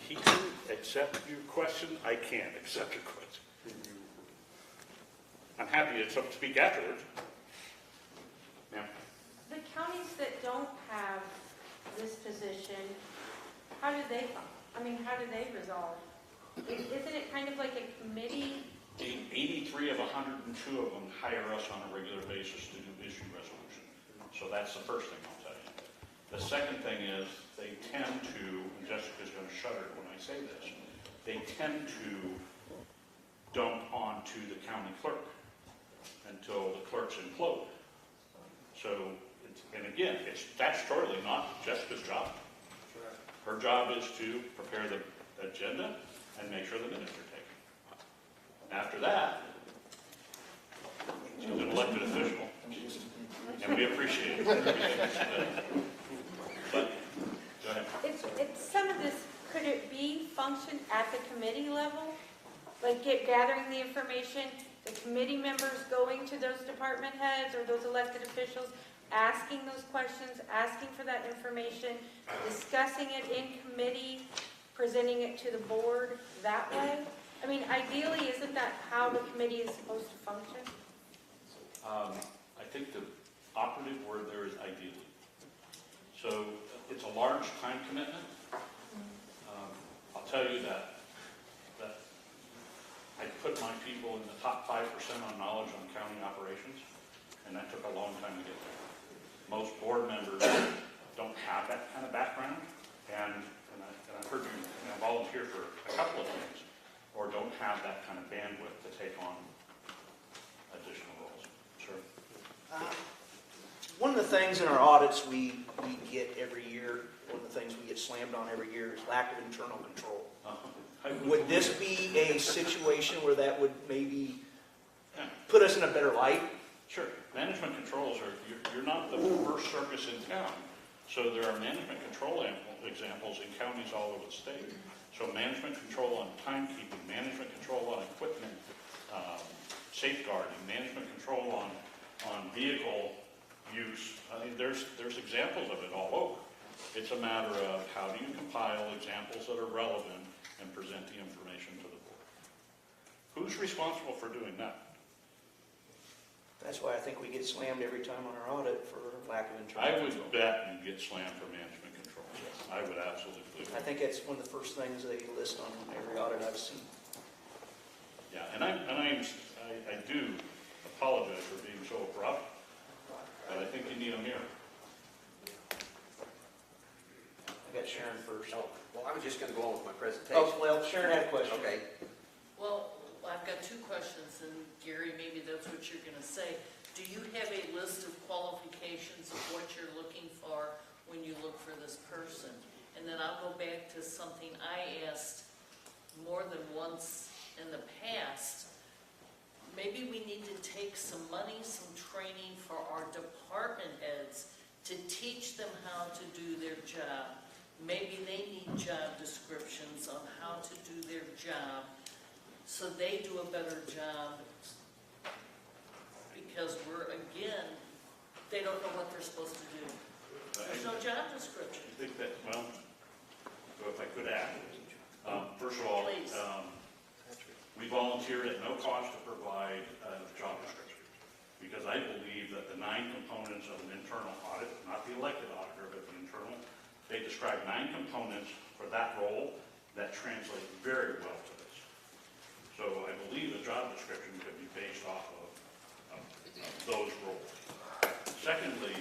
He can accept your question. I can't accept your question. I'm happy to speak afterwards. Ma'am? The counties that don't have this position, how do they resolve? Isn't it kind of like a committee? 83 of 102 of them hire us on a regular basis to do issue resolution. So that's the first thing I'll tell you. The second thing is they tend to, and Jessica's going to shudder when I say this, they tend to dump onto the county clerk until the clerks implode. So, and again, it's statutorily not Jessica's job. Her job is to prepare the agenda and make sure the minutes are taken. After that, she's an elected official, and we appreciate it. But, go ahead. It's some of this, could it be function at the committee level? Like gathering the information, the committee members going to those department heads or those elected officials, asking those questions, asking for that information, discussing it in committee, presenting it to the board that way? I mean, ideally, isn't that how the committee is supposed to function? I think the operative word there is ideally. So it's a large time commitment. I'll tell you that I put my people in the top 5% on knowledge on county operations, and that took a long time to get there. Most board members don't have that kind of background, and I've heard you volunteer for a couple of things, or don't have that kind of bandwidth to take on additional roles. Sure. One of the things in our audits we get every year, one of the things we get slammed on every year is lack of internal control. Would this be a situation where that would maybe put us in a better light? Sure. Management controls are, you're not the first circus in town. So there are management control examples in counties all over the state. So management control on timekeeping, management control on equipment, safeguarding, management control on vehicle use. I mean, there's examples of it all over. It's a matter of how do you compile examples that are relevant and present the information to the board. Who's responsible for doing that? That's why I think we get slammed every time on our audit for lack of internal I control. would bet you get slammed for management control. I would absolutely believe I think it's one of the first things they list on every audit I've seen. Yeah, and I do apologize for being so abrupt, but I think you need a mirror. I got Sharon first. Oh, well, I was just going to go on with my presentation. Oh, well, Sharon had a question. Okay. Well, I've got 2 questions, and Gary, maybe that's what you're going to say. do you have a list of qualifications of what you're looking for when you look for this person? And then I'll go back to something I asked more than once in the past. Maybe we need to take some money, some training for our department heads to teach them how to do their job. Maybe they need job descriptions on how to do their job so they do a better job. Because again, they don't know what they're supposed to do. There's no job description. I think that, well, if I could add, first of all, Please. We volunteer at no cost to provide a job description, because I believe that the 9 components of an internal audit, not the elected auditor, but the internal, they describe 9 components for that role that translate very well to this. So I believe a job description could be based off of those roles. Secondly,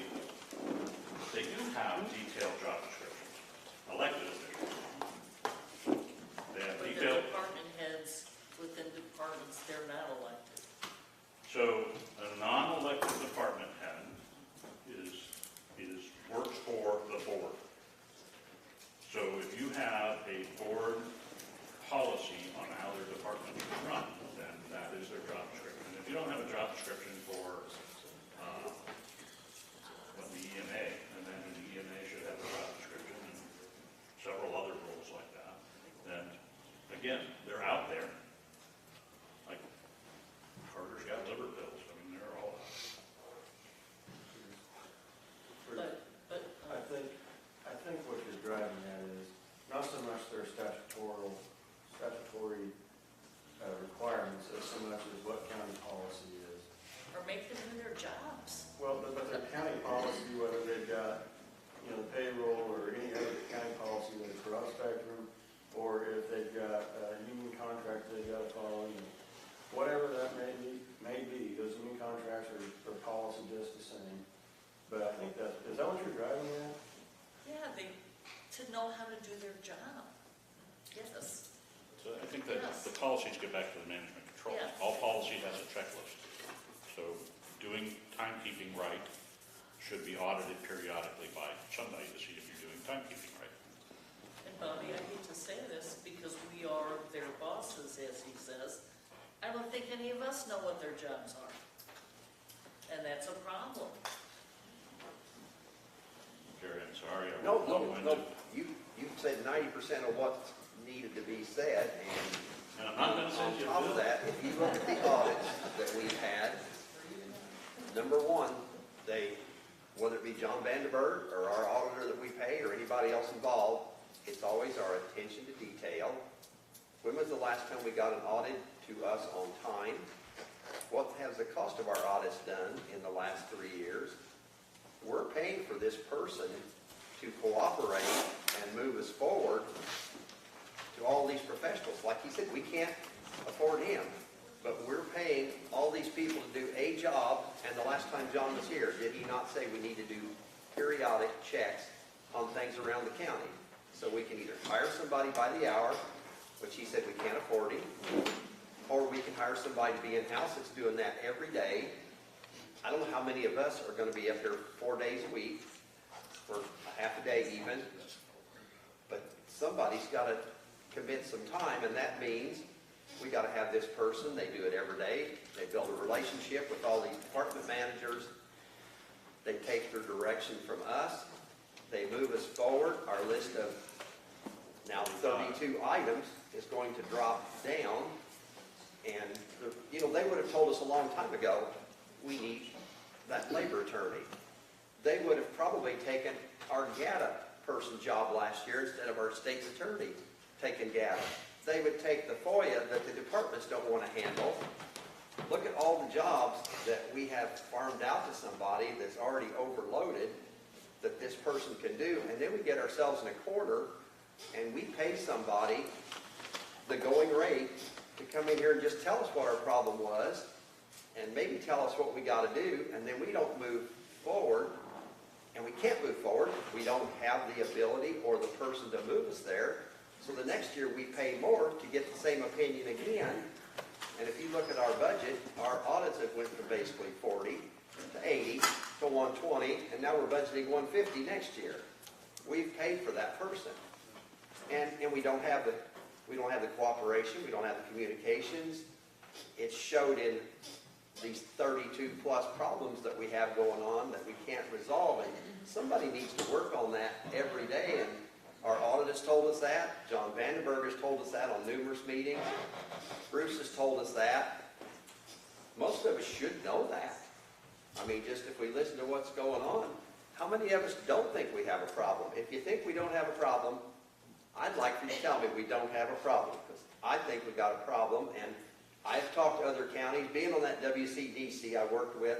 they do have detailed job descriptions, elected officials. They have But the detailed. department heads within departments, they're not elected. So a non-elected department head works for the board. So if you have a board policy on how their department should run, then that is their job description. If you don't have a job description for the EMA, and then the EMA should have a job description and several other roles like that, then again, they're out there. Like Carter's got liver pills. I mean, they're all out. I think what you're driving at is not so much their statutory requirements as so much as what county policy is. Or make them do their jobs. Well, but their county policy, whether they've got, the payroll or any other county policy, whether it's broad spectrum, or if they've got a union contract they've got to follow, whatever that may be, those union contracts are policy just the same. But I think is that what you're driving at? Yeah, to know how to do their job. Yes. So I think that the policies get back to the management control. Yes. All policy has a checklist. So doing timekeeping right should be audited periodically by somebody to see if you're doing timekeeping right. And Bobby, I hate to say this because we are their bosses, as he says. I don't think any of us know what their jobs are. And that's a problem. Jerry, I'm sorry. No. You said 90% of what's needed to be said, And I'm not going to send you a on top bill. of that, if you look at the audits that we've had, number one, whether it be John Vandenberg or our auditor that we pay or anybody else involved, it's always our attention to detail. When was the last time we got an audit to us on time? What has the cost of our audits done in the last 3 years? We're paying for this person to cooperate and move us forward to all these professionals. Like he said, we can't afford him, but we're paying all these people to do a job, and the last time John was here, did he not say we need to do periodic checks on things around the county? So we can either hire somebody by the hour, which he said we can't afford him, or we can hire somebody to be in-house that's doing that every day. I don't know how many of us are going to be up here 4 days a week, for a half a day even, but somebody's got to commit some time, and that means we got to have this person. They do it every day. They build a relationship with all these department managers. They take their direction from us. They move us forward. Our list of now 32 items is going to drop down, and they would have told us a long time ago we need that labor attorney. They would have probably taken our GATA person job last year instead of our state's attorney taking GATA. They would take the FOIA that the departments don't want to handle. Look at all the jobs that we have farmed out to somebody that's already overloaded that this person can do, and then we get ourselves in a corner and we pay somebody the going rate to come in here and just tell us what our problem was and maybe tell us what we got to do, and then we don't move forward. And we can't move forward. We don't have the ability or the person to move us there. So the next year we pay more to get the same opinion again. And if you look at our budget, our audits have went from basically 40 to 80 to 120, and now we're budgeting 150 next year. We've paid for that person. And we don't have the cooperation, we don't have the communications. It's showed in these 32 plus problems that we have going on that we can't resolve, and somebody needs to work on that every day. And our audit has told us that. John Vandenberg has told us that on numerous meetings. Bruce has told us that. Most of us should know that. I mean, just if we listen to what's going on, how many of us don't think we have a problem? If you think we don't have a problem, I'd like for you to tell me we don't have a problem, because I think we got a problem. And I've talked to other counties. Being on that WCDC, I worked with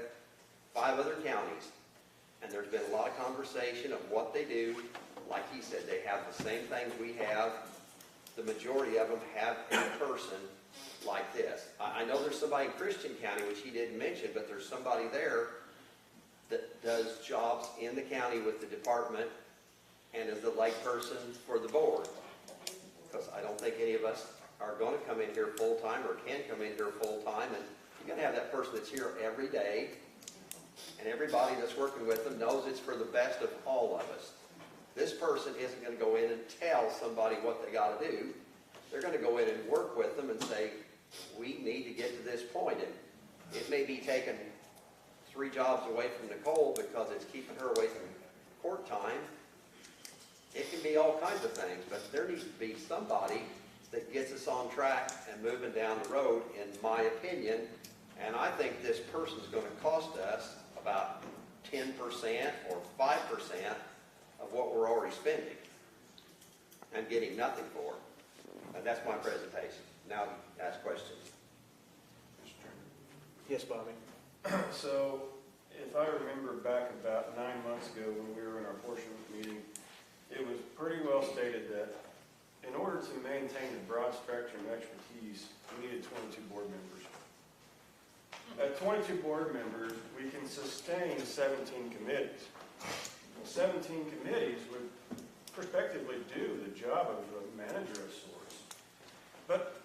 5 other counties, and there's been a lot of conversation of what they do. Like he said, they have the same things we have. The majority of them have a person like this. I know there's somebody in Christian County, which he didn't mention, but there's somebody there that does jobs in the county with the department and is the leg person for the board. Because I don't think any of us are going to come in here full-time or can come in here full-time, and you're going to have that person that's here every day, and everybody that's working with them knows it's for the best of all of us. This person isn't going to go in and tell somebody what they got to do. They're going to go in and work with them and say, we need to get to this point. And it may be taking 3 jobs away from Nicole because it's keeping her away from court time. It can be all kinds of things, but there needs to be somebody that gets us on track and moving down the road, in my opinion. And I think this person's going to cost us about 10% or 5% of what we're already spending and getting nothing for. And that's my presentation. Now, ask questions. Yes, Bobby. So, if I remember back about 9 months ago when we were in our portion meeting, it was pretty well stated that in order to maintain the broad spectrum expertise, we needed 22 board members. At 22 board members, we can sustain 17 committees. 17 committees would prospectively do the job of a manager of sorts. But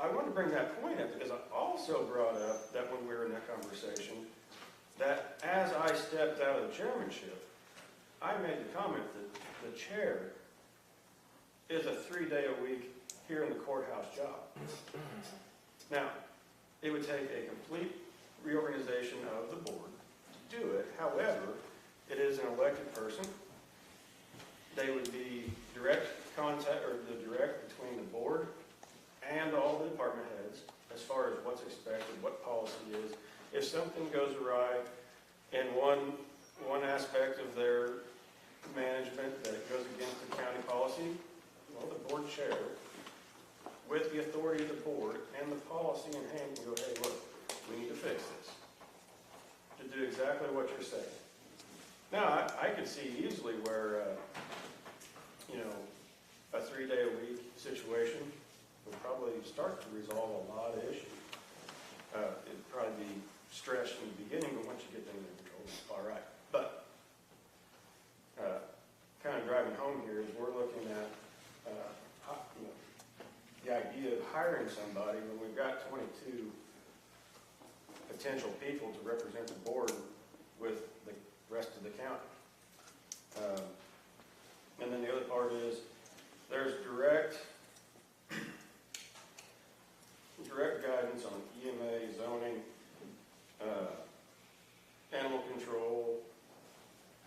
I want to bring that point up because I also brought up that when we were in that conversation, that as I stepped out of the chairmanship, I made the comment that the chair is a 3-day-a-week here in the courthouse job. Now, it would take a complete reorganization of the board to do it. However, it is an elected person. They would be direct contact, or the direct between the board and all the department heads as far as what's expected, what policy is. If something goes awry in one aspect of their management that it goes against the county policy, well, the board chair, with the authority of the board and the policy in hand, can go, hey, look, we need to fix this. To do exactly what you're saying. Now, I could see easily where, a 3-day-a-week situation would probably start to resolve a lot of issues. It'd probably be stretched in the beginning, but once you get things under control, it's all right. But kind of driving home here is we're looking at the idea of hiring somebody when we've got 22 potential people to represent the board with the rest of the county. And then the other part is there's direct guidance on EMA, zoning, animal control,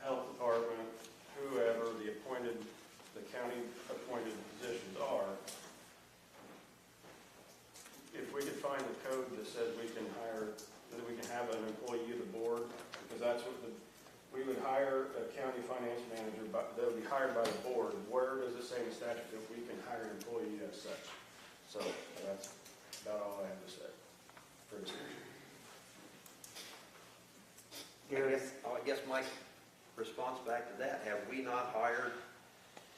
health department, whoever the county appointed positions are. If we could find a code that says we can have an employee of the board, because that's what we would hire a county finance manager, but they'll be hired by the board. Where does it say in the statute that we can hire an employee as such? So that's about all I have to say for this issue. I guess my response back to that, have we not hired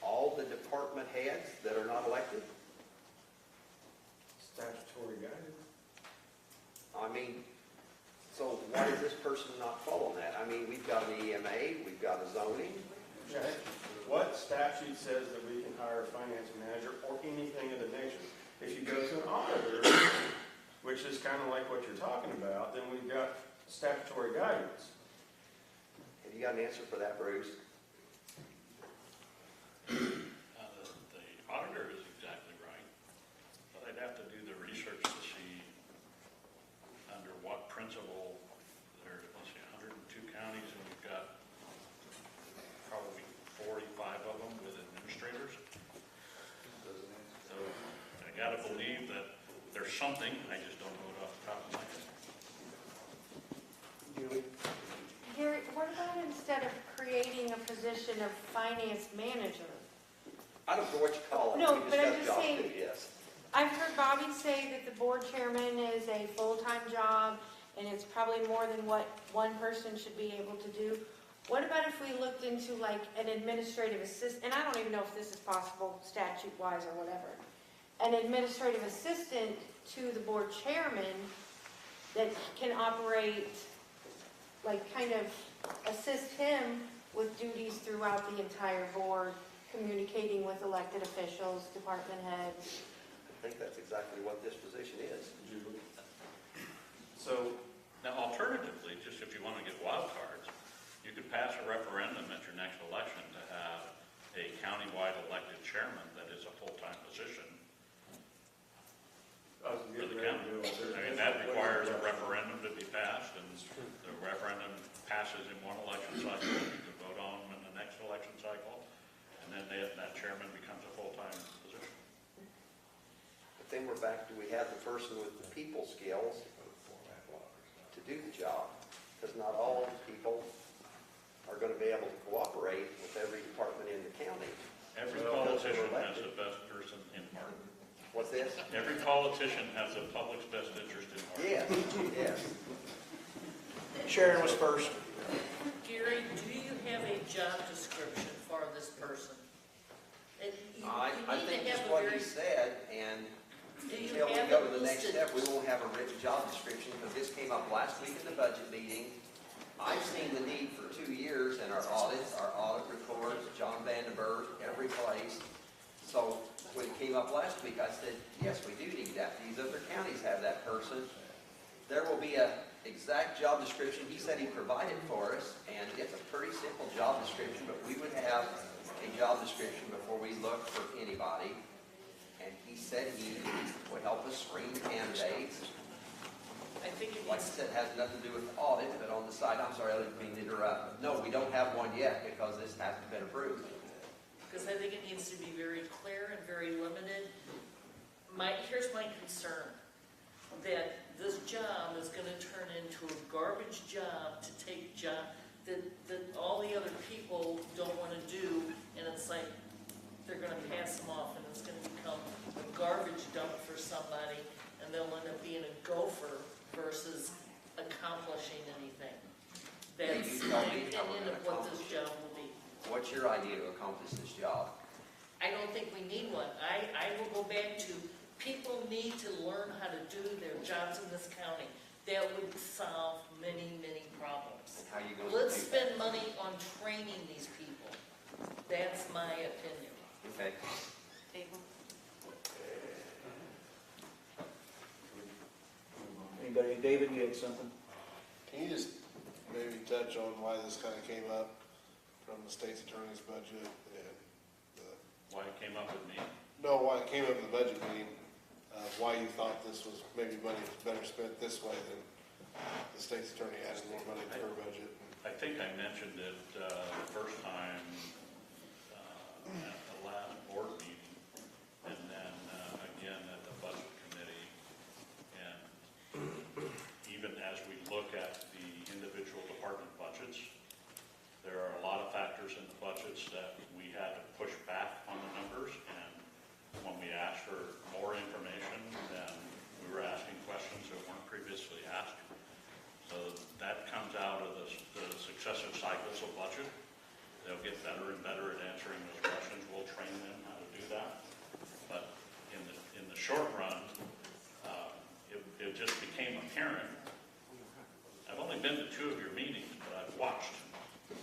all the department heads that are not elected? Statutory guidance. I mean, so why does this person not follow that? I mean, we've got an EMA, we've got a zoning. Yeah. What statute says that we can hire a finance manager or anything of the nature? If you go to an auditor, which is kind of like what you're talking about, then we've got statutory guidance. Have you got an answer for that, Bruce? The auditor is exactly right, but I'd have to do the research to see under what principle there's, let's see, 102 counties, and we've got probably 45 of them with administrators. So I gotta believe that there's something, I just don't know it off the top of my head. Julie? Gary, what about instead of creating a position of finance manager? I don't know what you call it. No, We but I'm discussed just job saying- duty, yes. I've heard Bobby say that the board chairman is a full-time job, and it's probably more than what one person should be able to do. What about if we looked into like an administrative assistant, and I don't even know if this is possible statute-wise or whatever, an administrative assistant to the board chairman that can operate, like kind of assist him with duties throughout the entire board, communicating with elected officials, department heads. I think that's exactly what this position is. So, now alternatively, just if you want to get wild cards, you could pass a referendum at your next election to have a countywide elected chairman that is a full-time position for the county. I mean, that requires a referendum to be passed, and the referendum passes in one election cycle, you can vote on in the next election cycle, and then that chairman becomes a full-time position. But then we're back, do we have the person with the people skills to do the job? Because not all people are going to be able to cooperate with every department in the county. Every politician has the best person in heart. What's this? Every politician has the public's best interest in heart. Yes, yes. Sharon was first. Gary, do you have a job description for this person? I You think need to just have a what very, he said, and do you until we have go it to the next listed? step, we won't have a written job description, because this came up last week in the budget meeting. I've seen the need for 2 years in our audits, our audit reports, John Vandenberg, every place. So when it came up last week, I said, yes, we do need that. These other counties have that person. There will be a exact job description. He said he provided for us, and it's a pretty simple job description, but we would have a job description before we look for anybody. And he said he would help us screen candidates. I think it Like I needs, said, it has nothing to do with audit, but on the side, I'm sorry, I didn't mean to interrupt. No, we don't have one yet because this hasn't been approved. because I think it needs to be very clear and very limited. Here's my concern, that this job is gonna turn into a garbage job to take job that all the other people don't wanna do, and it's like, they're gonna pass them off, and it's gonna become a garbage dump for somebody, and they'll end up being a gopher versus accomplishing anything. That's You my tell me how we're opinion of gonna what this accomplish it. job will be. What's your idea to accomplish this job? I don't think we need one. I will go back to, people need to learn how to do their jobs in this county. That would solve many, many problems. How you gonna Let's do that? spend money on training these people. That's my opinion. Okay. Anybody? David, you had something? Can you just maybe touch on why this kind of came up from the state's attorney's budget and the, Why it came up with me? no, why it came up in the budget meeting, why you thought this was maybe money better spent this way than the state's attorney added more money to her budget? I think I mentioned it the first time at the last board meeting, and then again at the budget committee. And even as we look at the individual department budgets, there are a lot of factors in the budgets that we had to push back on the numbers. And when we asked for more information, then we were asking questions that weren't previously asked. So that comes out of the successive cycles of budget. They'll get better and better at answering those questions. We'll train them how to do that. But in the short run, it just became apparent. I've only been to 2 of your meetings, but I've watched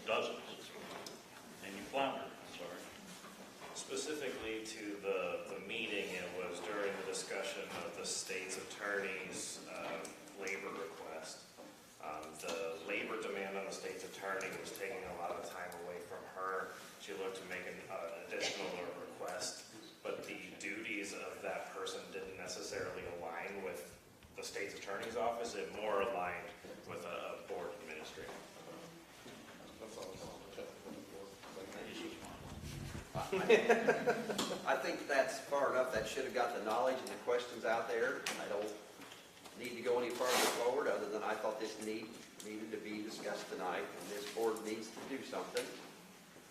dozens. And you floundered, I'm sorry. Specifically to the meeting, it was during the discussion of the state's attorney's labor request. The labor demand on the state's attorney was taking a lot of time away from her. She looked to make an additional request, but the duties of that person didn't necessarily align with the state's attorney's office. It more aligned with a board administrator. I think that's far enough. That should have got the knowledge and the questions out there. I don't need to go any farther forward, other than I thought this needed to be discussed tonight, and this board needs to do something.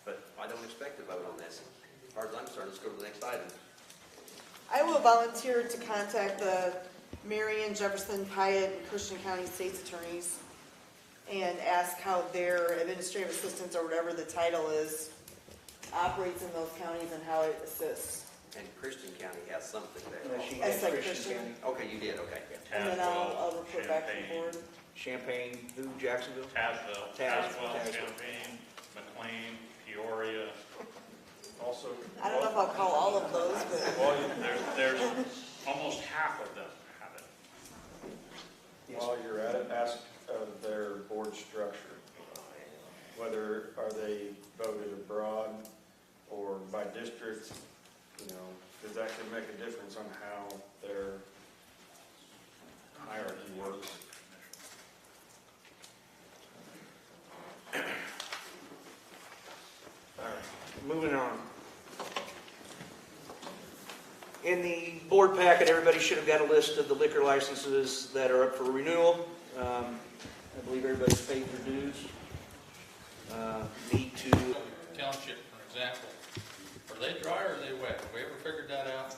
But I don't expect a vote on this. As far as I'm concerned, let's go to the next item. I will volunteer to contact the Marion, Jefferson, Piatt, and Christian County State's Attorneys and ask how their administrative assistants, or whatever the title is, operates in those counties and how it assists. And Christian County has something there. I said Christian. Okay, you did, okay. And then I'll report back to the board. Champaign, who, Jacksonville? Tazewell, Champaign, McLean, Peoria. Also. I don't know if I'll call all of those, but. Well, there's almost half of them have it. While you're at it, ask of their board structure, whether are they voted abroad or by district, because that could make a difference on how their hierarchy works. All right, moving on. In the board packet, everybody should have got a list of the liquor licenses that are up for renewal. I believe everybody's paid their dues. Need to... Township, for example, are they dry or are they wet? Have we ever figured that out?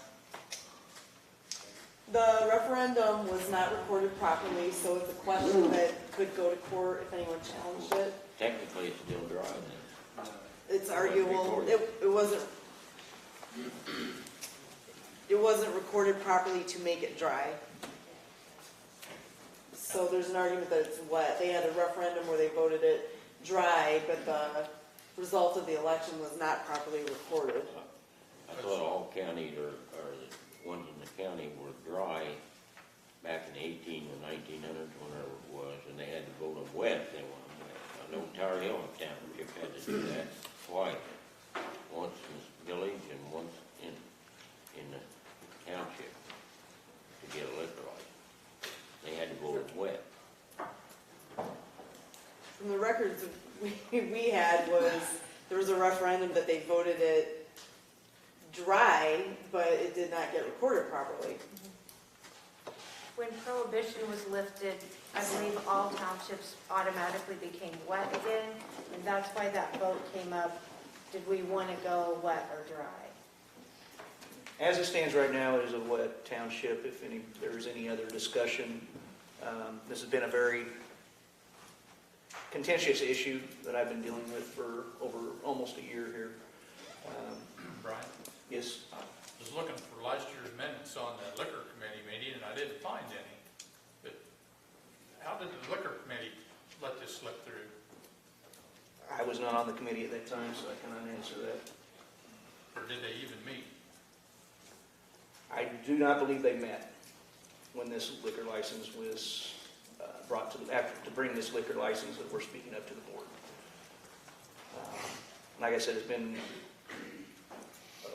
The referendum was not recorded properly, so it's a question that could go to court if anyone challenged it. Technically, it's still dry then. It's arguable. It wasn't recorded properly to make it dry. So there's an argument that it's wet. They had a referendum where they voted it dry, but the result of the election was not properly recorded. I thought all counties or the ones in the county were dry back in the 18 or 1900s, whenever it was, and they had to vote them wet. They wanted them wet. I know Tower Hill Township had to do that twice, once in the village and once in the township to get a liquor license. They had to vote them wet. From the records we had was, there was a referendum that they voted it dry, but it did not get recorded properly. When prohibition was lifted, I believe all townships automatically became wet again, and that's why that vote came up. Did we want to go wet or dry? As it stands right now, it is a wet township. If there is any other discussion, this has been a very contentious issue that I've been dealing with for over almost a year here. Brian? Yes. I was looking for last year's minutes on the liquor committee meeting, and I didn't find any. But how did the liquor committee let this slip through? I was not on the committee at that time, so I cannot answer that. Or did they even meet? I do not believe they met when this liquor license was brought to bring this liquor license that we're speaking of to the board. Like I said, it's been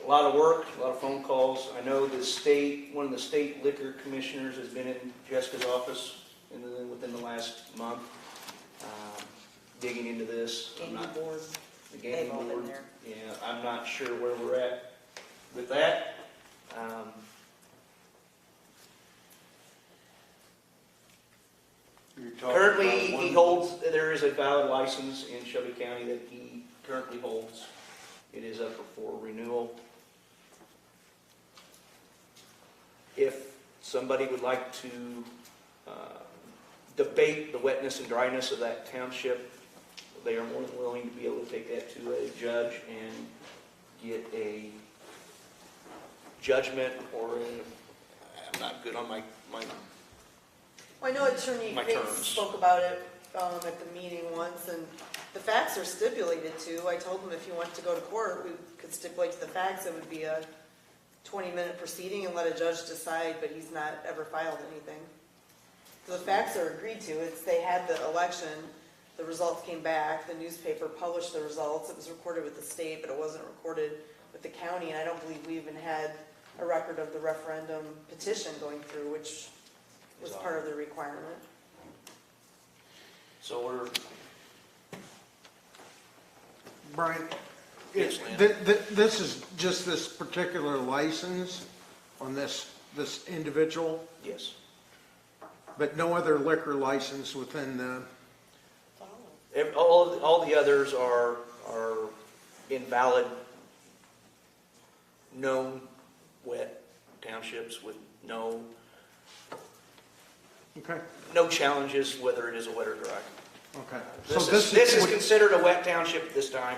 a lot of work, a lot of phone calls. I know one of the state liquor commissioners has been in Jessica's office within the last month, digging into this. Board. The gaming They've all been board. there. Yeah, I'm not sure where we're at with that. Currently, there is a valid license in Shelby County that he currently holds. It is up for renewal. If somebody would like to debate the wetness and dryness of that township, they are more than willing to be able to take that to a judge and get a judgment I'm not good on my Well, I know Attorney My Hicks terms. spoke about it at the meeting once, and the facts are stipulated to. I told him if he wanted to go to court, we could stipulate to the facts. It would be a 20-minute proceeding and let a judge decide, but he's not ever filed anything. The facts are agreed to. It's, they had the election, the results came back, the newspaper published the results, it was recorded with the state, but it wasn't recorded with the county, and I don't believe we even had a record of the referendum petition going through, which was part of the requirement. So we're, Brian, Yes, ma'am. this is just this particular license on this individual, yes. but no other liquor license within the, All the others are invalid, known wet townships with no challenges whether it is a wet or dry. okay. This is considered a wet township this time.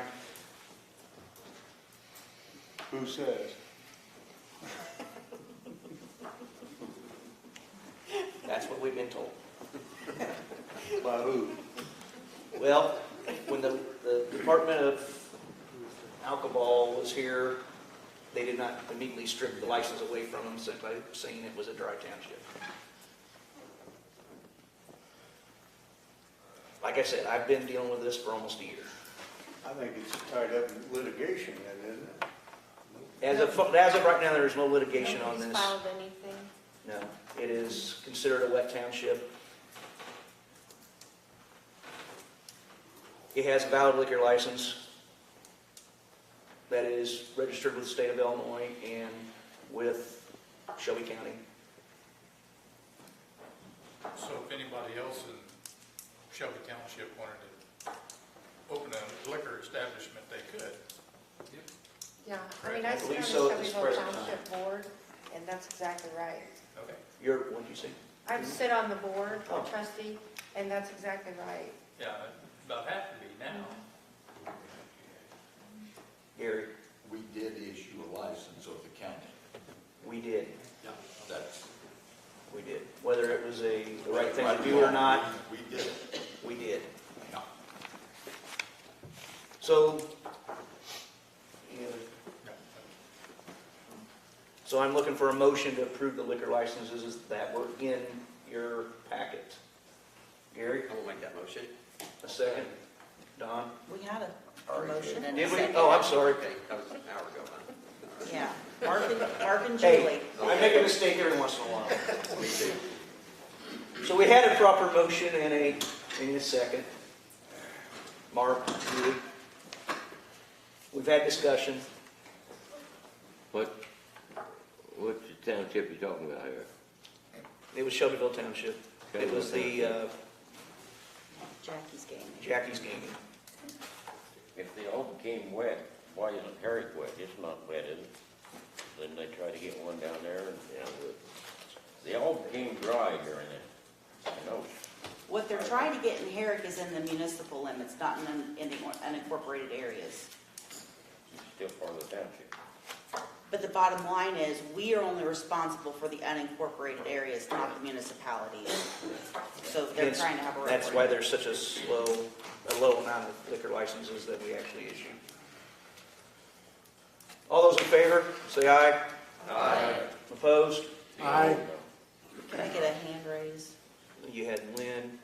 Who says? That's what we've been told. By who? Well, when the Department of Alcohol was here, they did not immediately strip the license away from them simply saying it was a dry township. Like I said, I've been dealing with this for almost a year. I think it's tied up in litigation then, isn't it? As of right now, there is no litigation on this. Nobody's filed anything. No, it is considered a wet township. It has a valid liquor license that is registered with the state of Illinois and with Shelby County. So if anybody else in Shelby Township wanted to open a liquor establishment, they could. Yeah, I mean, I sit on the so at this Shelbyville present Township board, and that's exactly right. Okay. What did you say? I sit on the board, Oh. trustee, and that's exactly right. Yeah, about have to be now. Gary? We did issue a license with the county. We did. Yeah. That's. We did. Whether it was the right thing to do or not. We did. We did. Yeah. So, so I'm looking for a motion to approve the liquor licenses that were in your packet. Gary? I will make that motion. A second. Don? We had a motion and a Did we? second. Oh, I'm sorry. Okay, that was an hour ago, huh? Yeah, Mark and Hey, Julie. I make a mistake every once in a while. Me too. So we had a proper motion and a second. Mark, Julie. We've had discussion. What's the township you're talking about here? It was Shelbyville Township. It was the Jackie's game. Jackie's Gaming. If they all became wet, why isn't Herrick wet? It's not wet, is it? Then they try to get one down there and, they all became dry during it. I know. What they're trying to get in Herrick is in the municipal limits, not in the unincorporated areas. It's still part of the township. But the bottom line is, we are only responsible for the unincorporated areas, not the municipalities. So they're trying to have a. That's why there's such a low amount of liquor licenses that we actually issue. All those in favor, say aye. Aye. Opposed? Aye. Can I get a hand raise? You had Lynn,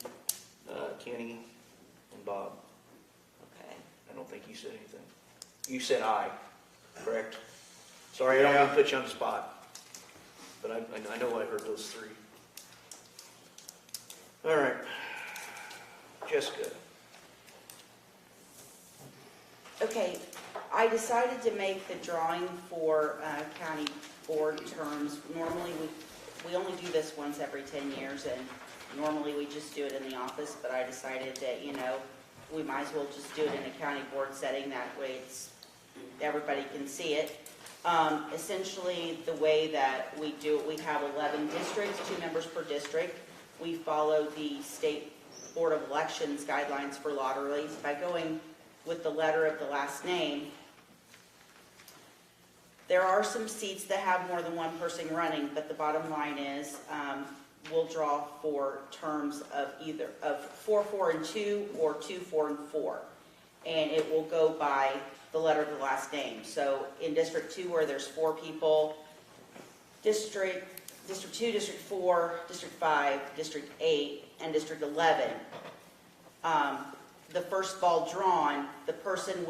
Kenny, and Bob. Okay. I don't think you said anything. You said aye, correct? Sorry, I don't want to put you on the spot, but I know I heard those three. All right. Jessica. Okay, I decided to make the drawing for county board terms. Normally, we only do this once every 10 years, and normally we just do it in the office, but I decided that, we might as well just do it in a county board setting. That way everybody can see it. Essentially, the way that we do it, we have 11 districts, 2 members per district. We follow the State Board of Elections guidelines for lotteries by going with the letter of the last name. There are some seats that have more than one person running, but the bottom line is we'll draw for terms of either of 4, 4, and 2 or 2, 4, and 4. And it will go by the letter of the last name. So in District 2, where there's 4 people, District District 2, District 4, District 5, District 8, and District 11, the first ball drawn, the person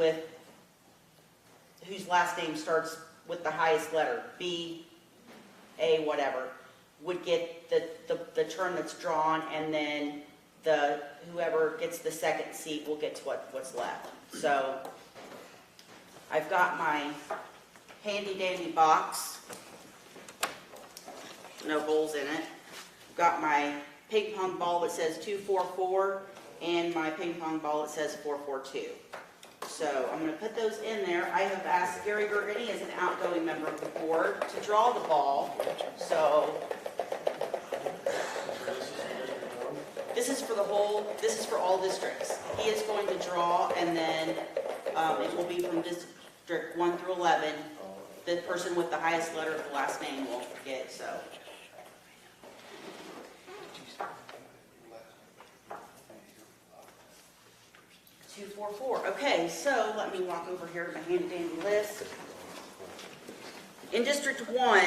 whose last name starts with the highest letter, B, A, whatever, would get the term that's drawn, and then whoever gets the second seat will get what's left. So I've got my handy dandy box, no holes in it. Got my ping pong ball that says 244 and my ping pong ball that says 442. So I'm going to put those in there. I have asked Gary Gergany, as an outgoing member of the board, to draw the ball. So this is for all districts. He is going to draw, and then it will be from District 1 through 11. The person with the highest letter of the last name will get, so. Okay, so let me walk over here to my handy dandy list. In District 1,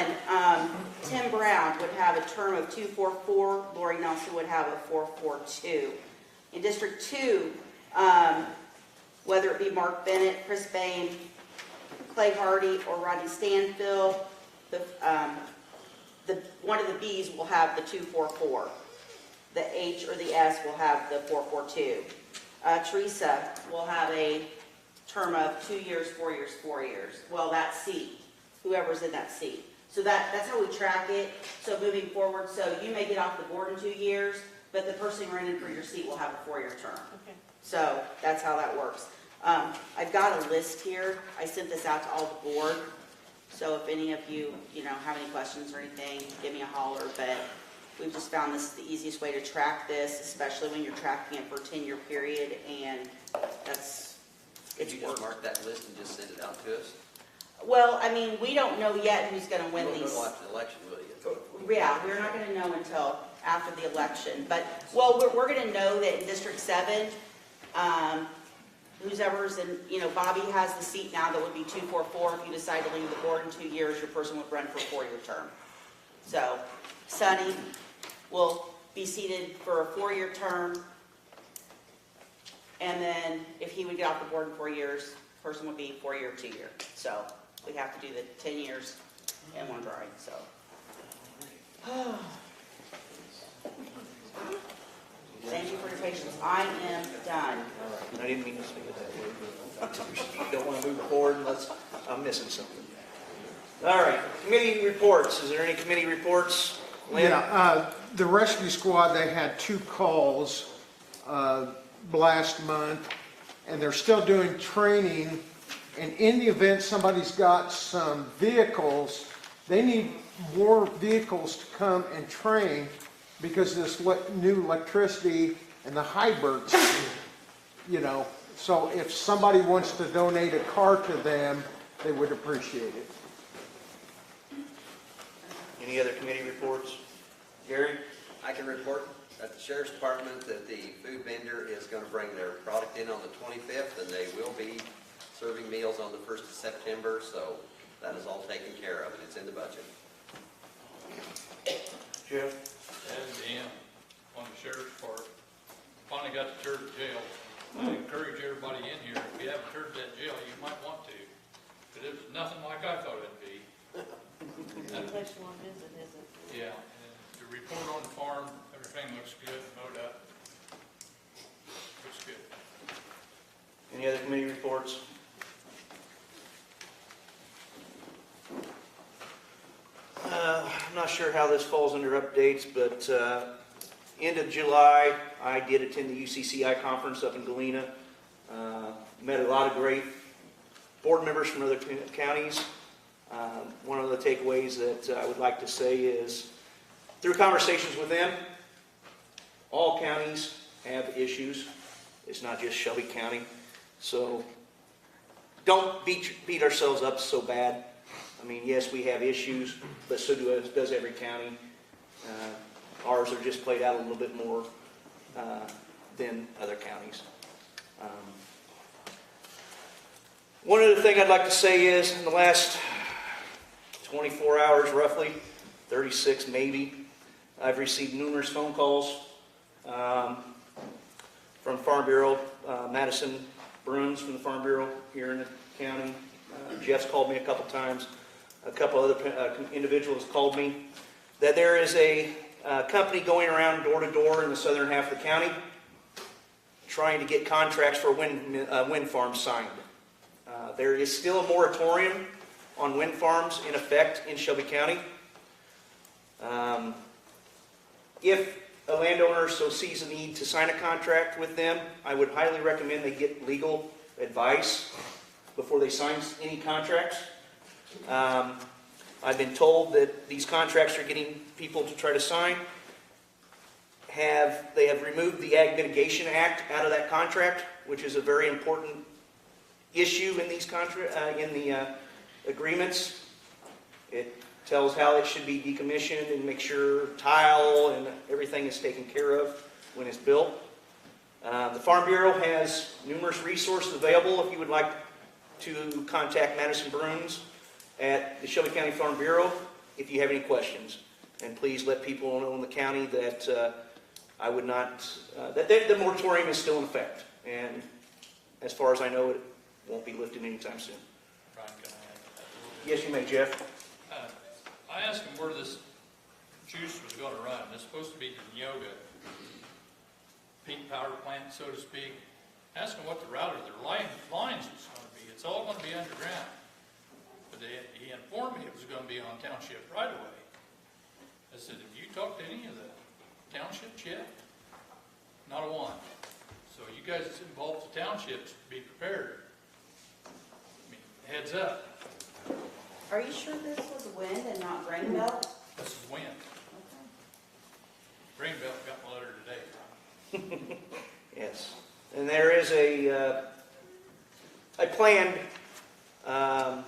Tim Brown would have a term of 244. Lori Nelson would have a 442. In District 2, whether it be Mark Bennett, Chris Bain, Clay Hardy, or Rodney Stanfield, one of the B's will have the 244. The H or the S will have the 442. Teresa will have a term of 2 years, 4 years, 4 years. Well, that seat, whoever's in that seat. So that's how we track it. So moving forward, so you may get off the board in 2 years, but the person running for your seat will have a 4-year term. Okay. So that's how that works. I've got a list here. I sent this out to all the board. So if any of you, have any questions or anything, give me a holler. But we've just found this is the easiest way to track this, especially when you're tracking it for a 10-year period, and Could you just mark that list and just send it out to us? Well, I mean, we don't know yet who's going to win these. You won't know after the election, will you? Yeah, we're not going to know until after the election. But, well, we're going to know that in District 7, whoever's in, Bobby has the seat now that would be 244. If you decide to leave the board in 2 years, your person would run for a 4-year term. So, Sonny will be seated for a 4-year term. And then if he would get off the board in 4 years, the person would be 4-year, 2-year. So we have to do the 10 years in one drawing, so. Thank you for your patience. I am done. I didn't mean to speak it that way. You don't want to move forward unless I'm missing something. All right, committee reports. Is there any committee reports? Lynn? Yeah, the rescue squad, they had 2 calls last month, and they're still doing training. And in the event somebody's got some vehicles, they need more vehicles to come and train because of this new electricity and the hybrids, So if somebody wants to donate a car to them, they would appreciate it. Any other committee reports? Gary? I can report at the Sheriff's Department that the food vendor is going to bring their product in on the 25th, and they will be serving meals on the 1st of September, so that is all taken care of, and it's in the budget. Jeff? And Dan, on the sheriff's part, finally got the tour to jail. I encourage everybody in here, if you haven't toured that jail, you might want to, but it was nothing like I thought it'd be. In place you want to visit, is it? Yeah, and the report on the farm, everything looks good, mowed up. Looks good. Any other committee reports? I'm not sure how this falls under updates, but end of July, I did attend the UCCI conference up in Galena. Met a lot of great board members from other counties. One of the takeaways that I would like to say is, through conversations with them, all counties have issues. It's not just Shelby County. So don't beat ourselves up so bad. I mean, yes, we have issues, but so does every county. Ours are just played out a little bit more than other counties. One other thing I'd like to say is, in the last 24 hours roughly, 36 maybe. I've received numerous phone calls from Farm Bureau, Madison Bruns from the Farm Bureau here in the county. Jeff's called me a couple times. A couple other individuals called me that there is a company going around door to door in the southern half of the county trying to get contracts for wind farms signed. There is still a moratorium on wind farms in effect in Shelby County. If a landowner so sees a need to sign a contract with them, I would highly recommend they get legal advice before they sign any contracts. I've been told that these contracts are getting people to try to sign. They have removed the Ag Mitigation Act out of that contract, which is a very important issue in these agreements. It tells how it should be decommissioned and make sure tile and everything is taken care of when it's built. The Farm Bureau has numerous resources available if you would like to contact Madison Bruns at the Shelby County Farm Bureau if you have any questions. And please let people know in the county that I would not, that the moratorium is still in effect. And as far as I know, it won't be lifted anytime soon. Brian, can I add? Yes, you may, Jeff. I asked him where this juice was going to run. It's supposed to be the Neoga peak power plant, so to speak. Asked him what the route of their lines was going to be. It's all going to be underground. But he informed me it was going to be on township right away. I said, have you talked to any of the townships yet? Not a one. So you guys that's involved the townships, be prepared. I mean, heads up. Are you sure this was wind and not grain belt? This is wind. Greenbelt got my letter today. Yes. And there is a planned power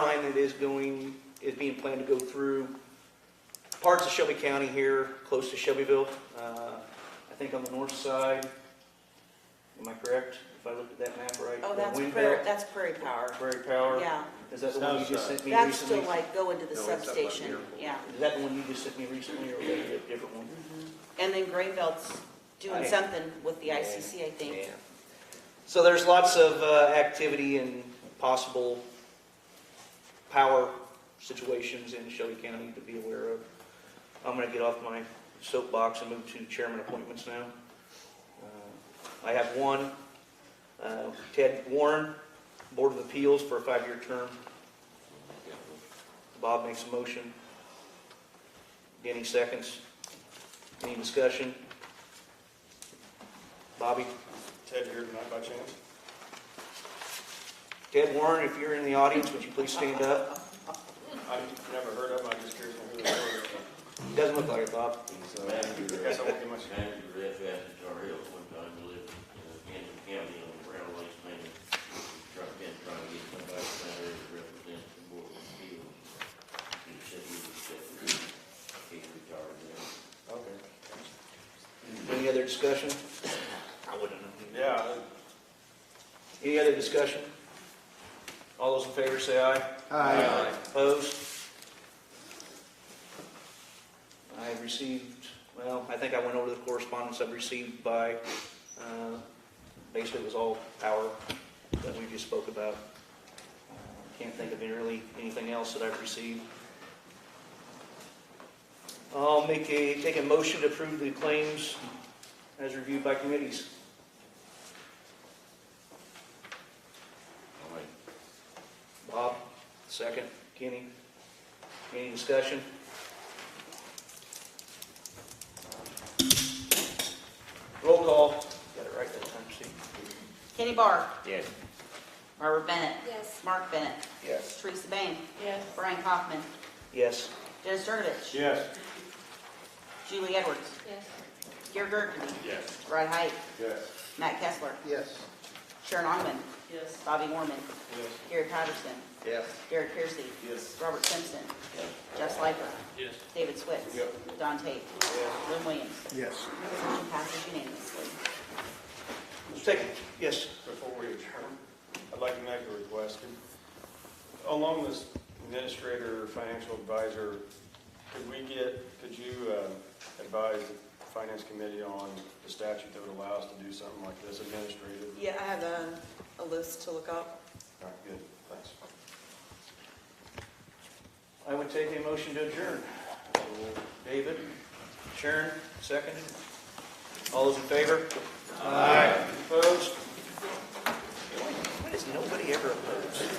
line that is being planned to go through parts of Shelby County here, close to Shelbyville. I think on the north side. Am I correct? If I looked at that map right? Oh, The that's wind Prairie, belt? that's Prairie Power. Prairie Power? Yeah. Is that the one you just sent me That's recently? still like going to the substation, yeah. Is that the one you just sent me recently, or was that a different one? And then grain belt's doing I- something with the ICC, I think. Yeah. So there's lots of activity and possible power situations in Shelby County to be aware of. I'm going to get off my soapbox and move to chairman appointments now. I have one, Ted Warren, Board of Appeals for a 5-year term. Bob makes a motion. Danny seconds. Any discussion? Bobby? Ted here tonight by chance? Ted Warren, if you're in the audience, would you please stand up? I've never heard of him, I'm just curious who they were. Doesn't look like it, Bob. So, I guess I won't get much. Manager of FS at Tar Hills one time, we lived in Kansas County on the railway line. Been trying to get somebody from that area to represent the Board of Appeals. He said he was he's retired now. Okay. Any other discussion? I wouldn't know. Yeah, Any other discussion? All those in favor say aye. Aye. Opposed? I received, well, I think I went over the correspondence I've received by, basically it was all power that we just spoke about. Can't think of anything else that I've received. I'll take a motion to approve the claims as reviewed by committees. Bob, second. Kenny, any discussion? Roll call. Got it right that time, Steve. Kenny Barr. Yes. Barbara Bennett. Yes. Mark Bennett. yes. Teresa Bain. Yes. Brian Kaufman. Yes. Dennis Jurgovich. Yes. Julie Edwards. Yes. Gary Gerke. Yes. Rod Height. Yes. Matt Kessler. Yes. Sharon Ogman. Yes. Bobby Warman. Yes. Gary Patterson. Yes. Derek Piercy. Yes. Robert Simpson. Jess Lifer. Yes. David Switz. Yep. Don Tate. Lynn Williams. Yes. Motion passes unanimously. Take it. Yes. Before we adjourn, I'd like to make a request. Along this administrator, financial advisor, could you advise the finance committee on the statute that would allow us to do something like this, administrative? Yeah, I have a list to look up. All right, good, thanks. I would take a motion to adjourn. David, adjourn, seconded. All those in favor? Aye. Opposed? Why does nobody ever oppose?